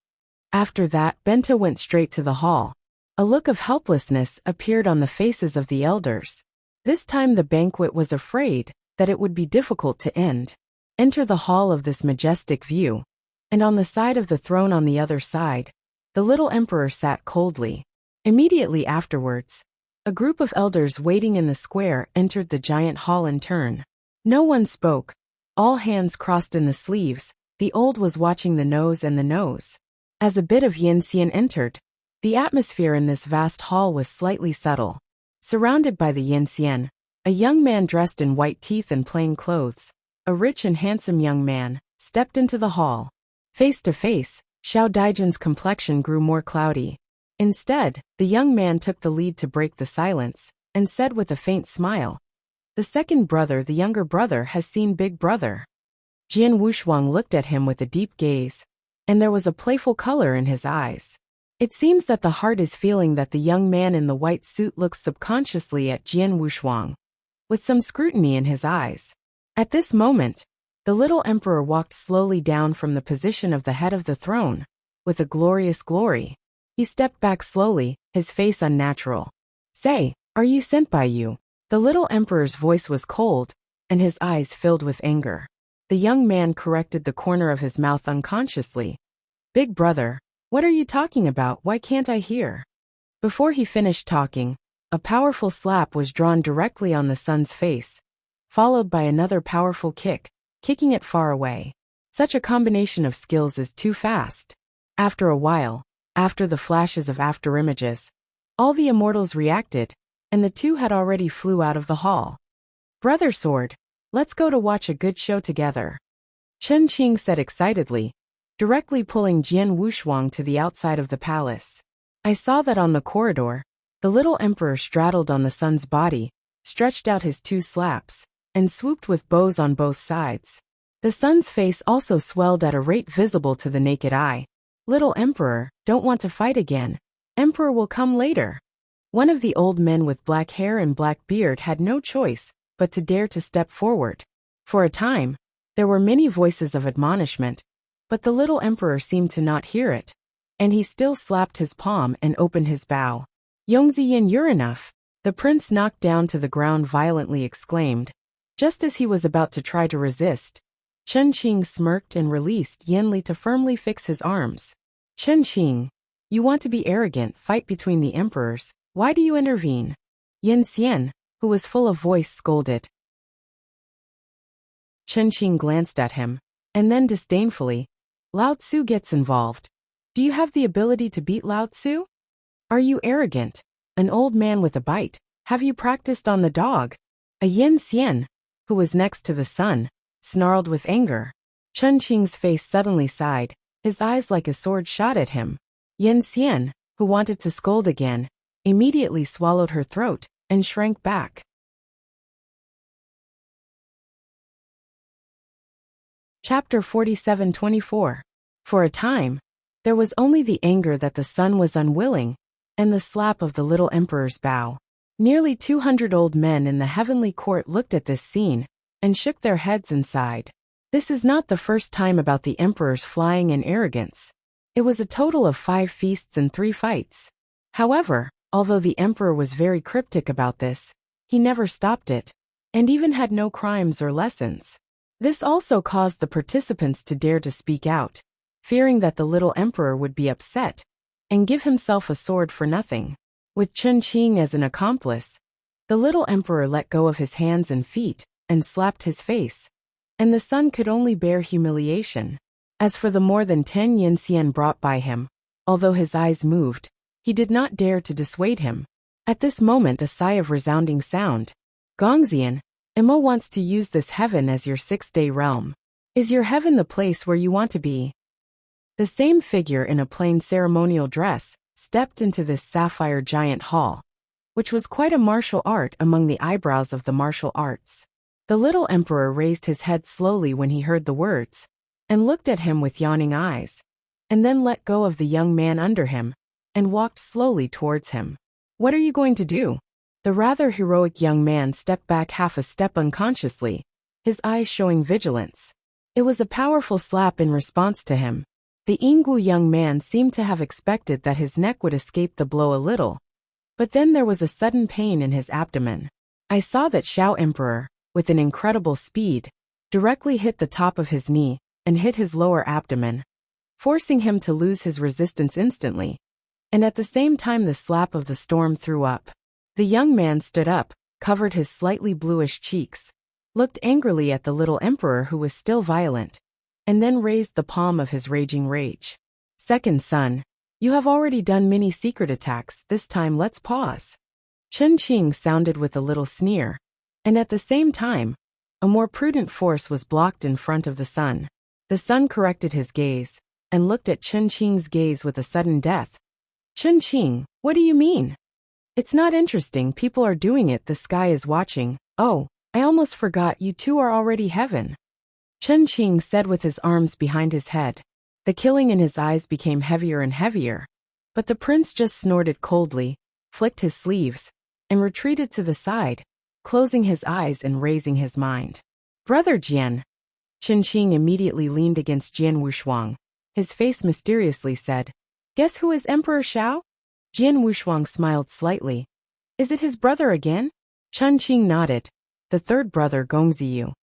After that, Benta went straight to the hall. A look of helplessness appeared on the faces of the elders. This time the banquet was afraid that it would be difficult to end. Enter the hall of this majestic view, and on the side of the throne on the other side, the little emperor sat coldly. Immediately afterwards, a group of elders waiting in the square entered the giant hall in turn. No one spoke. All hands crossed in the sleeves. The old was watching the nose and the nose. As a bit of Yin Xian entered, the atmosphere in this vast hall was slightly subtle. Surrounded by the Yin Xian, a young man dressed in white teeth and plain clothes, a rich and handsome young man, stepped into the hall. Face to face, Xiao Daijin's complexion grew more cloudy. Instead, the young man took the lead to break the silence, and said with a faint smile, "The second brother, the younger brother, has seen Big Brother." Jian Wushuang looked at him with a deep gaze, and there was a playful color in his eyes. It seems that the heart is feeling that the young man in the white suit looks subconsciously at Jian Wushuang, with some scrutiny in his eyes. At this moment, the little emperor walked slowly down from the position of the head of the throne, with a glorious glory. He stepped back slowly, his face unnatural. "Say, are you sent by you?" The little emperor's voice was cold, and his eyes filled with anger. The young man corrected the corner of his mouth unconsciously. "Big brother, what are you talking about? Why can't I hear?" Before he finished talking, a powerful slap was drawn directly on the son's face, followed by another powerful kick, kicking it far away. Such a combination of skills is too fast. After a while, after the flashes of afterimages, all the immortals reacted, and the two had already flew out of the hall. "Brother Sword, let's go to watch a good show together," Chen Qing said excitedly, directly pulling Jian Wushuang to the outside of the palace. I saw that on the corridor, the little emperor straddled on the son's body, stretched out his two slaps, and swooped with bows on both sides. The son's face also swelled at a rate visible to the naked eye. "Little emperor, don't want to fight again. Emperor will come later." One of the old men with black hair and black beard had no choice but to dare to step forward. For a time, there were many voices of admonishment, but the little emperor seemed to not hear it, and he still slapped his palm and opened his bow. "Yongziyin, you're enough," the prince knocked down to the ground violently exclaimed. Just as he was about to try to resist, Chen Qing smirked and released Yanli to firmly fix his arms. "Chen Qing, you want to be arrogant, fight between the emperors, why do you intervene?" Yin Xian, who was full of voice, scolded. Chen Qing glanced at him, and then disdainfully, "Lao Tzu gets involved. Do you have the ability to beat Lao Tzu? Are you arrogant? An old man with a bite, have you practiced on the dog?" A Yin Xian, who was next to the son, snarled with anger. Chen Qing's face suddenly sighed, his eyes like a sword shot at him. Yin Xian, who wanted to scold again, immediately swallowed her throat and shrank back. Chapter 47-24. For a time, there was only the anger that the son was unwilling, and the slap of the little emperor's bow. Nearly 200 old men in the heavenly court looked at this scene, and shook their heads and sighed. This is not the first time about the emperor's flying and arrogance. It was a total of 5 feasts and 3 fights. However, although the emperor was very cryptic about this, he never stopped it, and even had no crimes or lessons. This also caused the participants to dare to speak out, fearing that the little emperor would be upset, and give himself a sword for nothing. With Chen Qing as an accomplice, the little emperor let go of his hands and feet, and slapped his face, and the son could only bear humiliation. As for the more than 10 yin xian brought by him, although his eyes moved, he did not dare to dissuade him. At this moment a sigh of resounding sound. "Gongxian, Imo wants to use this heaven as your 6-day realm. Is your heaven the place where you want to be?" The same figure in a plain ceremonial dress stepped into this sapphire giant hall, which was quite a martial art among the eyebrows of the martial arts. The little emperor raised his head slowly when he heard the words, and looked at him with yawning eyes, and then let go of the young man under him, and walked slowly towards him. "What are you going to do?" The rather heroic young man stepped back half a step unconsciously, his eyes showing vigilance. It was a powerful slap in response to him. The Yinggu young man seemed to have expected that his neck would escape the blow a little, but then there was a sudden pain in his abdomen. I saw that Xiao Emperor, with an incredible speed, directly hit the top of his knee and hit his lower abdomen, forcing him to lose his resistance instantly, and at the same time the slap of the storm threw up. The young man stood up, covered his slightly bluish cheeks, looked angrily at the little emperor who was still violent, and then raised the palm of his raging rage. Second son, you have already done many secret attacks, this time let's pause. Chen Qing sounded with a little sneer, and at the same time, a more prudent force was blocked in front of the sun. The sun corrected his gaze, and looked at Chen Qing's gaze with a sudden death. Chen Qing, what do you mean? It's not interesting, people are doing it, the sky is watching. Oh, I almost forgot, you two are already heaven. Chen Qing said with his arms behind his head. The killing in his eyes became heavier and heavier, but the prince just snorted coldly, flicked his sleeves, and retreated to the side, closing his eyes and raising his mind. Brother Jian. Chen Qing immediately leaned against Jian Wushuang. His face mysteriously said, Guess who is Emperor Xiao? Jian Wushuang smiled slightly. Is it his brother again? Chen Qing nodded. The third brother Gongziyu.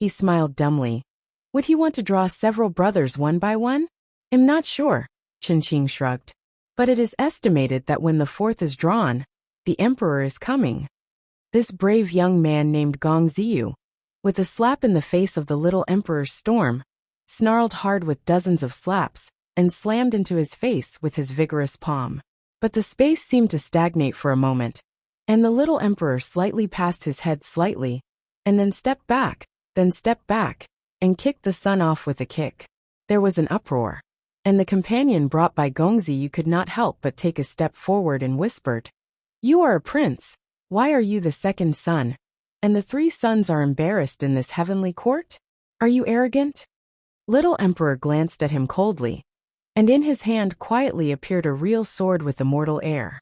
He smiled dumbly. Would he want to draw several brothers one by one? I'm not sure, Chen Qing shrugged. But it is estimated that when the fourth is drawn, the emperor is coming. This brave young man named Gong Ziyu, with a slap in the face of the little emperor's storm, snarled hard with dozens of slaps, and slammed into his face with his vigorous palm. But the space seemed to stagnate for a moment, and the little emperor slightly passed his head slightly, and then stepped back, and kicked the sun off with a kick. There was an uproar, and the companion brought by Gongzi could not help but take a step forward and whispered, You are a prince, why are you the second son? And the three sons are embarrassed in this heavenly court? Are you arrogant? Little emperor glanced at him coldly, and in his hand quietly appeared a real sword with a mortal air.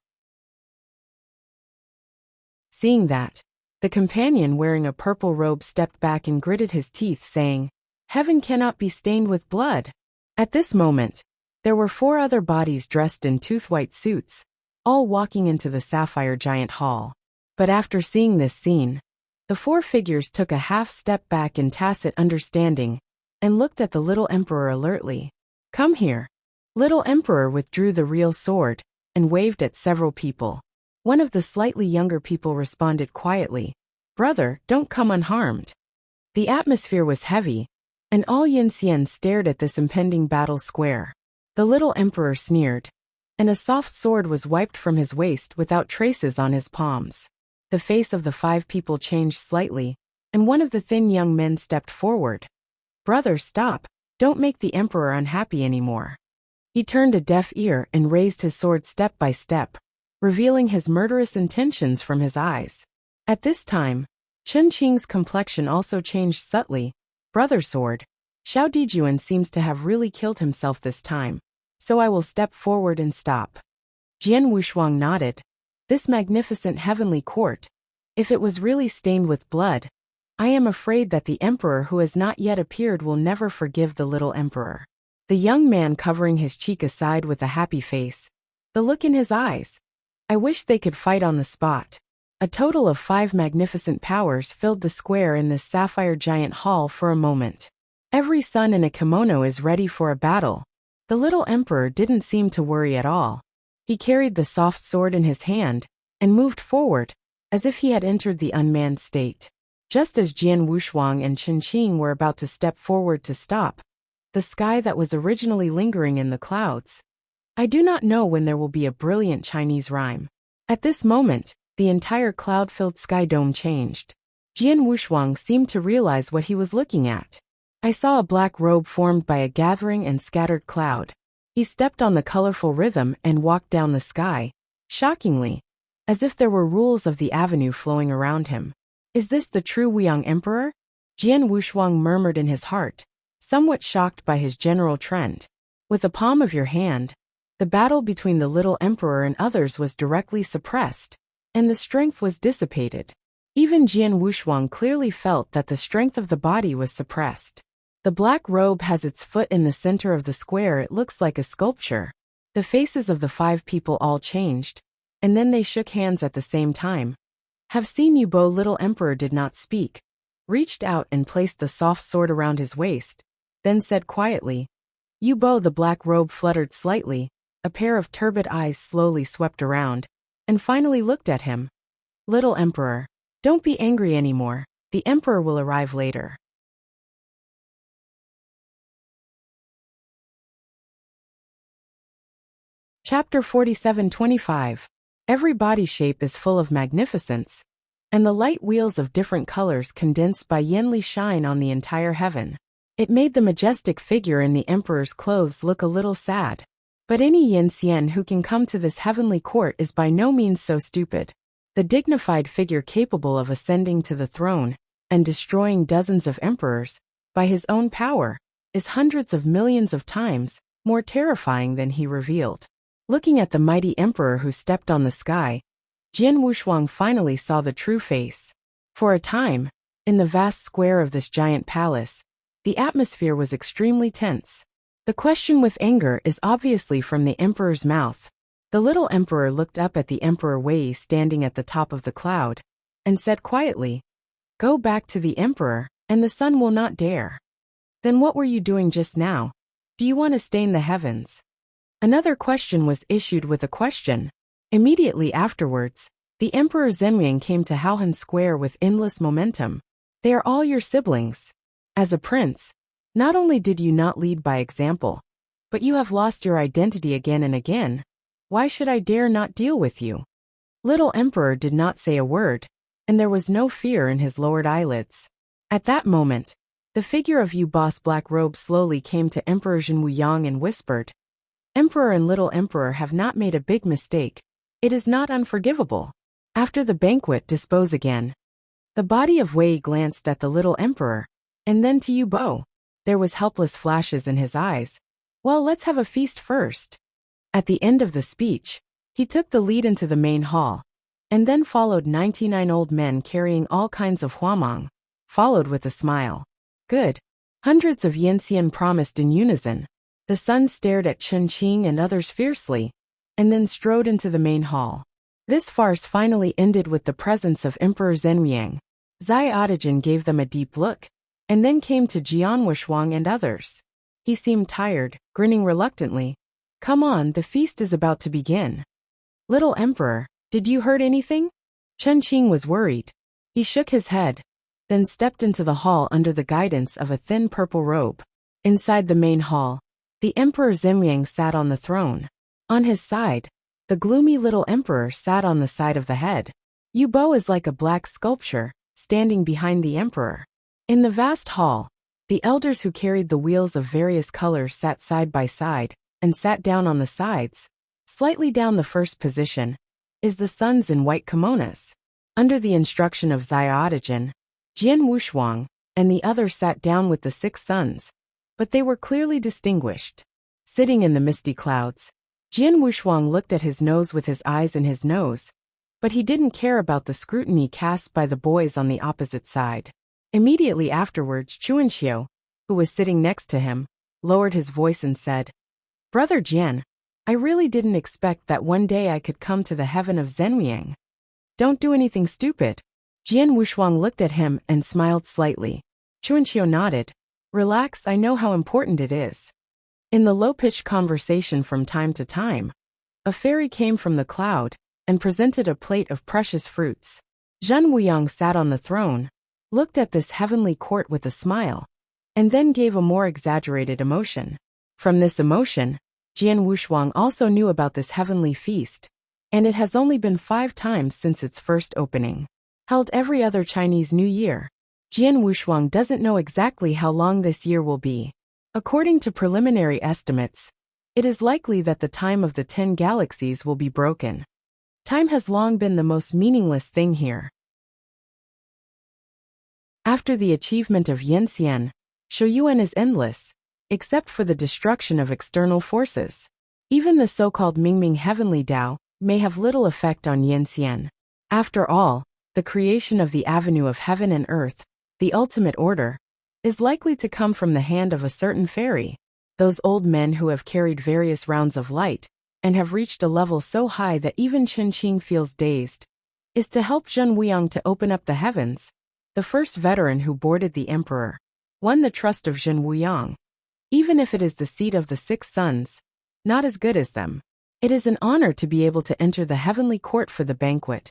Seeing that, the companion wearing a purple robe stepped back and gritted his teeth, saying, Heaven cannot be stained with blood. At this moment, there were 4 other bodies dressed in tooth-white suits, all walking into the sapphire giant hall. But after seeing this scene, the 4 figures took a half step back in tacit understanding, and looked at the little emperor alertly. Come here. Little emperor withdrew the real sword, and waved at several people. One of the slightly younger people responded quietly, Brother, don't come unharmed. The atmosphere was heavy, and all Yinxian stared at this impending battle square. The little emperor sneered, and a soft sword was wiped from his waist without traces on his palms. The face of the 5 people changed slightly, and one of the thin young men stepped forward. Brother, stop, don't make the emperor unhappy anymore. He turned a deaf ear and raised his sword step by step, revealing his murderous intentions from his eyes. At this time, Chen Qing's complexion also changed subtly. Brother sword, Xiao Dijuan seems to have really killed himself this time, so I will step forward and stop. Jian Wushuang nodded. This magnificent heavenly court, if it was really stained with blood, I am afraid that the emperor who has not yet appeared will never forgive the little emperor. The young man covering his cheek aside with a happy face, the look in his eyes. I wish they could fight on the spot. A total of 5 magnificent powers filled the square in this sapphire giant hall for a moment. Every son in a kimono is ready for a battle. The little emperor didn't seem to worry at all. He carried the soft sword in his hand, and moved forward, as if he had entered the unmanned state. Just as Jian Wushuang and Chen Qing were about to step forward to stop, the sky that was originally lingering in the clouds. I do not know when there will be a brilliant Chinese rhyme. At this moment, the entire cloud-filled sky dome changed. Jian Wushuang seemed to realize what he was looking at. I saw a black robe formed by a gathering and scattered cloud. He stepped on the colorful rhythm and walked down the sky, shockingly, as if there were rules of the avenue flowing around him. Is this the true Wuxiang emperor? Jian Wushuang murmured in his heart, somewhat shocked by his general trend. With the palm of your hand, the battle between the little emperor and others was directly suppressed, and the strength was dissipated. Even Jian Wushuang clearly felt that the strength of the body was suppressed. The black robe has its foot in the center of the square. It looks like a sculpture. The faces of the 5 people all changed, and then they shook hands at the same time. Have seen you, Bo. Little emperor did not speak, reached out and placed the soft sword around his waist, then said quietly, You, Bo. The black robe fluttered slightly, a pair of turbid eyes slowly swept around, and finally looked at him. Little emperor, don't be angry anymore, the emperor will arrive later. Chapter 47:25. Every body shape is full of magnificence, and the light wheels of different colors condensed by Yenli shine on the entire heaven. It made the majestic figure in the emperor's clothes look a little sad. But any Yin-Xian who can come to this heavenly court is by no means so stupid. The dignified figure capable of ascending to the throne and destroying dozens of emperors by his own power is hundreds of millions of times more terrifying than he revealed. Looking at the mighty emperor who stepped on the sky, Jian Wushuang finally saw the true face. For a time, in the vast square of this giant palace, the atmosphere was extremely tense. The question with anger is obviously from the emperor's mouth. The little emperor looked up at the Emperor Wei standing at the top of the cloud, and said quietly, "Go back to the emperor, and the sun will not dare." "Then what were you doing just now? Do you want to stain the heavens?" Another question was issued with a question. Immediately afterwards, the Emperor Zhenliang came to Haohan Square with endless momentum. "They are all your siblings. As a prince, not only did you not lead by example, but you have lost your identity again and again. Why should I dare not deal with you?" Little Emperor did not say a word, and there was no fear in his lowered eyelids. At that moment, the figure of Yu Boss Black Robe slowly came to Emperor Zhen Wuyang and whispered, "Emperor and Little Emperor have not made a big mistake. It is not unforgivable. After the banquet, dispose again." The body of Wei glanced at the Little Emperor, and then to Yu Bo. There was helpless flashes in his eyes. "Well, let's have a feast first." At the end of the speech, he took the lead into the main hall, and then followed 99 old men carrying all kinds of huamang, followed with a smile. "Good." Hundreds of Yin-Xian promised in unison. The son stared at Chen Qing and others fiercely, and then strode into the main hall. This farce finally ended with the presence of Emperor Zhenliang. Zai Audijin gave them a deep look, and then came to Jian Wushuang and others. He seemed tired, grinning reluctantly. "Come on, the feast is about to begin." "Little Emperor, did you heard anything?" Chen Qing was worried. He shook his head, then stepped into the hall under the guidance of a thin purple robe. Inside the main hall, the Emperor Zhenliang sat on the throne. On his side, the gloomy Little Emperor sat on the side of the head. Yu Bo is like a black sculpture, standing behind the emperor. In the vast hall, the elders who carried the wheels of various colors sat side by side, and sat down on the sides. Slightly down the first position is the sons in white kimonos. Under the instruction of Zai Audijin, Jian Wushuang and the others sat down with the 6 sons, but they were clearly distinguished. Sitting in the misty clouds, Jian Wushuang looked at his nose with his eyes and his nose, but he didn't care about the scrutiny cast by the boys on the opposite side. Immediately afterwards, Chuanxiu, who was sitting next to him, lowered his voice and said, "Brother Jian, I really didn't expect that one day I could come to the heaven of Zhenliang. Don't do anything stupid." Jian Wushuang looked at him and smiled slightly. Chuanxiu nodded. "Relax, I know how important it is." In the low-pitched conversation from time to time, a fairy came from the cloud and presented a plate of precious fruits. Zhen Wuyang sat on the throne, looked at this heavenly court with a smile, and then gave a more exaggerated emotion. From this emotion, Jian Wushuang also knew about this heavenly feast, and it has only been 5 times since its first opening. Held every other Chinese New Year. Jian Wushuang doesn't know exactly how long this year will be. According to preliminary estimates, it is likely that the time of the 10 galaxies will be broken. Time has long been the most meaningless thing here. After the achievement of Yin-Xian, Shouyuan is endless, except for the destruction of external forces. Even the so-called Mingming Heavenly Tao may have little effect on Yin-Xian. After all, the creation of the avenue of heaven and earth, the ultimate order, is likely to come from the hand of a certain fairy. Those old men who have carried various rounds of light, and have reached a level so high that even Chen Qing feels dazed, is to help Zhen Wuyang to open up the heavens. The first veteran who boarded the emperor won the trust of Zhen Wuyang. Even if it is the seat of the 6 sons, not as good as them. It is an honor to be able to enter the heavenly court for the banquet.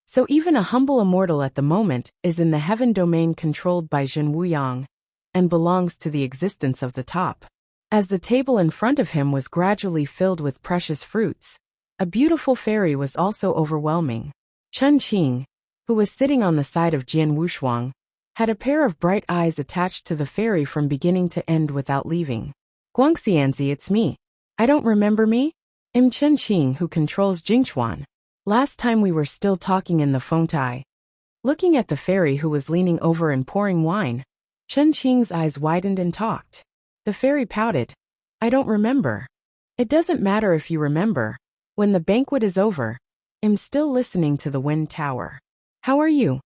So even a humble immortal at the moment is in the heaven domain controlled by Zhen Wuyang, and belongs to the existence of the top. As the table in front of him was gradually filled with precious fruits, a beautiful fairy was also overwhelming. Chen Qing, who was sitting on the side of Jian Wushuang, had a pair of bright eyes attached to the fairy from beginning to end without leaving. Guangxianzi, it's me. I don't remember me? I'm Chen Qing, who controls Jingchuan. Last time we were still talking in the Fengtai. Looking at the fairy who was leaning over and pouring wine, Chen Qing's eyes widened and talked. The fairy pouted. I don't remember. It doesn't matter if you remember. When the banquet is over, I'm still listening to the wind tower. How are you?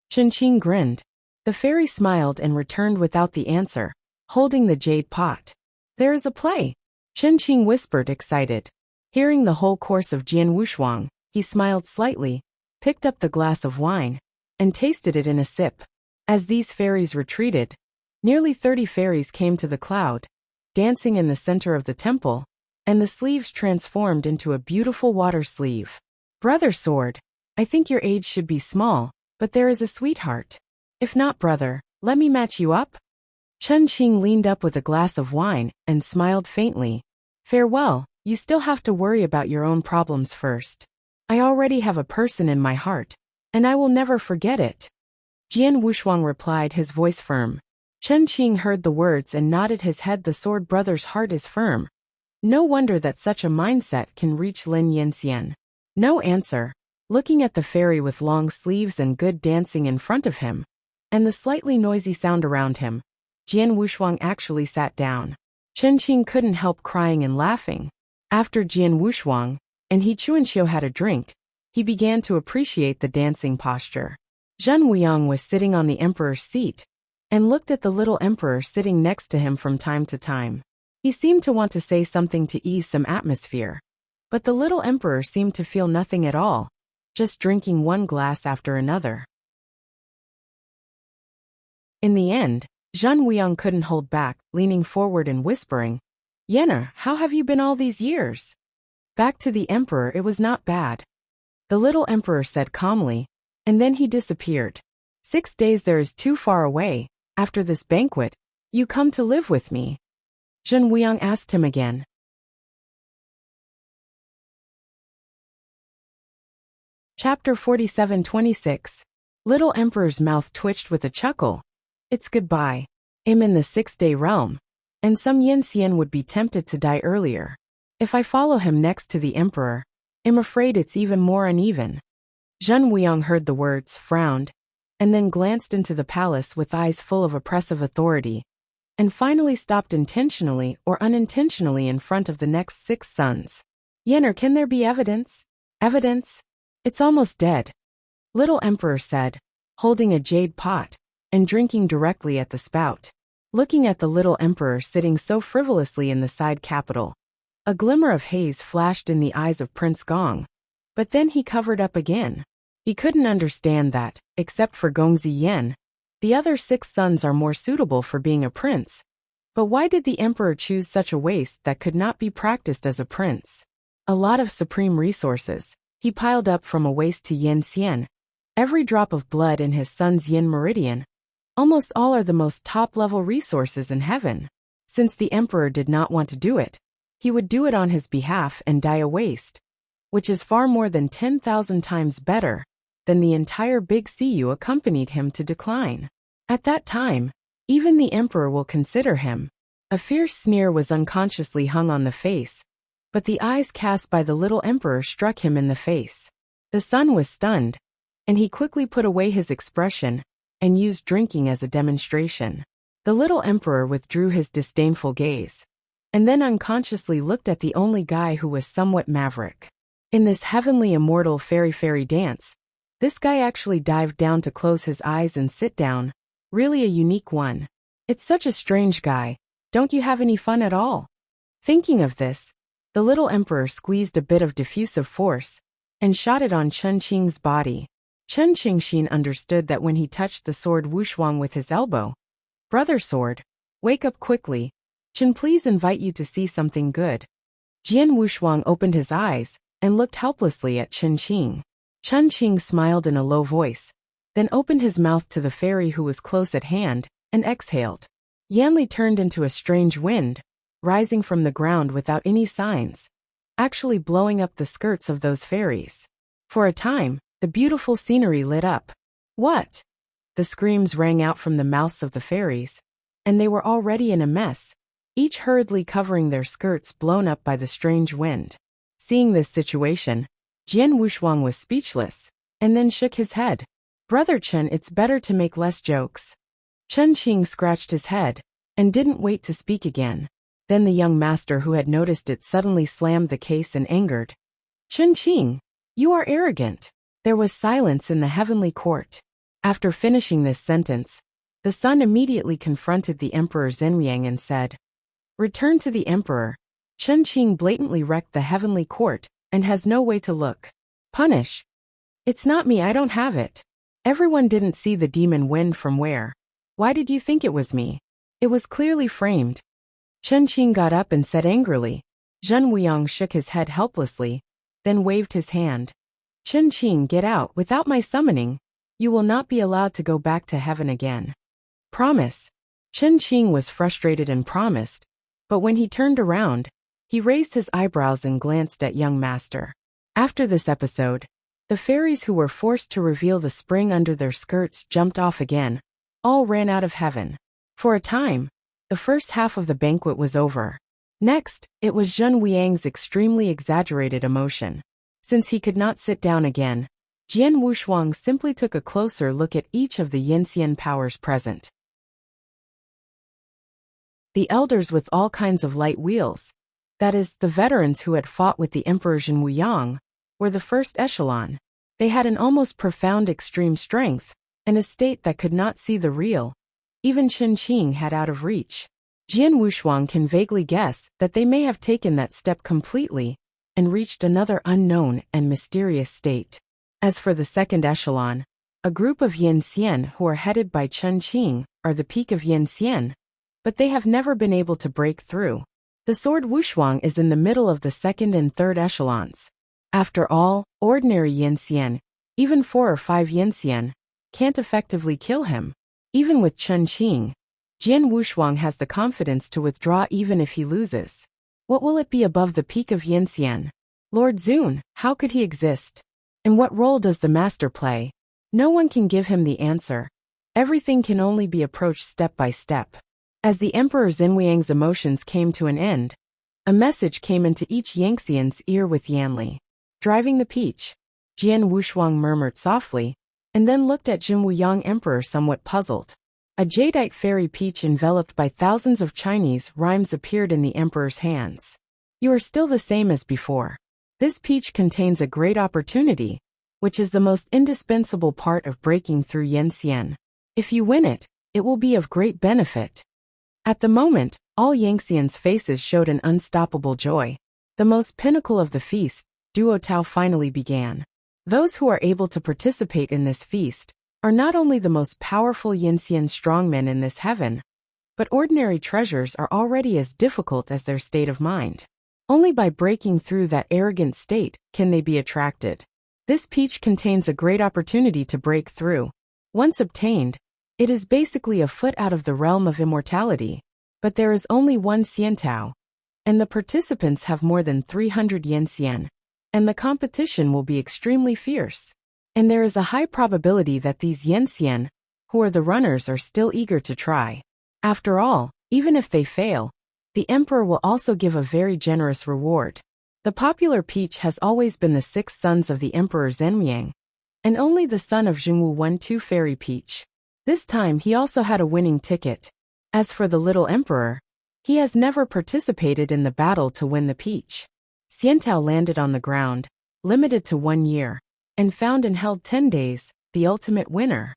Chen Qing grinned. The fairy smiled and returned without the answer, holding the jade pot. There is a play. Chen Qing whispered, excited. Hearing the whole course of Jian Wushuang, he smiled slightly, picked up the glass of wine, and tasted it in a sip. As these fairies retreated, nearly 30 fairies came to the cloud, dancing in the center of the temple, and the sleeves transformed into a beautiful water sleeve. Brother Sword, I think your age should be small, but there is a sweetheart. If not, brother, let me match you up. Chen Qing leaned up with a glass of wine and smiled faintly. Farewell, you still have to worry about your own problems first. I already have a person in my heart, and I will never forget it. Jian Wushuang replied, his voice firm. Chen Qing heard the words and nodded his head. The sword brother's heart is firm. No wonder that such a mindset can reach Lin Yanxian. No answer, looking at the fairy with long sleeves and good dancing in front of him, and the slightly noisy sound around him, Jian Wushuang actually sat down. Chen Qing couldn't help crying and laughing. After Jian Wushuang and He Chuanxiu had a drink, he began to appreciate the dancing posture. Zhen Wuyang was sitting on the emperor's seat and looked at the little emperor sitting next to him from time to time. He seemed to want to say something to ease some atmosphere, but the little emperor seemed to feel nothing at all, just drinking one glass after another. In the end, Zhen Wuyang couldn't hold back, leaning forward and whispering, Yenner, how have you been all these years? Back to the emperor, it was not bad. The little emperor said calmly, and then he disappeared. 6 days there is too far away. After this banquet, you come to live with me. Zhen Wuyang asked him again. Chapter 47-26. Little Emperor's mouth twitched with a chuckle. It's goodbye. I'm in the 6-day realm, and some Yanxian would be tempted to die earlier. If I follow him next to the emperor, I'm afraid it's even more uneven. Zhen Wuyang heard the words, frowned, and then glanced into the palace with eyes full of oppressive authority, and finally stopped intentionally or unintentionally in front of the next 6 sons. Yenner, can there be evidence? Evidence? It's almost dead. Little Emperor said, holding a jade pot and drinking directly at the spout. Looking at the little emperor sitting so frivolously in the side capital, a glimmer of haze flashed in the eyes of Prince Gong, but then he covered up again. He couldn't understand that, except for Gongzi Yan, the other 6 sons are more suitable for being a prince. But why did the emperor choose such a waste that could not be practiced as a prince? A lot of supreme resources he piled up from a waist to Yin Xian. Every drop of blood in his son's yin meridian. Almost all are the most top-level resources in heaven. Since the emperor did not want to do it, he would do it on his behalf and die a waste, which is far more than 10,000 times better than the entire Big CU accompanied him to decline. At that time, even the emperor will consider him. A fierce sneer was unconsciously hung on the face, but the eyes cast by the little emperor struck him in the face. The son was stunned, and he quickly put away his expression and used drinking as a demonstration. The little emperor withdrew his disdainful gaze, and then unconsciously looked at the only guy who was somewhat maverick. In this heavenly immortal fairy dance, this guy actually dived down to close his eyes and sit down, really a unique one. It's such a strange guy, don't you have any fun at all? Thinking of this, the little emperor squeezed a bit of diffusive force and shot it on Chen Qing's body. Chen Qingxin understood that when he touched the sword Wushuang with his elbow. Brother Sword, wake up quickly. Chen, please invite you to see something good. Jian Wushuang opened his eyes and looked helplessly at Chen Qing. Chen Qing smiled in a low voice, then opened his mouth to the fairy who was close at hand and exhaled. Yanli turned into a strange wind, rising from the ground without any signs, actually blowing up the skirts of those fairies. For a time, the beautiful scenery lit up. What? The screams rang out from the mouths of the fairies, and they were already in a mess, each hurriedly covering their skirts blown up by the strange wind. Seeing this situation, Jian Wushuang was speechless, and then shook his head. Brother Chen, it's better to make less jokes. Chen Qing scratched his head, and didn't wait to speak again. Then the young master who had noticed it suddenly slammed the case and angered. Chen Qing, you are arrogant. There was silence in the heavenly court. After finishing this sentence, the sun immediately confronted the Emperor Zhenliang and said, Return to the Emperor. Chen Qing blatantly wrecked the heavenly court and has no way to look. Punish. It's not me, I don't have it. Everyone didn't see the demon wind from where. Why did you think it was me? It was clearly framed. Chen Qing got up and said angrily. Zhen Wuyang shook his head helplessly, then waved his hand. Chen Qing, get out without my summoning. You will not be allowed to go back to heaven again. Promise. Chen Qing was frustrated and promised, but when he turned around, he raised his eyebrows and glanced at young master. After this episode, the fairies who were forced to reveal the spring under their skirts jumped off again, all ran out of heaven. For a time, the first half of the banquet was over. Next, it was Zhen Wuyang's extremely exaggerated emotion. Since he could not sit down again, Jian Wushuang simply took a closer look at each of the Yinxian powers present. The elders with all kinds of light wheels, that is, the veterans who had fought with the Emperor Zhen Wuyang, were the first echelon. They had an almost profound extreme strength, and a state that could not see the real. Even Chen Qing had out of reach. Jian Wushuang can vaguely guess that they may have taken that step completely and reached another unknown and mysterious state. As for the second echelon, a group of Yinxian who are headed by Chen Qing are the peak of Yinxian, but they have never been able to break through. The sword Wushuang is in the middle of the second and third echelons. After all, ordinary Yinxian, even 4 or 5 Yinxian, can't effectively kill him. Even with Chen Qing, Jian Wushuang has the confidence to withdraw even if he loses. What will it be above the peak of Yinxian? Lord Zun, how could he exist? And what role does the master play? No one can give him the answer. Everything can only be approached step by step. As the Emperor Zhenliang's emotions came to an end, a message came into each Yangxian's ear with Yanli. Driving the peach, Jian Wushuang murmured softly, and then looked at Zhen Wuyang Emperor somewhat puzzled. A jadeite fairy peach enveloped by thousands of Chinese rhymes appeared in the Emperor's hands. You are still the same as before. This peach contains a great opportunity, which is the most indispensable part of breaking through Yinxian. If you win it, it will be of great benefit. At the moment, all Yangxian's faces showed an unstoppable joy. The most pinnacle of the feast, Duotao, finally began. Those who are able to participate in this feast are not only the most powerful Yinxian strongmen in this heaven, but ordinary treasures are already as difficult as their state of mind. Only by breaking through that arrogant state can they be attracted. This peach contains a great opportunity to break through. Once obtained, it is basically a foot out of the realm of immortality. But there is only one Xiantao, and the participants have more than 300 Yinxian, and the competition will be extremely fierce. And there is a high probability that these Yinxian, who are the runners, are still eager to try. After all, even if they fail, the Emperor will also give a very generous reward. The popular peach has always been the 6 sons of the Emperor Zhenliang, and only the son of Zhengwu won 2 fairy peach. This time he also had a winning ticket. As for the little Emperor, he has never participated in the battle to win the peach. Xiantao landed on the ground, limited to 1 year, and found and held 10 days, the ultimate winner.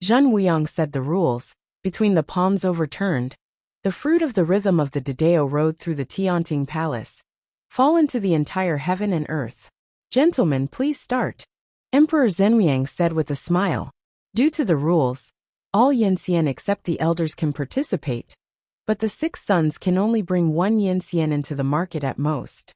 Zhen Wuyang said the rules, between the palms overturned, the fruit of the rhythm of the Dadao rode through the Tianting Palace, fall into the entire heaven and earth. Gentlemen, please start. Emperor Zhenliang said with a smile. Due to the rules, all Yinxian except the elders can participate, but the 6 sons can only bring 1 Yinxian into the market at most.